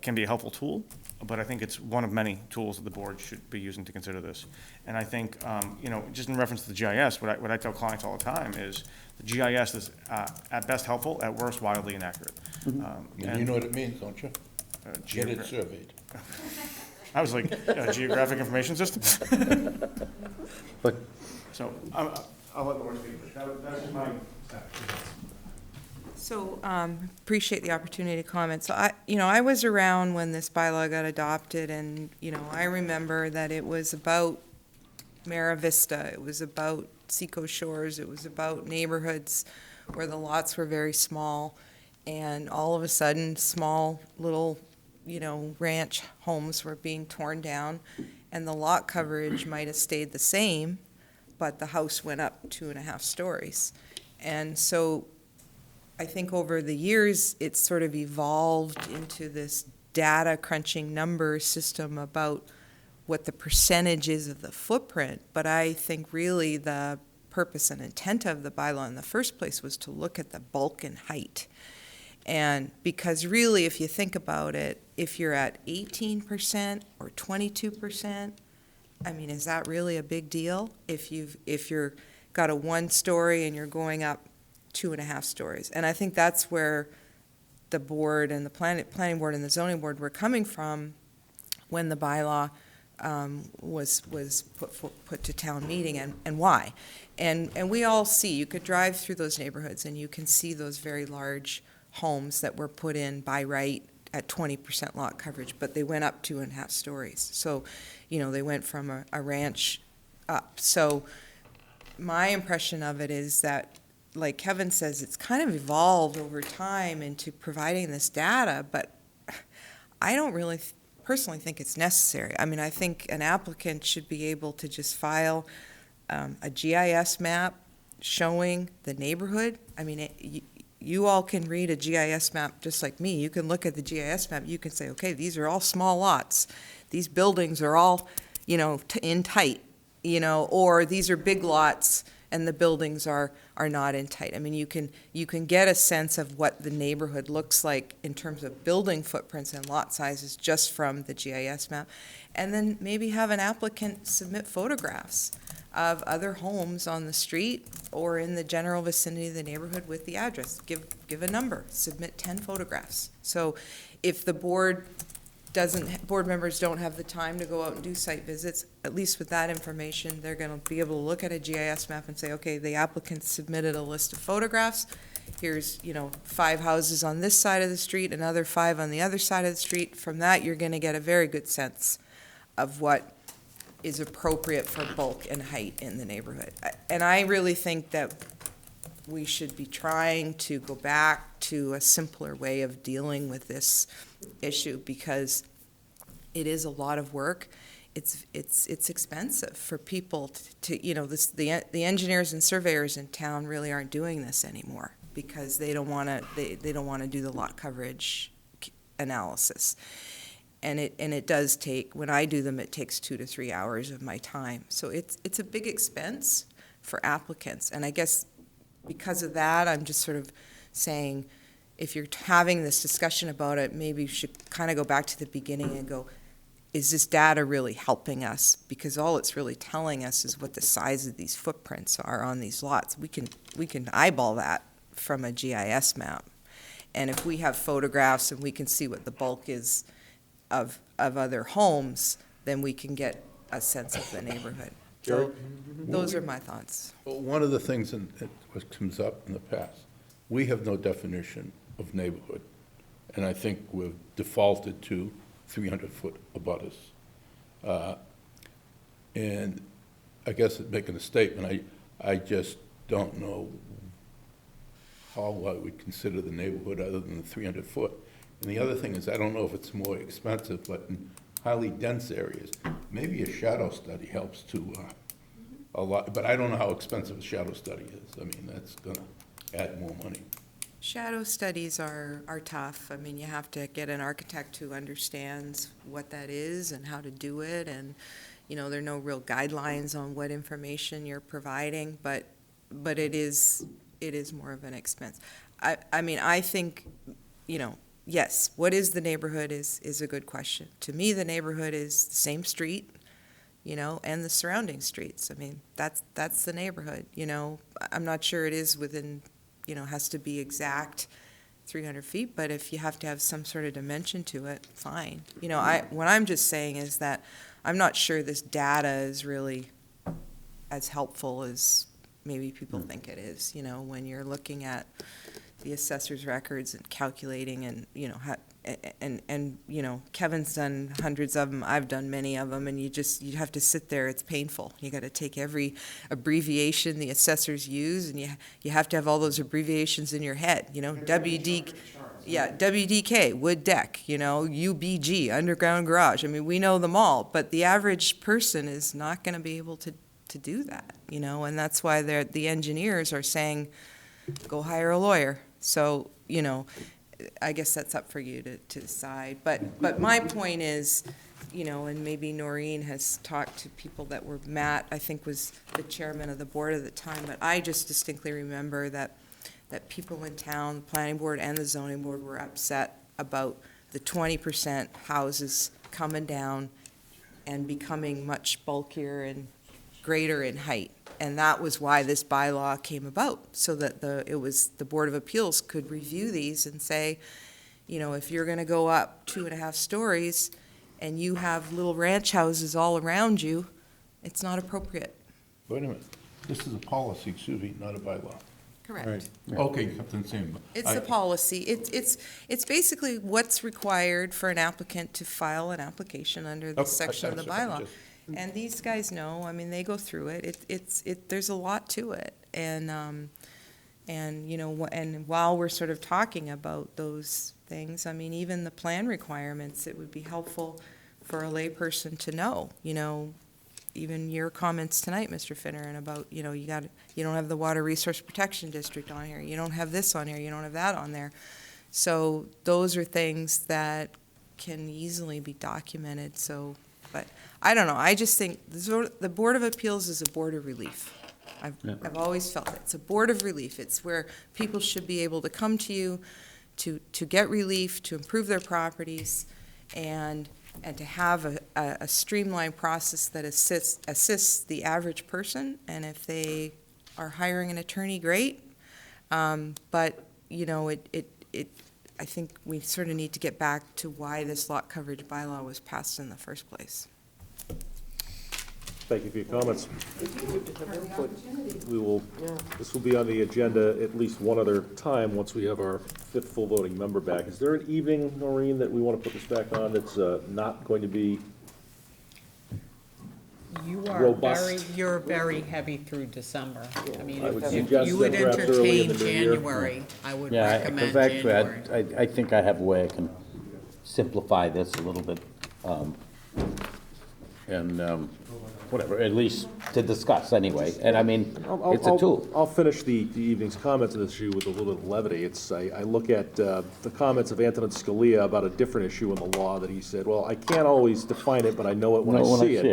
can be a helpful tool, but I think it's one of many tools that the board should be using to consider this. And I think, you know, just in reference to the GIS, what I tell clients all the time is the GIS is at best helpful, at worst wildly inaccurate. And you know what it means, don't you? Get it surveyed. I was like, geographic information system? But So I'll let Laura speak, but that's my. So, appreciate the opportunity to comment. So I was around when this bylaw got adopted, and, I remember that it was about Mara Vista, it was about Seacoast Shores, it was about neighborhoods where the lots were very small, and all of a sudden, small little, ranch homes were being torn down, and the lot coverage might have stayed the same, but the house went up 2.5 stories. And so I think over the years, it's sort of evolved into this data crunching number system about what the percentage is of the footprint. But I think really the purpose and intent of the bylaw in the first place was to look at the bulk and height. And because really, if you think about it, if you're at 18% or 22%, I mean, is that really a big deal? If you're got a 1-story and you're going up 2.5 stories. And I think that's where the board and the planning board and the zoning board were coming from when the bylaw was put to town meeting, and why. And we all see, you could drive through those neighborhoods and you can see those very large homes that were put in by right at 20% lot coverage, but they went up 2.5 stories. So, they went from a ranch up. So my impression of it is that, like Kevin says, it's kind of evolved over time into providing this data, but I don't really personally think it's necessary. I mean, I think an applicant should be able to just file a GIS map showing the neighborhood. I mean, you all can read a GIS map just like me. You can look at the GIS map, you can say, okay, these are all small lots. These buildings are all, in tight, or these are big lots and the buildings are not in tight. I mean, you can get a sense of what the neighborhood looks like in terms of building footprints and lot sizes just from the GIS map. And then maybe have an applicant submit photographs of other homes on the street or in the general vicinity of the neighborhood with the address. Give a number, submit 10 photographs. So if the board members don't have the time to go out and do site visits, at least with that information, they're gonna be able to look at a GIS map and say, okay, the applicant submitted a list of photographs. Here's, 5 houses on this side of the street, another 5 on the other side of the street. From that, you're gonna get a very good sense of what is appropriate for bulk and height in the neighborhood. And I really think that we should be trying to go back to a simpler way of dealing with this issue, because it is a lot of work. It's expensive for people to the engineers and surveyors in town really aren't doing this anymore because they don't want to do the lot coverage analysis. And it does take, when I do them, it takes 2 to 3 hours of my time. So it's a big expense for applicants. And I guess because of that, I'm just sort of saying, if you're having this discussion about it, maybe you should kind of go back to the beginning and go, is this data really helping us? Because all it's really telling us is what the size of these footprints are on these lots. We can eyeball that from a GIS map. And if we have photographs and we can see what the bulk is of other homes, then we can get a sense of the neighborhood. So those are my thoughts. Well, one of the things that comes up in the past, we have no definition of neighborhood, and I think we've defaulted to 300-foot abutters. And I guess making a statement, I just don't know how I would consider the neighborhood other than the 300-foot. And the other thing is, I don't know if it's more expensive, but in highly dense areas, maybe a shadow study helps to a lot, but I don't know how expensive a shadow study is. I mean, that's gonna add more money. Shadow studies are tough. I mean, you have to get an architect who understands what that is and how to do it, and, you know, there are no real guidelines on what information you're providing, but it is more of an expense. I mean, I think, you know, yes, what is the neighborhood is a good question. To me, the neighborhood is the same street, you know, and the surrounding streets. I mean, that's the neighborhood, you know. I'm not sure it is within, you know, has to be exact 300 feet, but if you have to have some sort of dimension to it, fine. You know, what I'm just saying is that I'm not sure this data is really as helpful as maybe people think it is, you know, when you're looking at the assessor's records and calculating and, you know, and you know, Kevin's done hundreds of them, I've done many of them, and you have to sit there, it's painful. You got to take every abbreviation the assessors use, and you have to have all those abbreviations in your head, you know, WDK, wood deck, you know, UBG, underground garage. I mean, we know them all, but the average person is not going to be able to do that, you know, and that's why the engineers are saying, go hire a lawyer. So, you know, I guess that's up for you to decide. But my point is, you know, and maybe Noreen has talked to people that were, Matt, I think, was the chairman of the board at the time, but I just distinctly remember that people in town, the planning board and the zoning board, were upset about the 20% houses coming down and becoming much bulkier and greater in height. And that was why this bylaw came about, so that the Board of Appeals could review these and say, you know, if you're gonna go up 2.5 stories and you have little ranch houses all around you, it's not appropriate. Wait a minute, this is a policy, excuse me, not a bylaw. Correct. Okay, Captain Sam. It's the policy. It's basically what's required for an applicant to file an application under this section of the bylaw. And these guys know, I mean, they go through it. There's a lot to it. And you know, and while we're sort of talking about those things, I mean, even the plan requirements, it would be helpful for a layperson to know, you know, even your comments tonight, Mr. Finneran, about, you know, you don't have the Water Resource Protection District on here. You don't have this on here. You don't have that on there. So those are things that can easily be documented. So, but I don't know, I just think the Board of Appeals is a board of relief. I've always felt it. It's a board of relief. It's where people should be able to come to you to get relief, to improve their properties, and to have a streamlined process that assists the average person. And if they are hiring an attorney, great. But, you know, I think we sort of need to get back to why this lot coverage bylaw was passed in the first place. Thank you for your comments. This will be on the agenda at least one other time once we have our 5th full voting member back. Is there an evening, Noreen, that we want to put this back on that's not going to be robust? You're very heavy through December. I mean, I would if suggest you would that perhaps early in entertain the new year. January, I would Yeah, recommend because actually, January. I think I have a way I can simplify this a little bit, and whatever, at least to discuss anyway. And I mean, it's a tool. I'll finish the evening's comments on this issue with a little bit of levity. I look at the comments of Antonin Scalia about a different issue in the law that he said, well, I can't always define it, but I know it when I see it.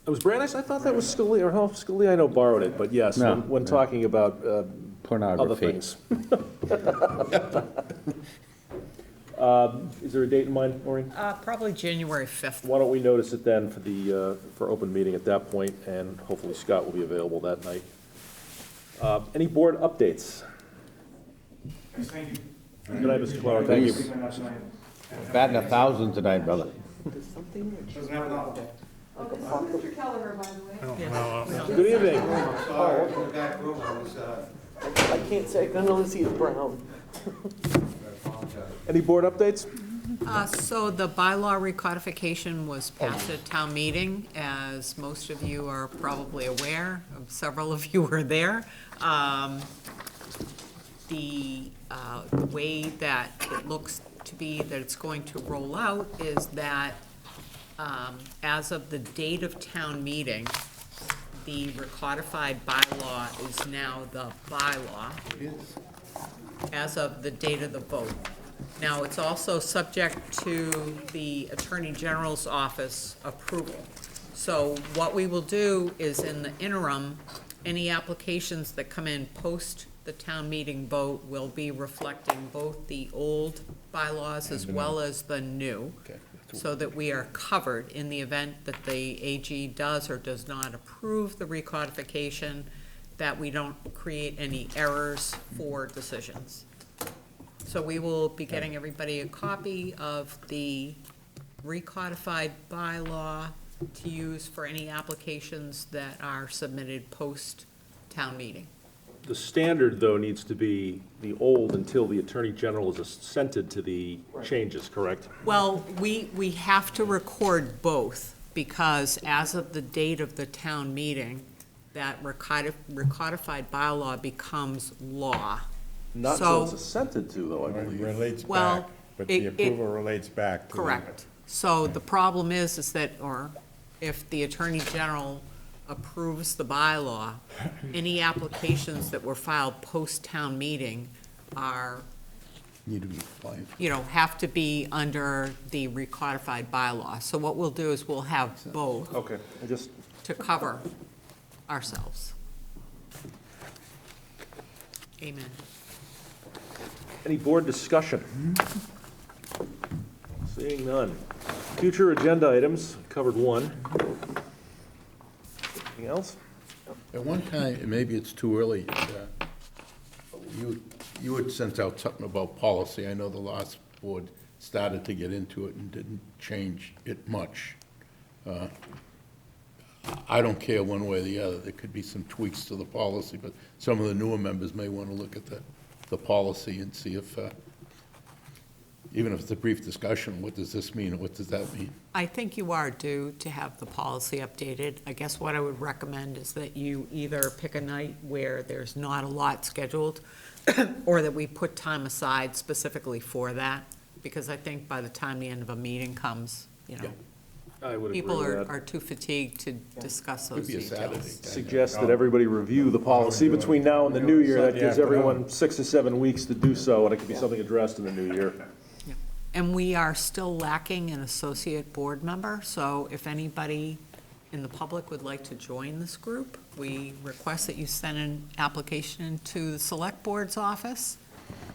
It was Brandeis? I thought that was Scalia, or no, Scalia I know borrowed it, but yes, No. when talking about Pornography. other things. Is there a date in mind, Maureen? Probably January 5th. Why don't we notice it then for the, for open meeting at that point, and hopefully Scott will be available that night. Any board updates? Thank you. Good night, Mr. Clark. Thank you. Batting 1,000 tonight, brother. Doesn't have enough. Good evening. I can't say, I can only see it's brown. Any board updates? So the bylaw recodification was passed at town meeting, as most of you are probably aware, several of you were there. The way that it looks to be that it's going to roll out is that as of the date of town meeting, the recodified bylaw is now the bylaw as of the date of the vote. Now, it's also subject to the Attorney General's office approval. So what we will do is, in the interim, any applications that come in post the town meeting vote will be reflecting both the old bylaws as well as the new, so that we are covered in the event that the AG does or does not approve the recodification, that we don't create any errors for decisions. So we will be getting everybody a copy of the recodified bylaw to use for any applications that are submitted post-town meeting. The standard, though, needs to be the old until the Attorney General is assented to the changes, correct? Well, we have to record both, because as of the date of the town meeting, that recodified bylaw becomes law. Not So- until it's assented to, though, I believe. Relates Well, back, but the it- approval relates back to. Correct. So the problem is that, or if the Attorney General approves the bylaw, any applications that were filed post-town meeting are, Need to be applied. have to be under the recodified bylaw. So what we'll do is we'll have both Okay, to cover ourselves. Amen. Any board discussion? Seeing none. Future agenda items, covered one. Anything else? At one time, and maybe it's too early, you had sent out something about policy. I know the last board started to get into it and didn't change it much. I don't care one way or the other. There could be some tweaks to the policy, but some of the newer members may want to look at the policy and see if, even if it's a brief discussion, what does this mean, or what does that mean? I think you are due to have the policy updated. I guess what I would recommend is that you either pick a night where there's not a lot scheduled, or that we put time aside specifically for that, because I think by the time the end of a meeting comes, I would agree people with are that. too fatigued to discuss those Could be a Saturday. details. Suggest that everybody review the policy between now and the new year. That gives everyone 6 to 7 weeks to do so, and it can be something addressed in the new year. And we are still lacking an associate board member, so if anybody in the public would like to join this group, we request that you send an application to the Select Board's office.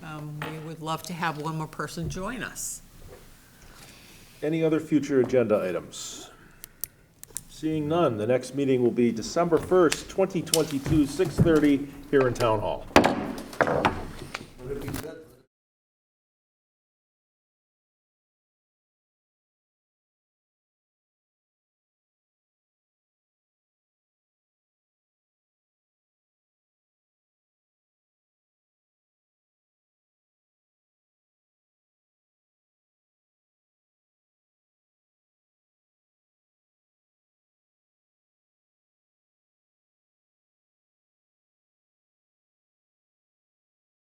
We would love to have one more person join us. Any other future agenda items? Seeing none, the next meeting will be December 1st, 2022, 6:30 here in Town Hall.